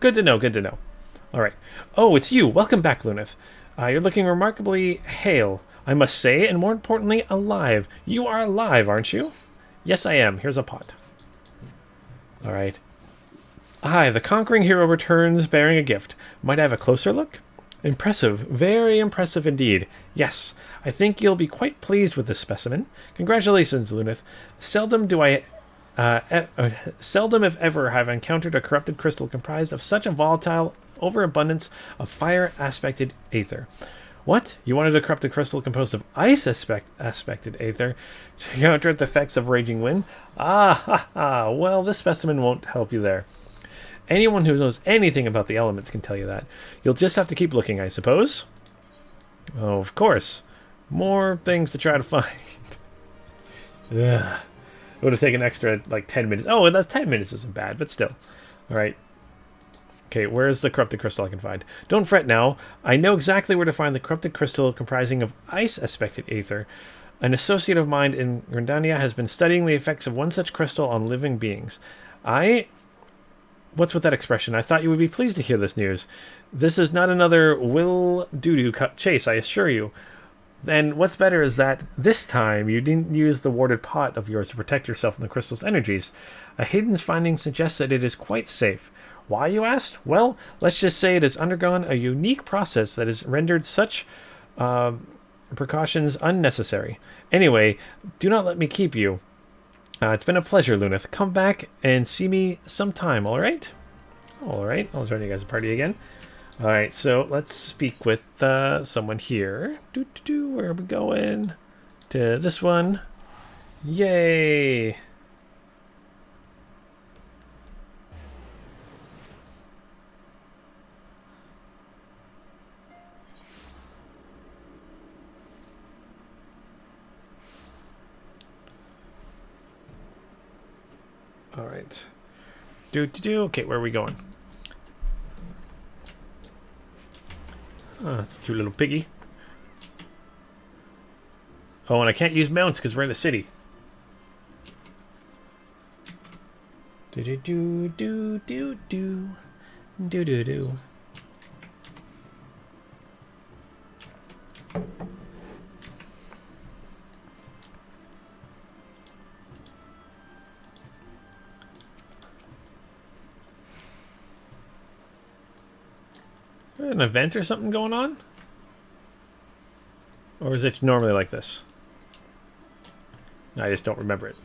Good to know, good to know. All right. Oh, it's you. Welcome back, Lunith. You're looking remarkably hale, I must say, and more importantly, alive. You are alive, aren't you? Yes, I am. Here's a pot. All right. Aye, the conquering hero returns bearing a gift. Might I have a closer look? Impressive. Very impressive indeed. Yes, I think you'll be quite pleased with this specimen. Congratulations, Lunith. Seldom if ever have I encountered a corrupted crystal comprised of such a volatile overabundance of fire-aspected aether. What? You wanted a corrupted crystal composed of ice-aspected aether to counter the effects of raging wind? Ah, ha, ha. Well, this specimen won't help you there. Anyone who knows anything about the elements can tell you that. You'll just have to keep looking, I suppose. Oh, of course. More things to try to find. Ugh. It would have taken extra, like, 10 minutes. Oh, that's 10 minutes isn't bad, but still. All right. Okay, where's the corrupted crystal I can find? Don't fret now. I know exactly where to find the corrupted crystal comprising of ice-aspected aether. An associate of mine in Grandia has been studying the effects of one such crystal on living beings. What's with that expression? I thought you would be pleased to hear this news. This is not another will-do-do chase, I assure you. And what's better is that this time you didn't use the warded pot of yours to protect yourself from the crystal's energies. A hidden finding suggests that it is quite safe. Why, you asked? Well, let's just say it has undergone a unique process that has rendered such precautions unnecessary. Anyway, do not let me keep you. It's been a pleasure, Lunith. Come back and see me sometime, alright? Alright, I'll join you guys a party again. Alright, so let's speak with someone here. Where are we going? To this one. Yay! All right. Okay, where are we going? Oh, it's a cute little piggy. Oh, and I can't use mounts because we're in the city. Do. An event or something going on? Or is it normally like this? I just don't remember it.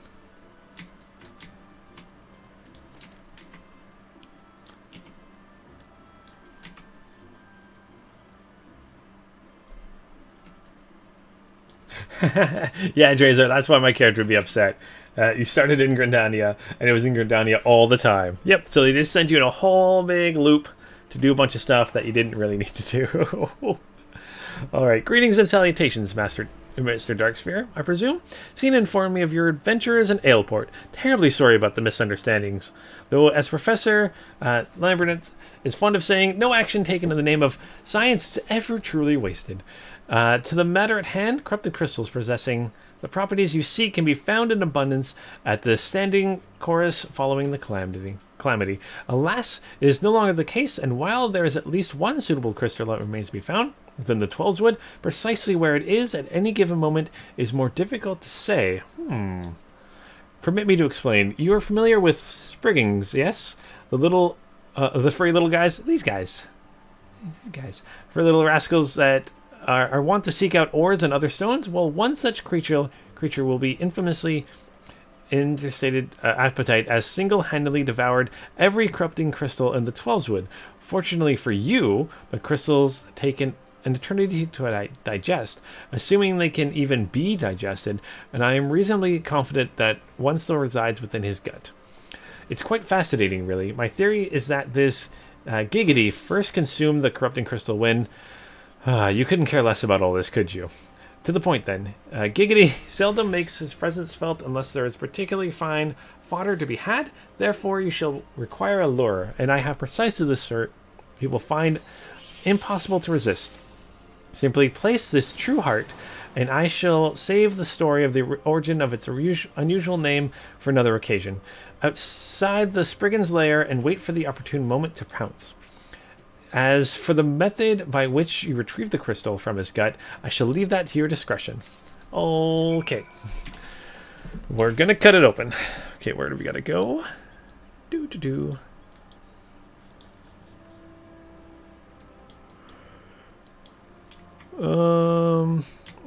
Yeah, Drazer, that's why my character would be upset. You started in Grandia, and it was in Grandia all the time. Yep, so they just send you in a whole big loop to do a bunch of stuff that you didn't really need to do. Alright, greetings and salutations, Mr. Darksphere, I presume. Seen informed me of your adventures in Aleport. Terribly sorry about the misunderstandings. Though, as Professor Lambert is fond of saying, no action taken in the name of science is ever truly wasted. To the matter at hand, corrupted crystals possessing the properties you seek can be found in abundance at the standing chorus following the calamity. Alas, it is no longer the case, and while there is at least one suitable crystal that remains to be found within the Twelveswood, precisely where it is at any given moment is more difficult to say. Permit me to explain. You are familiar with Spriggings, yes? The furry little guys? These guys. Furry little rascals that are wont to seek out ores and other stones? Well, one such creature will be infamously interstated appetite as single-handedly devoured every corrupting crystal in the Twelveswood. Fortunately for you, the crystals take an eternity to digest, assuming they can even be digested, and I am reasonably confident that one still resides within his gut. It's quite fascinating, really. My theory is that this Giggity first consumed the corrupting crystal when... you couldn't care less about all this, could you? To the point, then. Giggity seldom makes his presence felt unless there is particularly fine fodder to be had. Therefore, you shall require a lure, and I have precisely the sort you will find impossible to resist. Simply place this true heart and I shall save the story of the origin of its unusual name for another occasion. Outside the Spriggan's lair and wait for the opportune moment to pounce. As for the method by which you retrieve the crystal from his gut, I shall leave that to your discretion. Okay. We're gonna cut it open. Okay, where do we gotta go?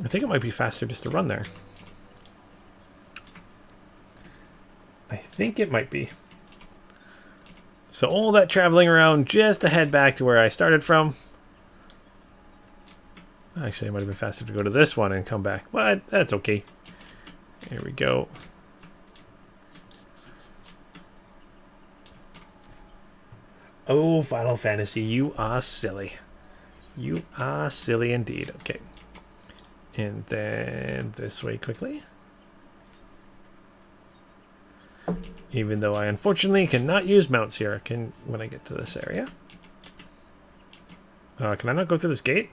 I think it might be faster just to run there. I think it might be. So all that traveling around just to head back to where I started from. Actually, it might have been faster to go to this one and come back, but that's okay. Here we go. Oh, Final Fantasy, you are silly. You are silly indeed. Okay. And then this way quickly. Even though I unfortunately cannot use mounts here when I get to this area. Can I not go through this gate?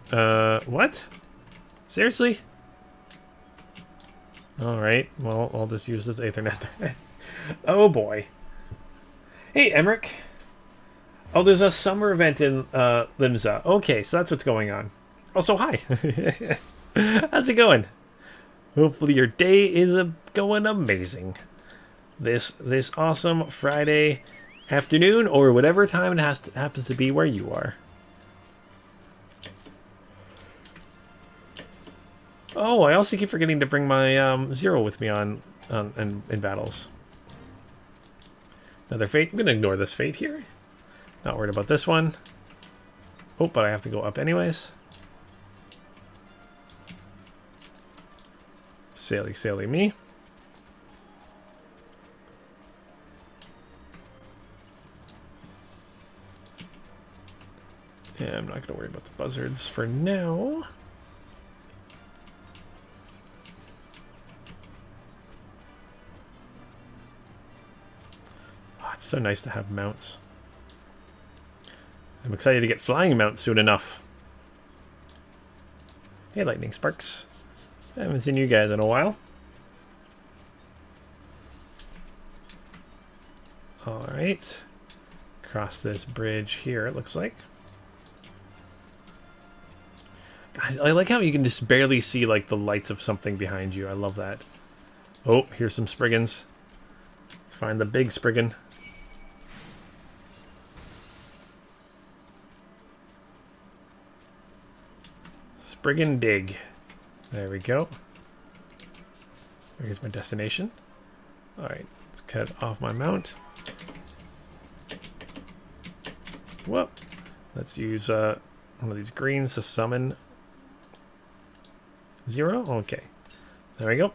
What? Seriously? Alright, well, I'll just use this Ethernet. Oh boy. Hey, Emmerich. Oh, there's a summer event in Limsa. Okay, so that's what's going on. Also, hi. How's it going? Hopefully your day is going amazing. This awesome Friday afternoon or whatever time it happens to be where you are. Oh, I also keep forgetting to bring my Zero with me in battles. Another fate. I'm going to ignore this fate here. Not worried about this one. Oh, but I have to go up anyways. Saily me. Yeah, I'm not going to worry about the buzzards for now. Oh, it's so nice to have mounts. I'm excited to get flying mounts soon enough. Hey, Lightning Sparks. I haven't seen you guys in a while. Alright. Cross this bridge here, it looks like. I like how you can just barely see like the lights of something behind you. I love that. Oh, here's some Spriggans. Let's find the big Spriggan. Spriggan dig. There we go. Here's my destination. Alright, let's cut off my mount. Whoop. Let's use one of these greens to summon Zero. Okay. There we go.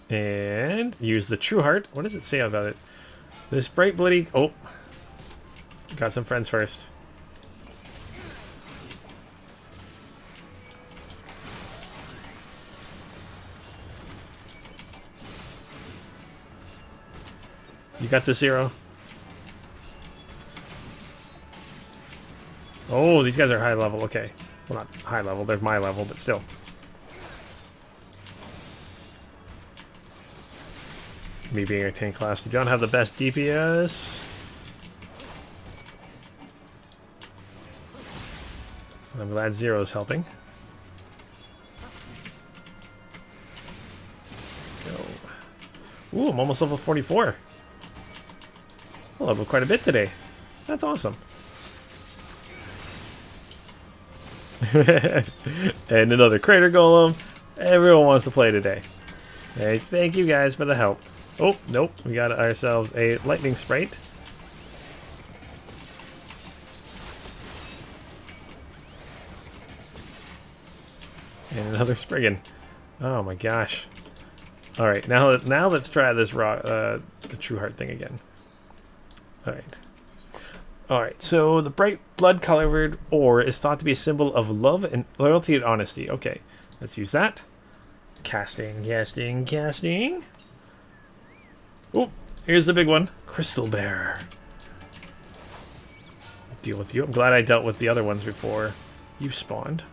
And use the True Heart. What does it say about it? This bright bloody... Oh. Got some friends first. You got the Zero. Oh, these guys are high level. Okay. Well, not high level. They're my level, but still. Me being a tank class. You don't have the best DPS. I'm glad Zero's helping. Go. Ooh, I'm almost level 44. I leveled quite a bit today. That's awesome. And another crater golem. Everyone wants to play today. Hey, thank you guys for the help. Oh, nope. We got ourselves a lightning sprite. And another Spriggan. Oh my gosh. Alright, now let's try this the True Heart thing again. Alright. Alright, so the bright blood-colored ore is thought to be a symbol of love and loyalty and honesty. Okay, let's use that. Casting. Oh, here's the big one. Crystal Bear. Deal with you. I'm glad I dealt with the other ones before you spawned.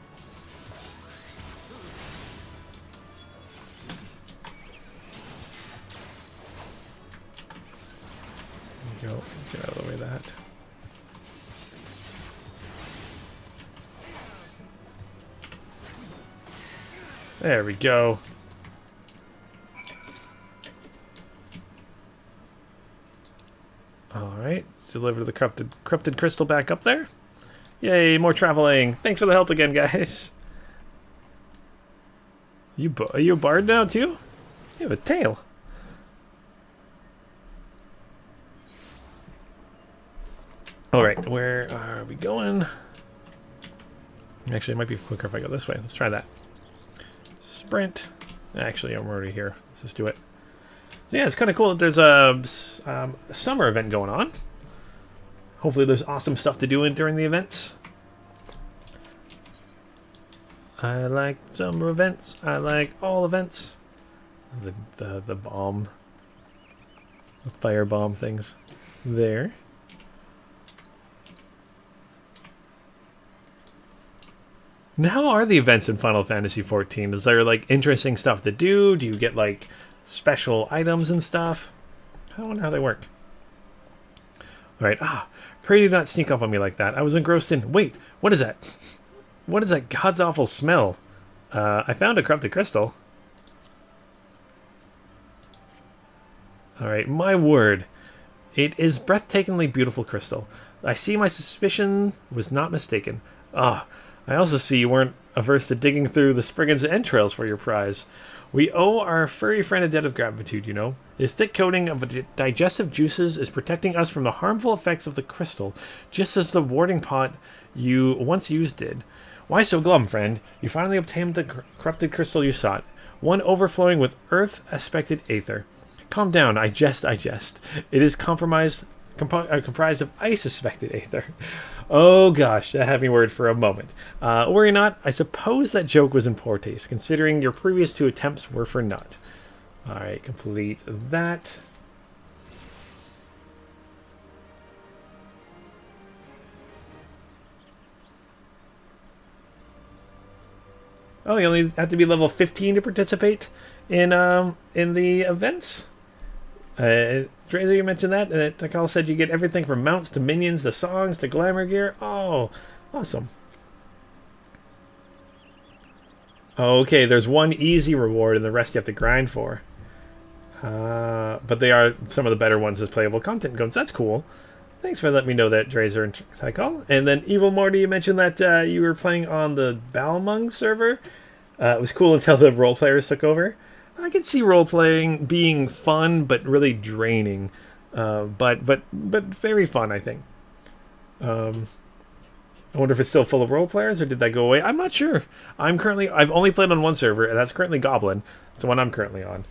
There you go. Get out of the way of that. There we go. Alright, let's deliver the corrupted crystal back up there. Yay, more traveling. Thanks for the help again, guys. Are you a bard now, too? You have a tail. Alright, where are we going? Actually, it might be quicker if I go this way. Let's try that. Sprint. Actually, I'm already here. Let's just do it. Yeah, it's kind of cool that there's a summer event going on. Hopefully there's awesome stuff to do during the events. I like summer events. I like all events. The bomb. The fire bomb things. There. Now, how are the events in Final Fantasy XIV? Is there, like, interesting stuff to do? Do you get, like, special items and stuff? I wonder how they work. Alright, pray do not sneak up on me like that. I was engrossed in... Wait, what is that? What is that god's awful smell? I found a corrupted crystal. Alright, my word. It is breathtakingly beautiful crystal. I see my suspicion was not mistaken. I also see you weren't averse to digging through the Spriggan's entrails for your prize. We owe our furry friend a debt of gratitude, you know. His thick coating of digestive juices is protecting us from the harmful effects of the crystal, just as the warding pot you once used did. Why so glum, friend? You finally obtained the corrupted crystal you sought, one overflowing with earth-aspected aether. Calm down, I jest. It is comprised of ice-aspected aether. Oh gosh, that had me worried for a moment. Worry not, I suppose that joke was in poor taste, considering your previous 2 attempts were for naught. Alright, complete that. Oh, you only have to be level 15 to participate in the events? Drazer, you mentioned that, and Takal said you get everything from mounts to minions to songs to glamour gear. Oh, awesome. Okay, there's one easy reward and the rest you have to grind for. But they are some of the better ones as playable content goes. That's cool. Thanks for letting me know that, Drazer and Takal. And then Evil Morty, you mentioned that you were playing on the Balmung server. It was cool until the role players took over. I can see role-playing being fun, but really draining. But very fun, I think. I wonder if it's still full of role-players, or did that go away? I'm not sure. I've only played on one server, and that's currently Goblin. It's the one I'm currently on.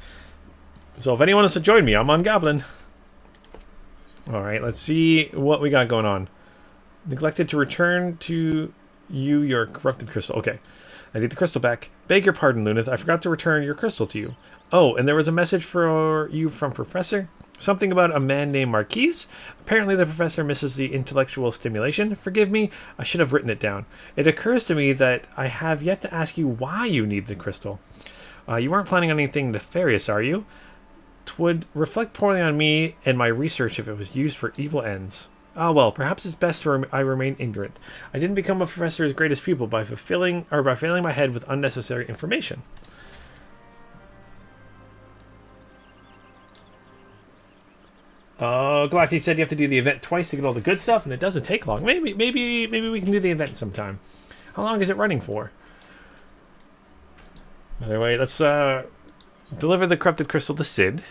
So if anyone wants to join me, I'm on Goblin. Alright, let's see what we got going on. Neglected to return to you your corrupted crystal. Okay. I need the crystal back. Beg your pardon, Lunith. I forgot to return your crystal to you. Oh, and there was a message for you from Professor? Something about a man named Marquise? Apparently the professor misses the intellectual stimulation. Forgive me, I should have written it down. It occurs to me that I have yet to ask you why you need the crystal. You aren't planning on anything nefarious, are you? 'Twould reflect poorly on me and my research if it was used for evil ends. Ah, well, perhaps it's best I remain ignorant. I didn't become a professor's greatest pupil by filling my head with unnecessary information. Galactic said you have to do the event twice to get all the good stuff, and it doesn't take long. Maybe we can do the event sometime. How long is it running for? By the way, let's deliver the corrupted crystal to Sid.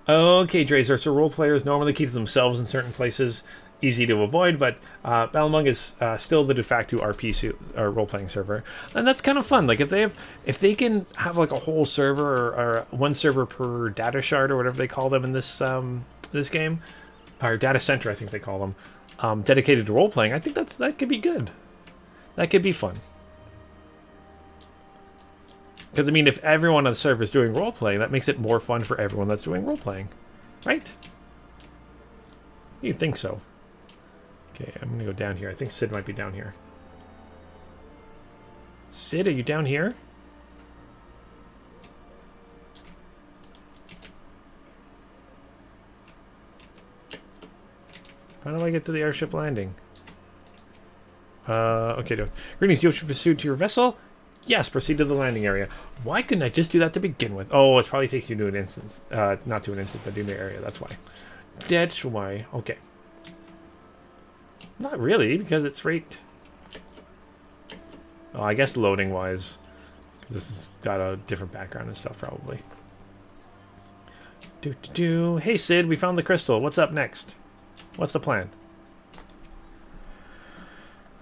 Okay, Drazer, so role players normally keep themselves in certain places, easy to avoid, but Balmung is still the de facto RP or role-playing server, and that's kind of fun. Like if they can have like a whole server or one server per data shard or whatever they call them in this this game, or data center I think they call them, dedicated to role-playing, I think that could be good. That could be fun. Because, I mean, if everyone on the server is doing role-playing, that makes it more fun for everyone that's doing role-playing. Right? You'd think so. Okay, I'm going to go down here. I think Sid might be down here. Sid, are you down here? How do I get to the airship landing? Okay. Greetings, you should proceed to your vessel? Yes, proceed to the landing area. Why couldn't I just do that to begin with? Oh, it probably takes you to an instance. Not to an instance, but to the area. That's why. That's why. Okay. Not really, because it's right... Oh, I guess loading-wise. This has got a different background and stuff, probably. Hey, Sid, we found the crystal. What's up next? What's the plan?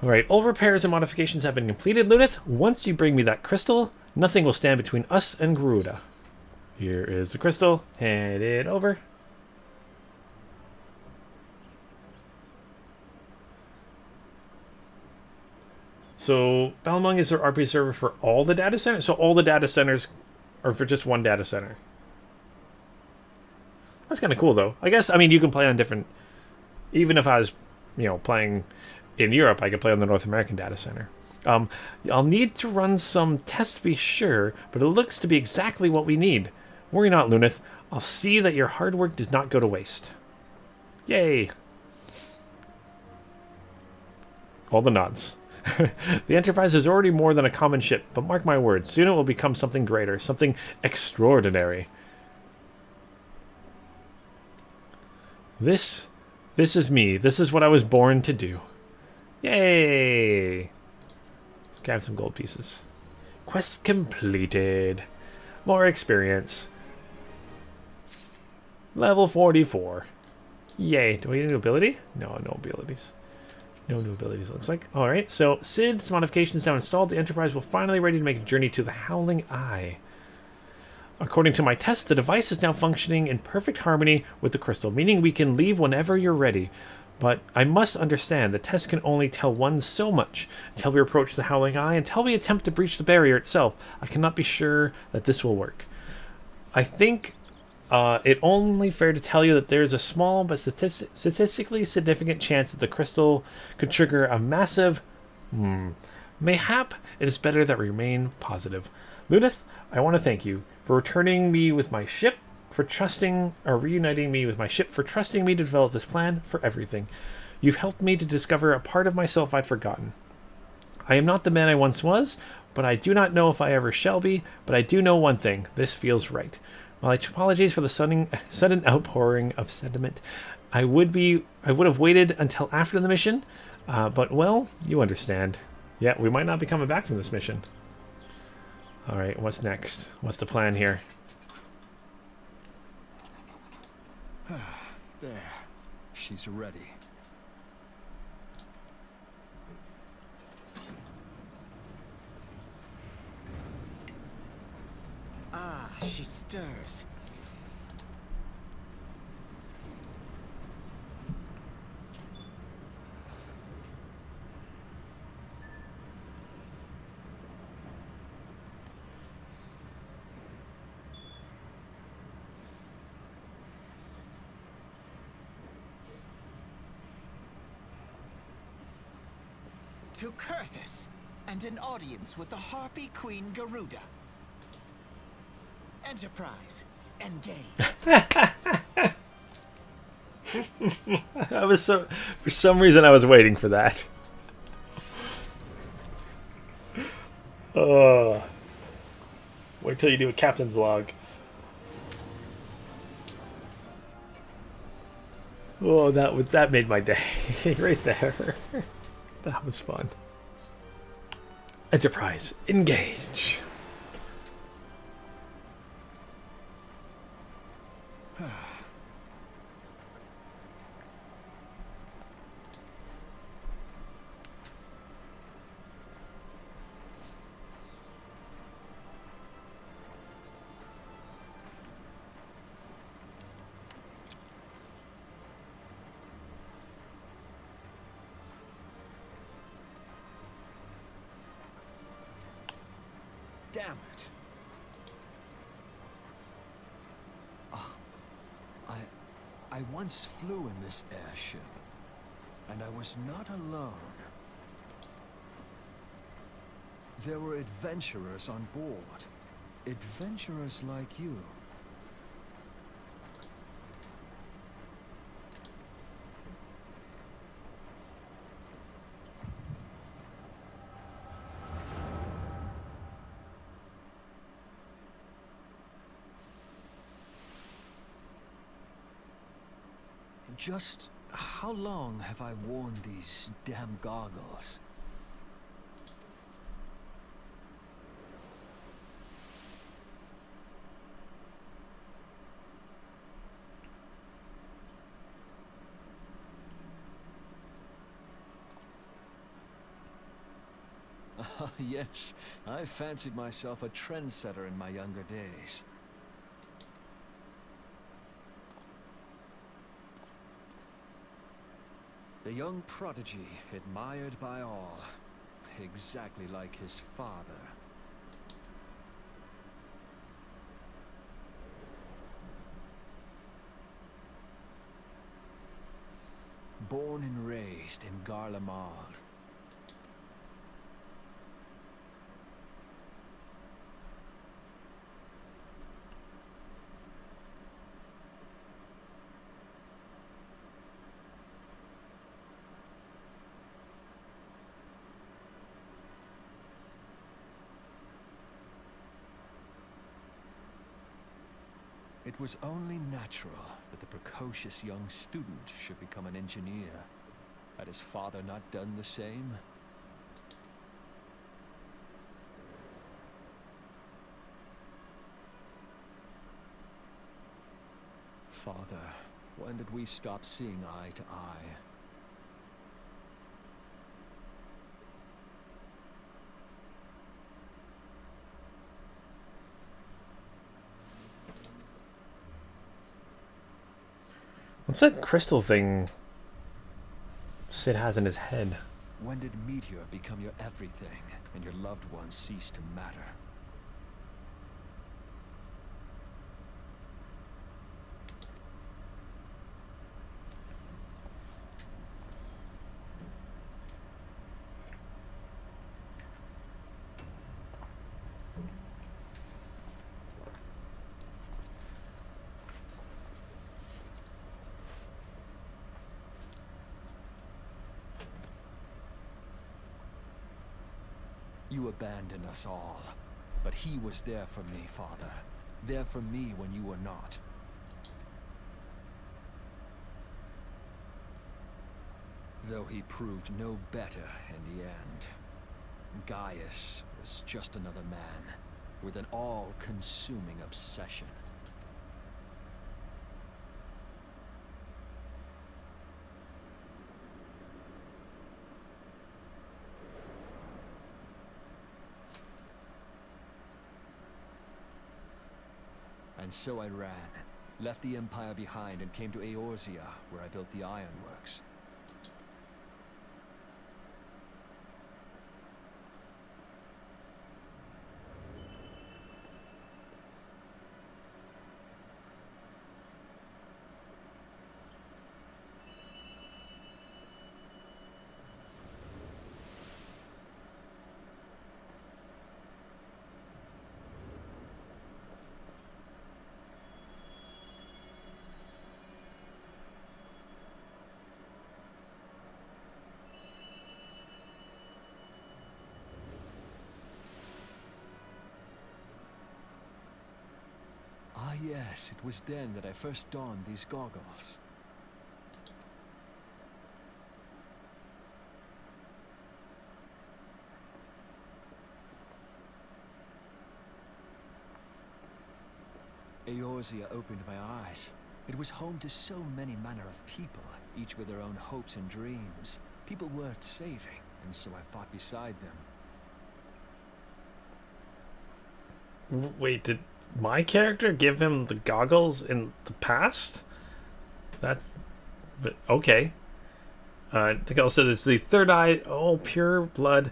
Alright, all repairs and modifications have been completed, Lunith. Once you bring me that crystal, nothing will stand between us and Garuda. Here is the crystal. Hand it over. So, Balamung is their RP server for all the data centers? So all the data centers are for just one data center. That's kind of cool, though. I guess, I mean, you can play on different... Even if I was, you know, playing in Europe, I could play on the North American data center. I'll need to run some tests to be sure, but it looks to be exactly what we need. Worry not, Lunith. I'll see that your hard work does not go to waste. Yay! All the nods. The Enterprise is already more than a common ship, but mark my words, soon it will become something greater, something extraordinary. This is me. This is what I was born to do. Yay! Let's grab some gold pieces. Quest completed. More experience. Level 44. Yay. Do we get a new ability? No, no abilities. No new abilities, it looks like. Alright, so Sid's modifications now installed. The Enterprise will finally ready to make a journey to the Howling Eye. According to my test, the device is now functioning in perfect harmony with the crystal, meaning we can leave whenever you're ready. But I must understand, the test can only tell one so much. Until we approach the Howling Eye, until we attempt to breach the barrier itself, I cannot be sure that this will work. I think it's only fair to tell you that there is a small but statistically significant chance that the crystal could trigger a massive... Mayhap it is better that we remain positive. Lunith, I want to thank you for returning me with my ship, for trusting, or reuniting me with my ship, for trusting me to develop this plan, for everything. You've helped me to discover a part of myself I'd forgotten. I am not the man I once was, but I do not know if I ever shall be, but I do know one thing, this feels right. My apologies for the sudden outpouring of sentiment. I would have waited until after the mission, but well, you understand. Yeah, we might not be coming back from this mission. Alright, what's next? What's the plan here? There. She's ready. Ah, she stirs. To Kurthus, and an audience with the Harpy Queen Garuda. Enterprise, engage. I was for some reason I was waiting for that. Wait till you do a captain's log. Oh, that made my day right there. That was fun. Enterprise, engage. Damn it. I once flew in this airship, and I was not alone. There were adventurers on board. Adventurers like you. Just how long have I worn these damn goggles? Yes, I fancied myself a trendsetter in my younger days. The young prodigy, admired by all, exactly like his father. Born and raised in Garlemald. It was only natural that the precocious young student should become an engineer. Had his father not done the same? Father, when did we stop seeing eye to eye? What's that crystal thing Sid has in his head? When did Meteor become your everything and your loved ones cease to matter? You abandoned us all, but he was there for me, Father. There for me when you were not. Though he proved no better in the end. Gaius was just another man, with an all-consuming obsession. And so I ran, left the Empire behind and came to Eorzea, where I built the ironworks. Ah yes, it was then that I first donned these goggles. Eorzea opened my eyes. It was home to so many manner of people, each with their own hopes and dreams. People worth saving, and so I fought beside them. Wait, did my character give him the goggles in the past? That's... but okay. Tikal said it's the third eye, pure blood,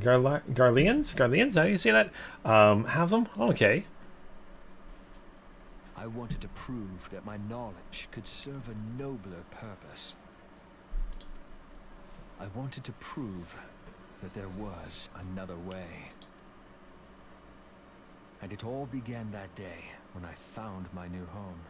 Garleans? Garleans? How do you say that? Have them? Okay. I wanted to prove that my knowledge could serve a nobler purpose. I wanted to prove that there was another way. And it all began that day when I found my new home.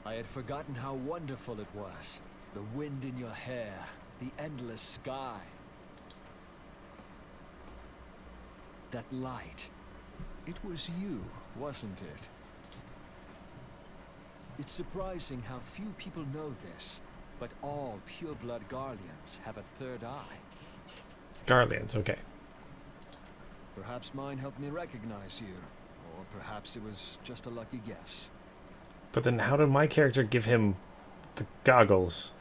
I had forgotten how wonderful it was. The wind in your hair, the endless sky. That light. It was you, wasn't it? It's surprising how few people know this, but all pure-blood Garleans have a third eye. Garleans, okay. Perhaps mine helped me recognize you, or perhaps it was just a lucky guess. But then how did my character give him the goggles,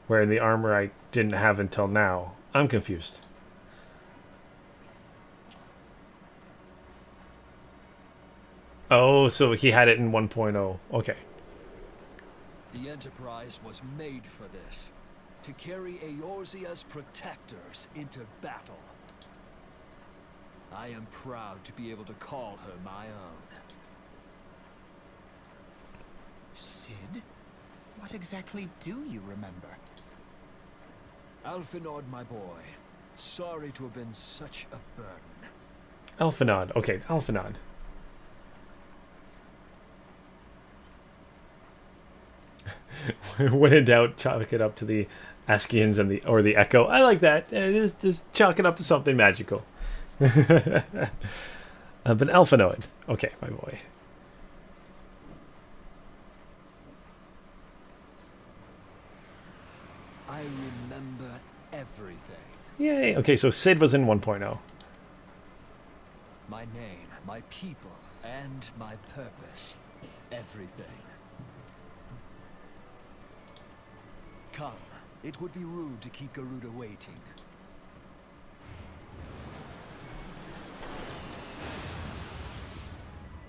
wearing the armor I didn't have until now? I'm confused. Oh, so he had it in 1.0. Okay. The Enterprise was made for this, to carry Eorzea's protectors into battle. I am proud to be able to call her my own. Sid? What exactly do you remember? Alphinaud, my boy. Sorry to have been such a burden. Alphinaud. Okay, Alphinaud. When in doubt, chalk it up to the Askians and the Echo. I like that. It is just chalk it up to something magical. But Alphinaud. Okay, my boy. I remember everything. Yay. Okay, so Sid was in 1.0. My name, my people, and my purpose. Everything. Come. It would be rude to keep Garuda waiting.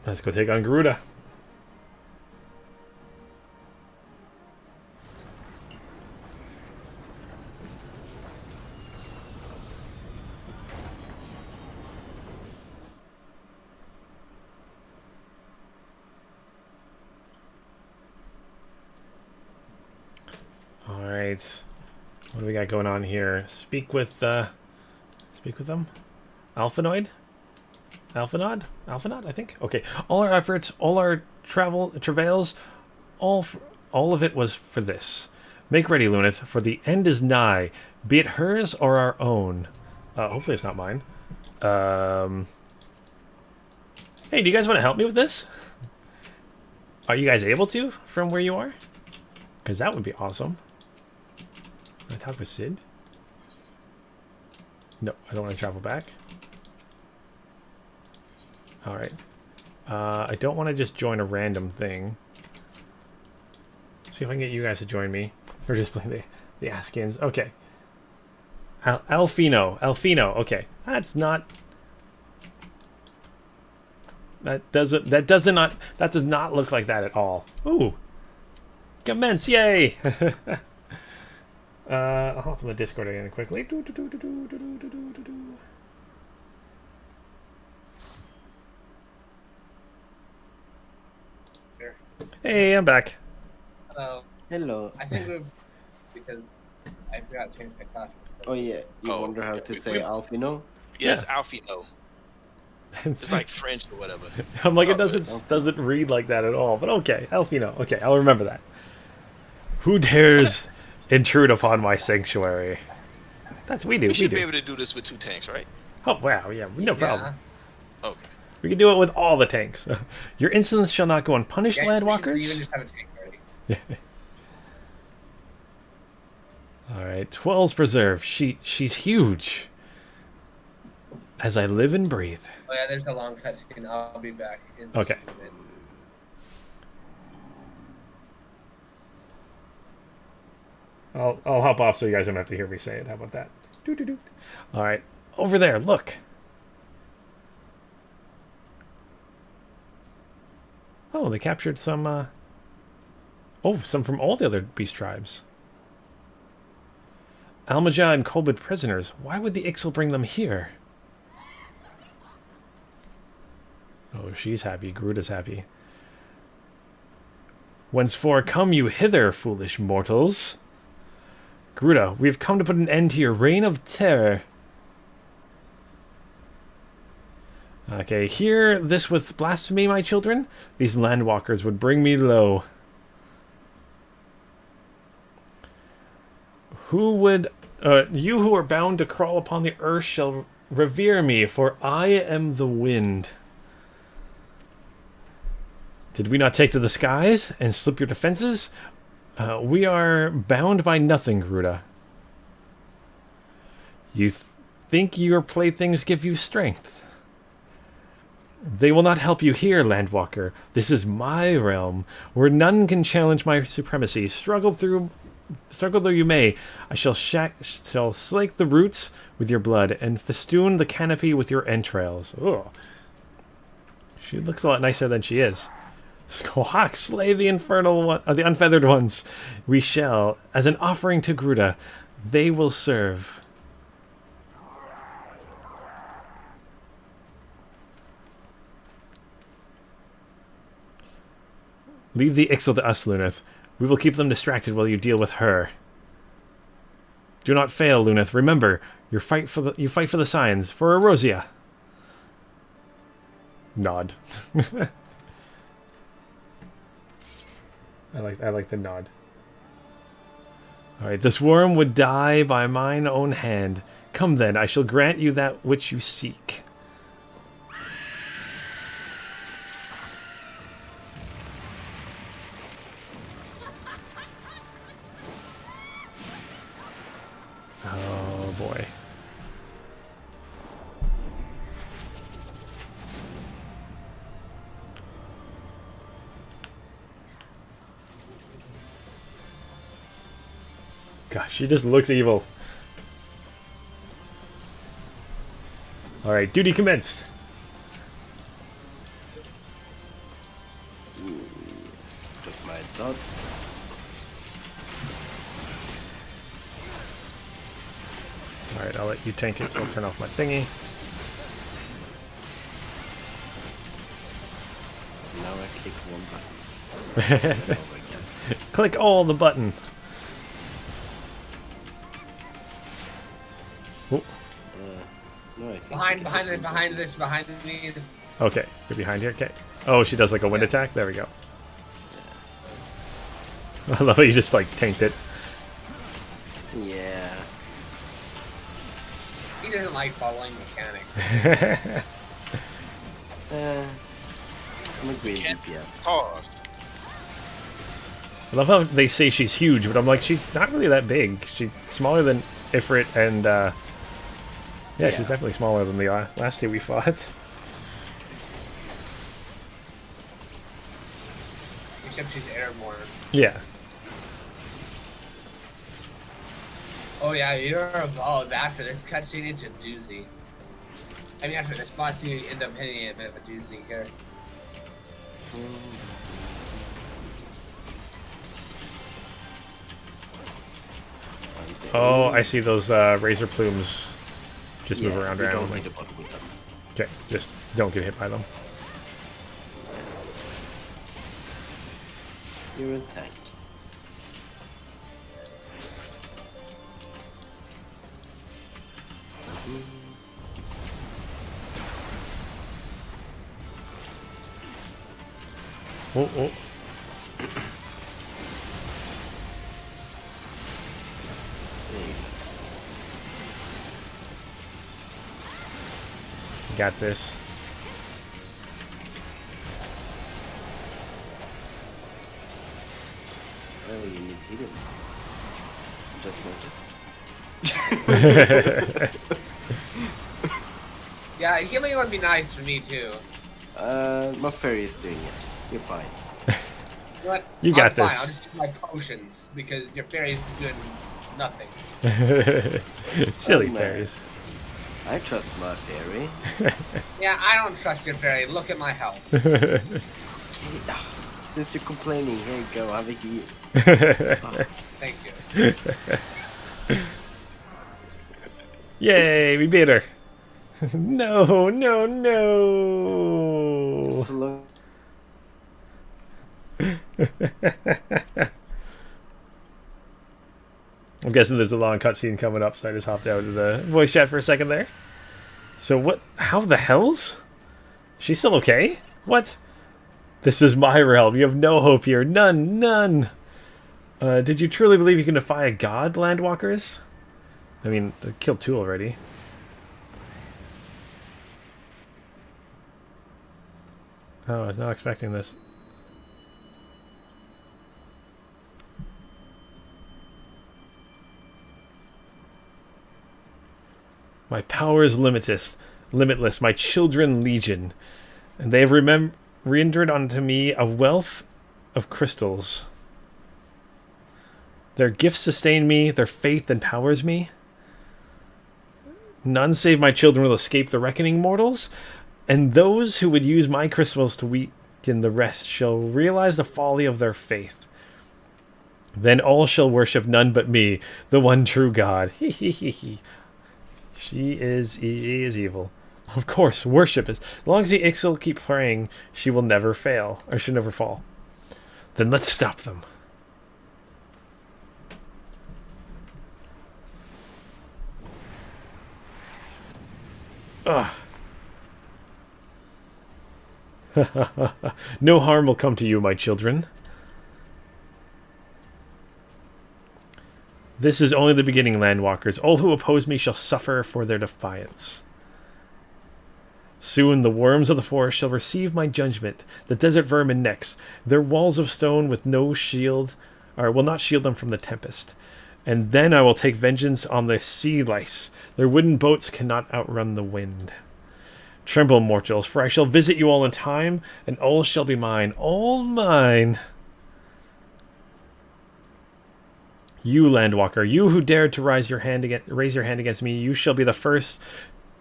Let's go take on Garuda. Alright. What do we got going on here? Speak with them? Alphinoid? Alphinaud, I think? Okay. All our efforts, all our travails, all of it was for this. Make ready, Lunith, for the end is nigh, be it hers or our own. Hopefully it's not mine. Hey, do you guys want to help me with this? Are you guys able to, from where you are? Because that would be awesome. Can I talk with Sid? No, I don't want to travel back. Alright. I don't want to just join a random thing. See if I can get you guys to join me. Or just play the Askins. Okay. Alfino. Okay. That's not... That does not look like that at all. Ooh. Commence, yay! I'll hop on the Discord again quickly. Hey, I'm back. Hello. Hello. I think we're because I forgot to change my class. Oh yeah, you wonder how to say Alfino? Yes, Alfino. It's like French or whatever. I'm like, it doesn't read like that at all. But okay, Alfino. Okay, I'll remember that. Who dares intrude upon my sanctuary? That's we do. We should be able to do this with 2 tanks, right? Oh wow, yeah, no problem. Okay. We can do it with all the tanks. Your insolence shall not go unpunished, Yeah, landwalkers. we even just have a tank already. All right, 12's preserve. She's huge. As I live and breathe. Oh yeah, there's a long cutscene. I'll be back. In Okay. minute. I'll hop off so you guys don't have to hear me say it. How about that? All right. Over there, look. Oh, they captured some, oh, some from all the other beast tribes. Almajah and Kolbid prisoners. Why would the Ixal bring them here? Oh, she's happy. Garuda's happy. Whenceforth come you hither, foolish mortals. Garuda, we have come to put an end to your reign of terror. Okay, hear this with blasphemy, my children? These landwalkers would bring me low. Who would... you who are bound to crawl upon the earth shall revere me, for I am the wind. Did we not take to the skies and slip your defenses? We are bound by nothing, Garuda. You think your playthings give you strength? They will not help you here, Landwalker. This is my realm, where none can challenge my supremacy. Struggle though you may, I shall slake the roots with your blood and festoon the canopy with your entrails. Ugh. She looks a lot nicer than she is. Squawk, slay the the unfeathered ones. We shall, as an offering to Garuda, they will serve. Leave the Ixal to us, Luneth. We will keep them distracted while you deal with her. Do not fail, Luneth. Remember, you fight for the signs, for Erosia. Nod. I like the nod. Alright, this worm would die by mine own hand. Come then, I shall grant you that which you seek. Oh boy. Gosh, she just looks evil. Alright, duty commenced. Took my dots. Alright, I'll let you tank it, so I'll turn off my thingy. Now I click one button. Click all the button. Oh. No, I think Behind these. Okay, you're behind here. Okay. Oh, she does like a wind attack. There we go. I love how you just like tanked it. Yeah. He doesn't like following mechanics. I'm a great Can't DPS. pause. I love how they say she's huge, but I'm like, she's not really that big. She's smaller than Ifrit, and yeah, she's definitely smaller than the last two we fought. Except she's airborne. Yeah. Oh yeah, you're evolved after this cutscene. It's a doozy. I mean, after this boss, you end up hitting a bit of a doozy here. Oh, I see those razor plumes just move around you don't randomly. need a button with them. Okay, just don't get hit by them. You're a tank. Oh, oh. Got this. Oh, you need healing. Just noticed. Yeah, healing would be nice for me too. My fairy is doing it. You're fine. You know what? You got I'm fine. this. I'll just use my potions because your fairy is doing nothing. Silly Oh, man. fairies. I trust my fairy. Yeah, I don't trust your fairy. Look at my health. Since you're complaining, here you go, have a heal. Thank you. Yay, we beat her. No, no, no. Slow. I'm guessing there's a long cutscene coming up, so I just hopped out of the voice chat for a second there. So what? How the hells? She's still okay? What? This is my realm. You have no hope here. None. None. Did you truly believe you can defy a god, Landwalkers? I mean, they killed 2 already. Oh, I was not expecting this. My power is limitless, my children legion, and they have rendered unto me a wealth of crystals. Their gifts sustain me, their faith empowers me. None save my children will escape the reckoning, mortals, and those who would use my crystals to weaken the rest shall realize the folly of their faith. Then all shall worship none but me, the one true God. He he he he. She is evil. Of course, worship is. As long as the Ixal keep praying, she will never fail, or she'll never fall. Then let's stop them. Ugh. No harm will come to you, my children. This is only the beginning, Landwalkers. All who oppose me shall suffer for their defiance. Soon the worms of the forest shall receive my judgment, the desert vermin next. Their walls of stone with no shield, or will not shield them from the tempest. And then I will take vengeance on the sea lice. Their wooden boats cannot outrun the wind. Tremble, mortals, for I shall visit you all in time, and all shall be mine. All mine. You, Landwalker, you who dared to raise your hand against me, you shall be the first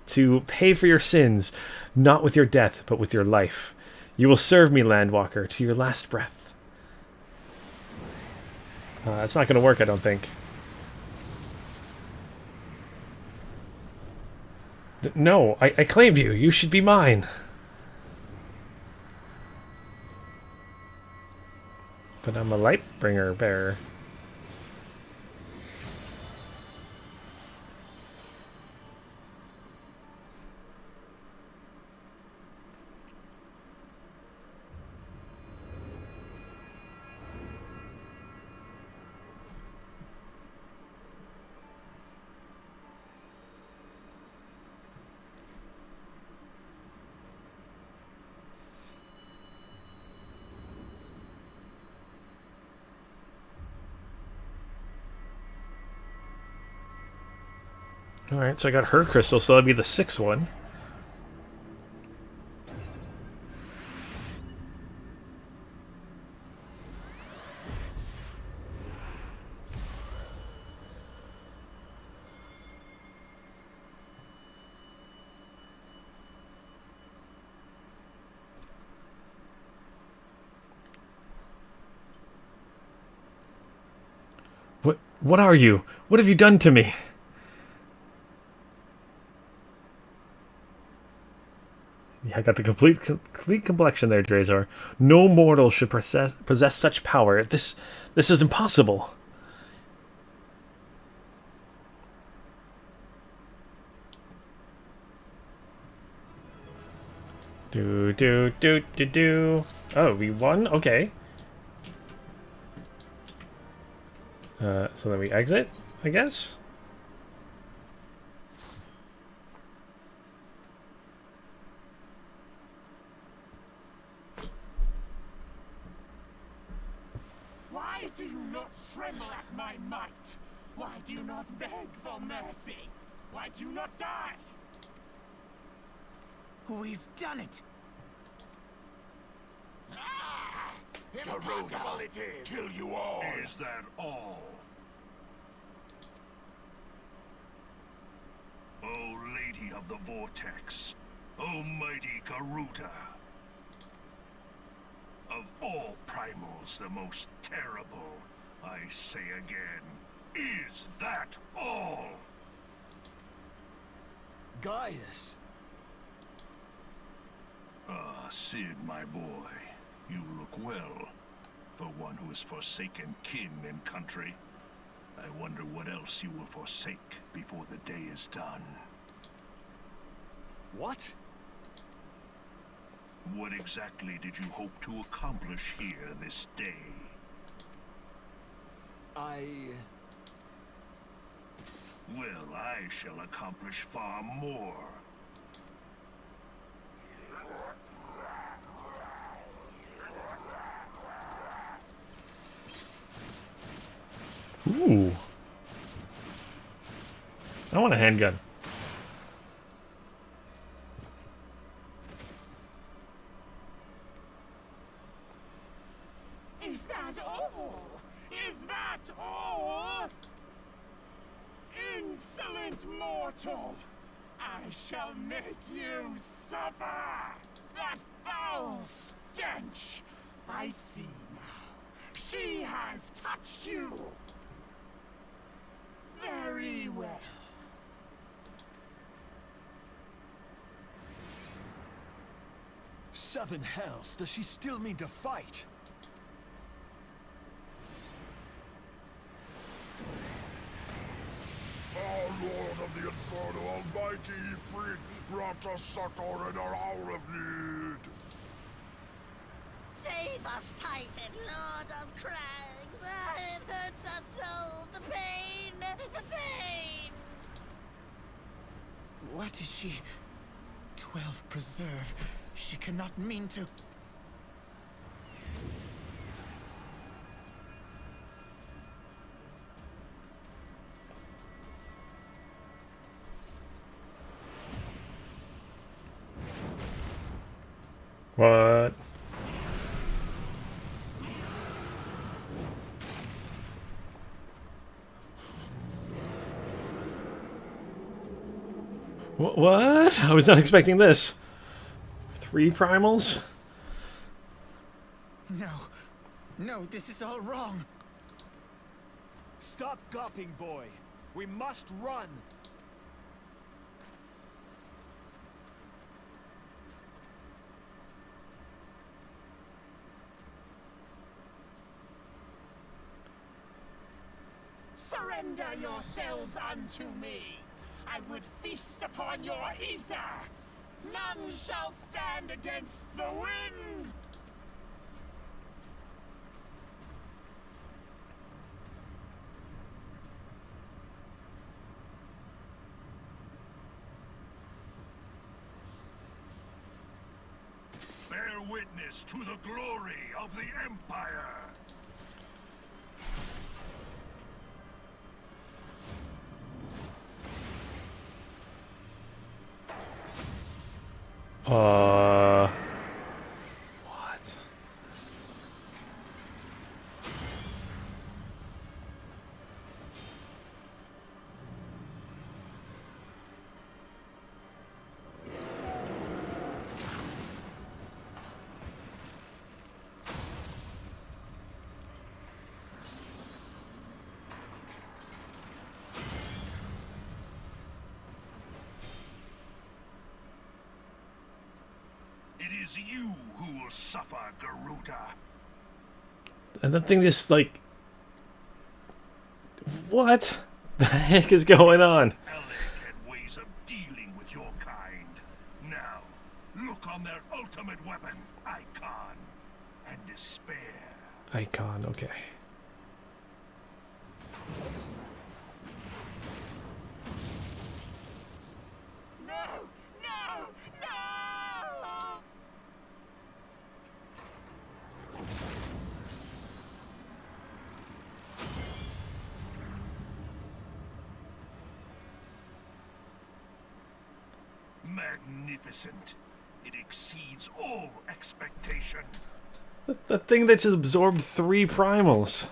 to pay for your sins, not with your death, but with your life. You will serve me, Landwalker, to your last breath. That's not going to work, I don't think. No, I claimed you. You should be mine. But I'm a Lightbringer bearer. Alright, so I got her crystal, so that'll be the 6th one. What are you? What have you done to me? Yeah, I got the complete complexion there, Drazar. No mortal should possess such power. This is impossible. Do. Oh, we won? Okay. So then we exit, I guess? Why do you not tremble at my might? Why do you not beg for mercy? Why do you not die? We've done it. Garuda, kill you all. Is that all? O Lady of the Vortex, O mighty Garuda. Of all primals, the most terrible, I say again, is that all? Gaius! Ah, Sid, my boy, you look well. For one who has forsaken kin and country. I wonder what else you will forsake before the day is done. What? What exactly did you hope to accomplish here this day? Well, I shall accomplish far more. Ooh. I want a handgun. Is that all? Is that all? Insolent mortal! I shall make you suffer! That foul stench! I see now. She has touched you! Very well. Seven hells, does she still mean to fight? Our Lord of the Inferno Almighty, freed, brought us succor in our hour of need. Save us, Titan, Lord of Crags! It hurts us so! The pain! The pain! What is she? 12 preserve. She cannot mean to... What? What? I was not expecting this. 3 primals? No. No, this is all wrong. Stop gawping, boy. We must run. Surrender yourselves unto me. I would feast upon your ether. None shall stand against the wind. Bear witness to the glory of the Empire. What? It is you who will suffer, Garuda. And that thing just like... What the heck is going on? Alec had ways of dealing with your kind. Now, look on their ultimate weapon, Icon, and despair. Icon, okay. No! No! No! Magnificent. It exceeds all expectation. The thing that just absorbed 3 primals.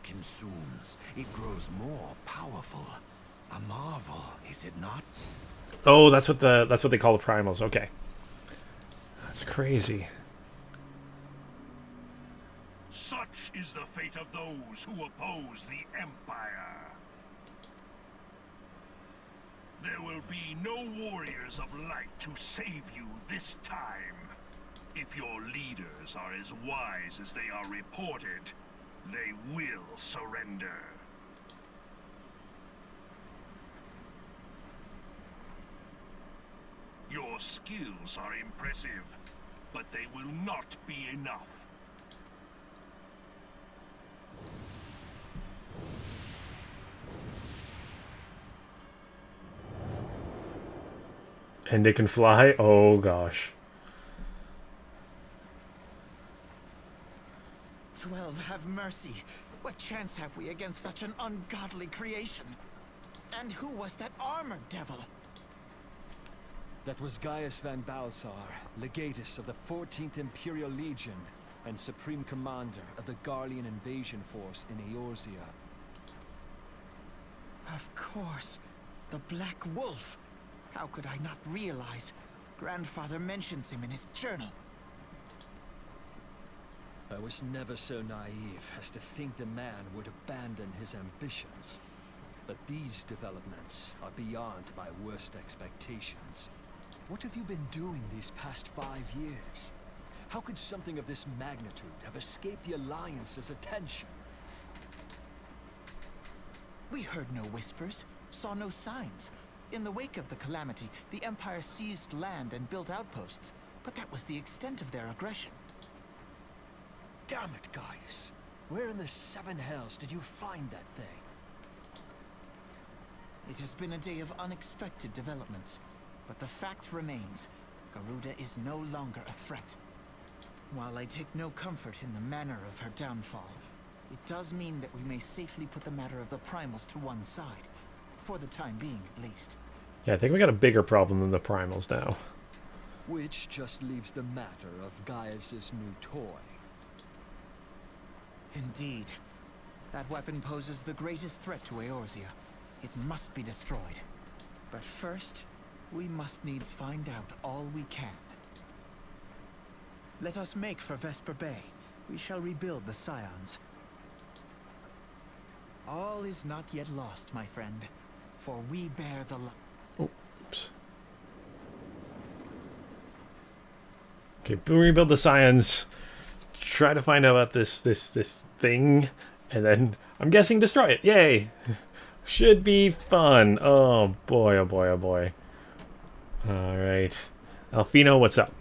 consumes, it grows more powerful. A marvel, is it not? Oh, that's what they call the primals. Okay. That's crazy. Such is the fate of those who oppose the Empire. There will be no warriors of light to save you this time. If your leaders are as wise as they are reported, they will surrender. Your skills are impressive, but they will not be enough. And they can fly? Oh, gosh. 12, have mercy. What chance have we against such an ungodly creation? And who was that armored devil? That was Gaius van Balsar, legatus of the 14th Imperial Legion and supreme commander of the Garlean invasion force in Eorzea. Of course. The Black Wolf. How could I not realize? Grandfather mentions him in his journal. I was never so naive as to think the man would abandon his ambitions. But these developments are beyond my worst expectations. What have you been doing these past 5 years? How could something of this magnitude have escaped the Alliance's attention? We heard no whispers, saw no signs. In the wake of the calamity, the Empire seized land and built outposts. But that was the extent of their aggression. Damn it, Gaius. Where in the seven hells did you find that thing? It has been a day of unexpected developments. But the fact remains, Garuda is no longer a threat. While I take no comfort in the manner of her downfall, it does mean that we may safely put the matter of the primals to one side. For the time being, at least. Yeah, I think we got a bigger problem than the primals now. Which just leaves the matter of Gaius's new toy. Indeed. That weapon poses the greatest threat to Eorzea. It must be destroyed. But first, we must needs find out all we can. Let us make for Vesper Bay. We shall rebuild the Scions. All is not yet lost, my friend. For we bear the Oops. Okay, we rebuild the Scions. Try to find out about this thing, and then I'm guessing destroy it. Yay! Should be fun. Oh boy! Oh boy! Oh boy! All right, Alfino, what's up?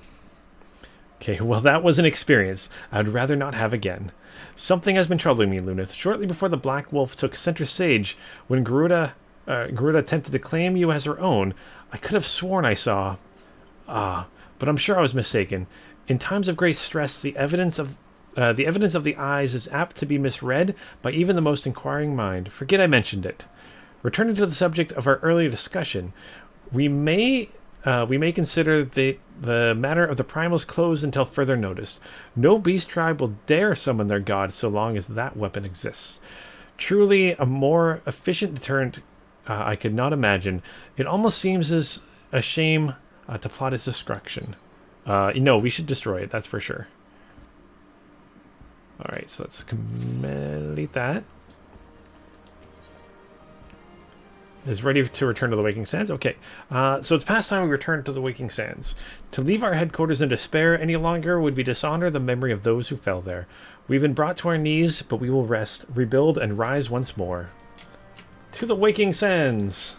Okay, well that was an experience I'd rather not have again. Something has been troubling me, Lunith. Shortly before the Black Wolf took center stage, when Garuda attempted to claim you as her own, I could have sworn I saw. But I'm sure I was mistaken. In times of great stress, the evidence of the eyes is apt to be misread by even the most inquiring mind. Forget I mentioned it. Returning to the subject of our earlier discussion, we may consider the matter of the primals closed until further notice. No beast tribe will dare summon their god so long as that weapon exists. Truly, a more efficient deterrent I could not imagine. It almost seems as a shame to plot its destruction. No, we should destroy it, that's for sure. Alright, so let's complete that. Is ready to return to the Waking Sands? Okay, so it's past time we return to the Waking Sands. To leave our headquarters in despair any longer would be dishonor the memory of those who fell there. We've been brought to our knees, but we will rest, rebuild, and rise once more. To the Waking Sands!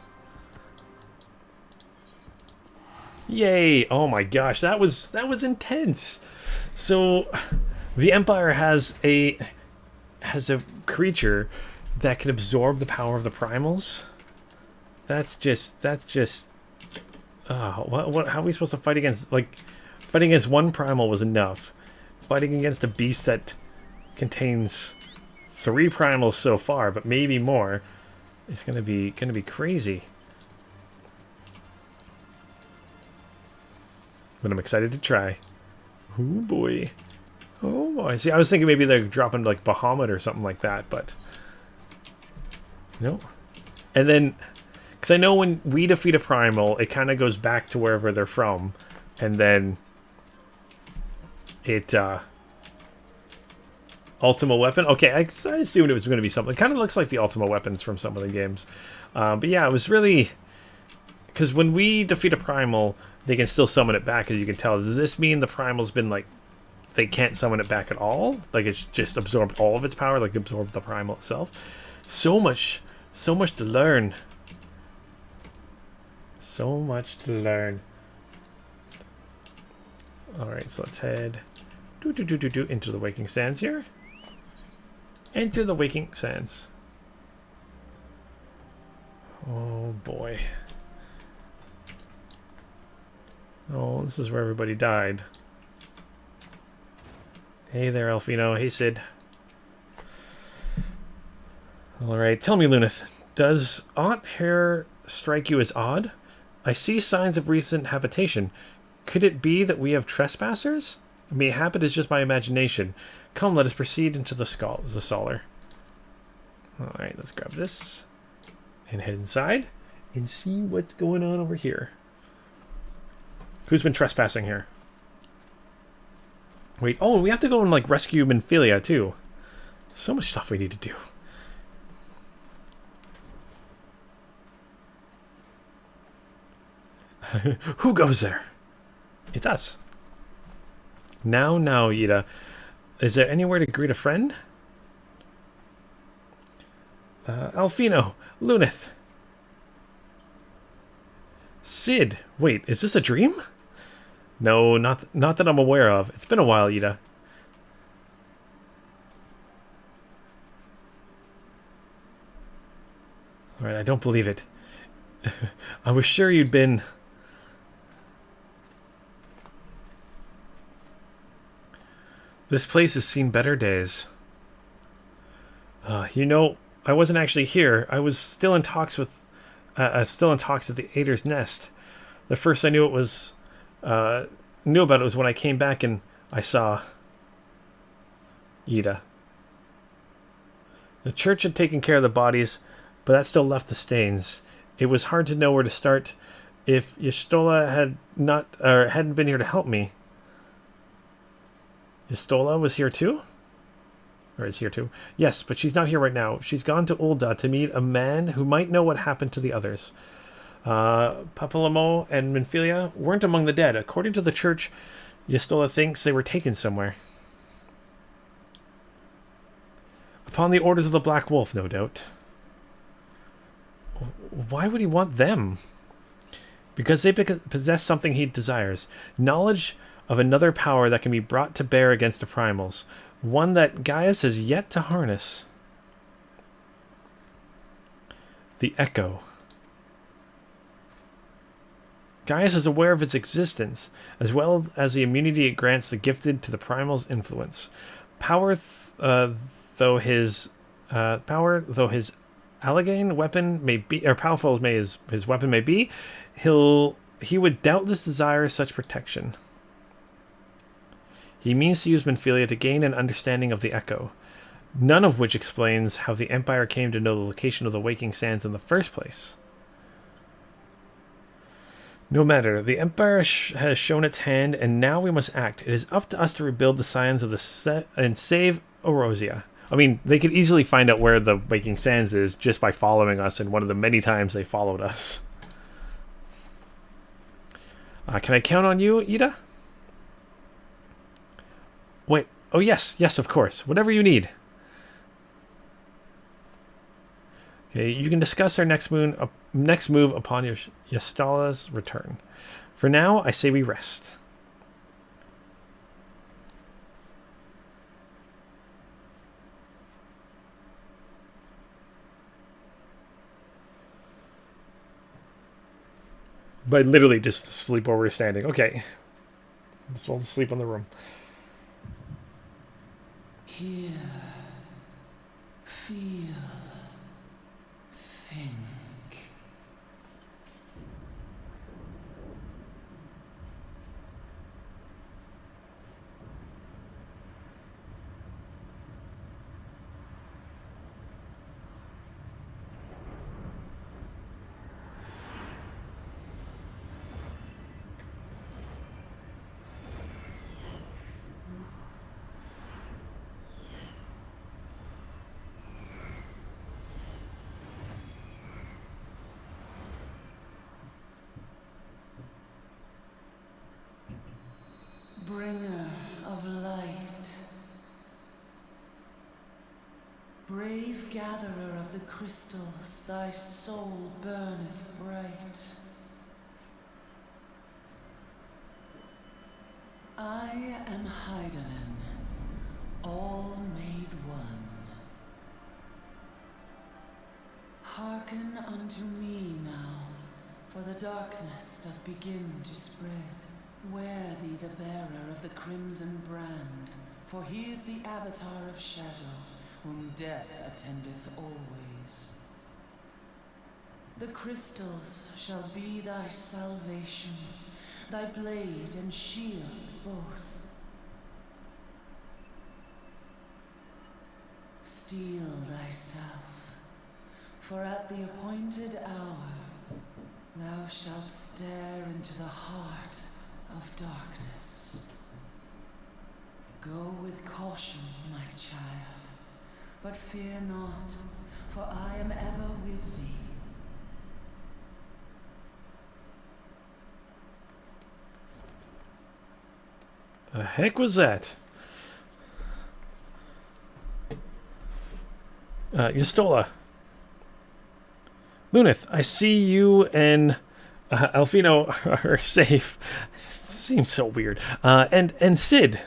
Yay! Oh my gosh, that was intense. So, the Empire has a creature that can absorb the power of the primals. That's just. What? How are we supposed to fight against? Like, fighting against one primal was enough. Fighting against a beast that contains 3 primals so far, but maybe more, is gonna be crazy. But I'm excited to try. Oh boy. Oh boy. See, I was thinking maybe they're dropping like Bahamut or something like that, but No. And then, because I know when we defeat a primal, it kind of goes back to wherever they're from. And then it, Ultima Weapon. Okay, I assumed it was going to be something. It kind of looks like the Ultima Weapons from some of the games. But yeah, it was really... Because when we defeat a primal, they can still summon it back, as you can tell. Does this mean the primal's been, like, they can't summon it back at all? Like, it's just absorbed all of its power, like absorbed the primal itself? So much to learn. So much to learn. Alright, so let's head into the Waking Sands here. Enter the Waking Sands. Oh boy. Oh, this is where everybody died. Hey there, Alfino. Hey, Sid. Alright, tell me, Lunith, does aught here strike you as odd? I see signs of recent habitation. Could it be that we have trespassers? Mayhap it is just my imagination. Come, let us proceed into the Solar. Alright, let's grab this. And head inside. And see what's going on over here. Who's been trespassing here? Wait, oh, we have to go and, like, rescue Minfilia, too. So much stuff we need to do. Who goes there? It's us. Now, Ul'dah. Is there anywhere to greet a friend? Alfino, Lunith. Sid. Wait, is this a dream? No, not that I'm aware of. It's been a while, Ul'dah. Alright, I don't believe it. I was sure you'd been... This place has seen better days. You know, I wasn't actually here. I was still in talks with... still in talks at the Ader's Nest. The first I knew about it was when I came back and I saw Ul'dah. The church had taken care of the bodies, but that still left the stains. It was hard to know where to start. If Y'shtola hadn't been here to help me. Y'shtola was here too? Or is here too? Yes, but she's not here right now. She's gone to Ul'dah to meet a man who might know what happened to the others. Papalamo and Minfilia weren't among the dead. According to the church, Y'shtola thinks they were taken somewhere. Upon the orders of the Black Wolf, no doubt. Why would he want them? Because they possess something he desires. Knowledge of another power that can be brought to bear against the primals. One that Gaius has yet to harness. The Echo. Gaius is aware of its existence, as well as the immunity it grants the gifted to the primal's influence. Though his Allegane weapon may be, or powerful as his weapon may be, he would doubtless desire such protection. He means to use Minfilia to gain an understanding of the Echo, none of which explains how the Empire came to know the location of the Waking Sands in the first place. No matter, the Empire has shown its hand, and now we must act. It is up to us to rebuild the Scions of the and save Erosia. I mean, they could easily find out where the Waking Sands is just by following us, and one of the many times they followed us. Can I count on you, Ul'dah? Wait. Oh, yes, of course. Whatever you need. Okay, you can discuss our next move upon Y'shtola's return. For now, I say we rest. But literally just sleep where we're standing. Okay. Just all sleep in the room. Hear, feel, think. gatherer of the crystals, thy soul burneth bright. I am Hydaelyn, all made one. Hearken unto me now, for the darkness doth begin to spread. Wear thee the bearer of the crimson brand, for he is the avatar of shadow, whom death attendeth always. The crystals shall be thy salvation, thy blade and shield both. Steel thyself, for at the appointed hour thou shalt stare into the heart of darkness. Go with caution, my child, but fear not, for I am ever with thee. The heck was that? Yastola. Lunith, I see you and Alfino are safe. Seems so weird. And Sid.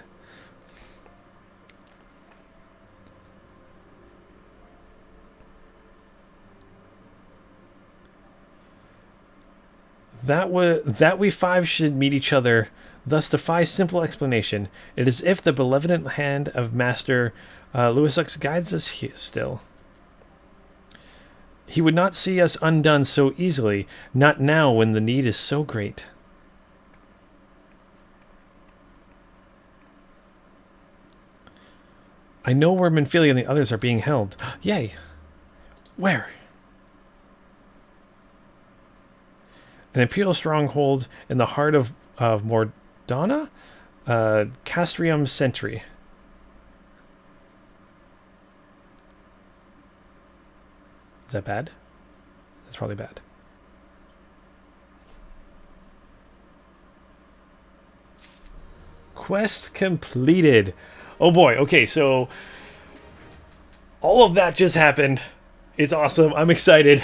That we five should meet each other, thus defies simple explanation. It is if the benevolent hand of Master Luisux guides us here still. He would not see us undone so easily, not now when the need is so great. I know where Minfilia and the others are being held. Yay! Where? An Imperial stronghold in the heart of Mordana? Castrium Sentry. Is that bad? That's probably bad. Quest completed. Oh boy. Okay, so all of that just happened. It's awesome. I'm excited.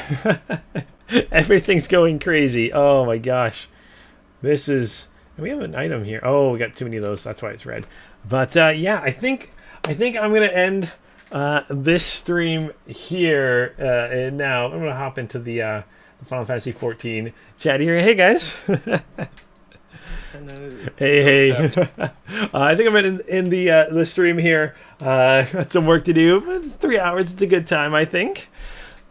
Everything's going crazy. Oh my gosh. This is... We have an item here. Oh, we got too many of those. That's why it's red. But yeah, I think I'm going to end this stream here. And now I'm going to hop into the Final Fantasy XIV chat here. Hey, guys. Hello. Hey. I think I'm in the stream here. Got some work to do. But it's 3 hours. It's a good time, I think.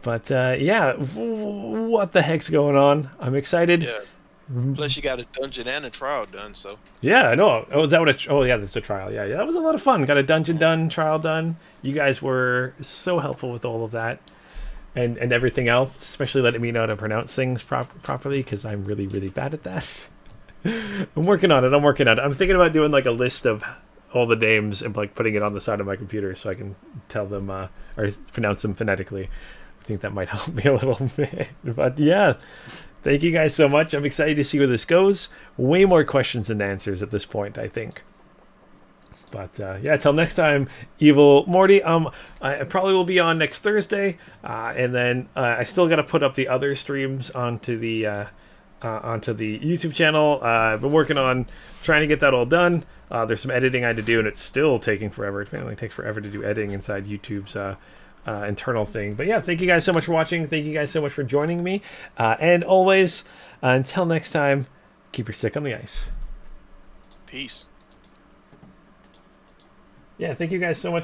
But yeah, what the heck's going on? I'm excited. Yeah. Plus, you got a dungeon and a trial done, so. Yeah, I know. Oh, is that what? Oh, yeah, that's a trial. Yeah, that was a lot of fun. Got a dungeon done, trial done. You guys were so helpful with all of that, and everything else, especially letting me know how to pronounce things properly, because I'm really, really bad at that. I'm working on it. I'm thinking about doing like a list of all the names and like putting it on the side of my computer so I can tell them or pronounce them phonetically. I think that might help me a little bit. But yeah, thank you guys so much. I'm excited to see where this goes. Way more questions than answers at this point, I think. But yeah, till next time, Evil Morty. I probably will be on next Thursday, and then I still got to put up the other streams onto the YouTube channel. I've been working on trying to get that all done. There's some editing I had to do, and it's still taking forever. It apparently takes forever to do editing inside YouTube's internal thing. But yeah, thank you guys so much for watching. Thank you guys so much for joining me. And always, until next time, keep your stick on the ice. Peace. Yeah, thank you guys so much.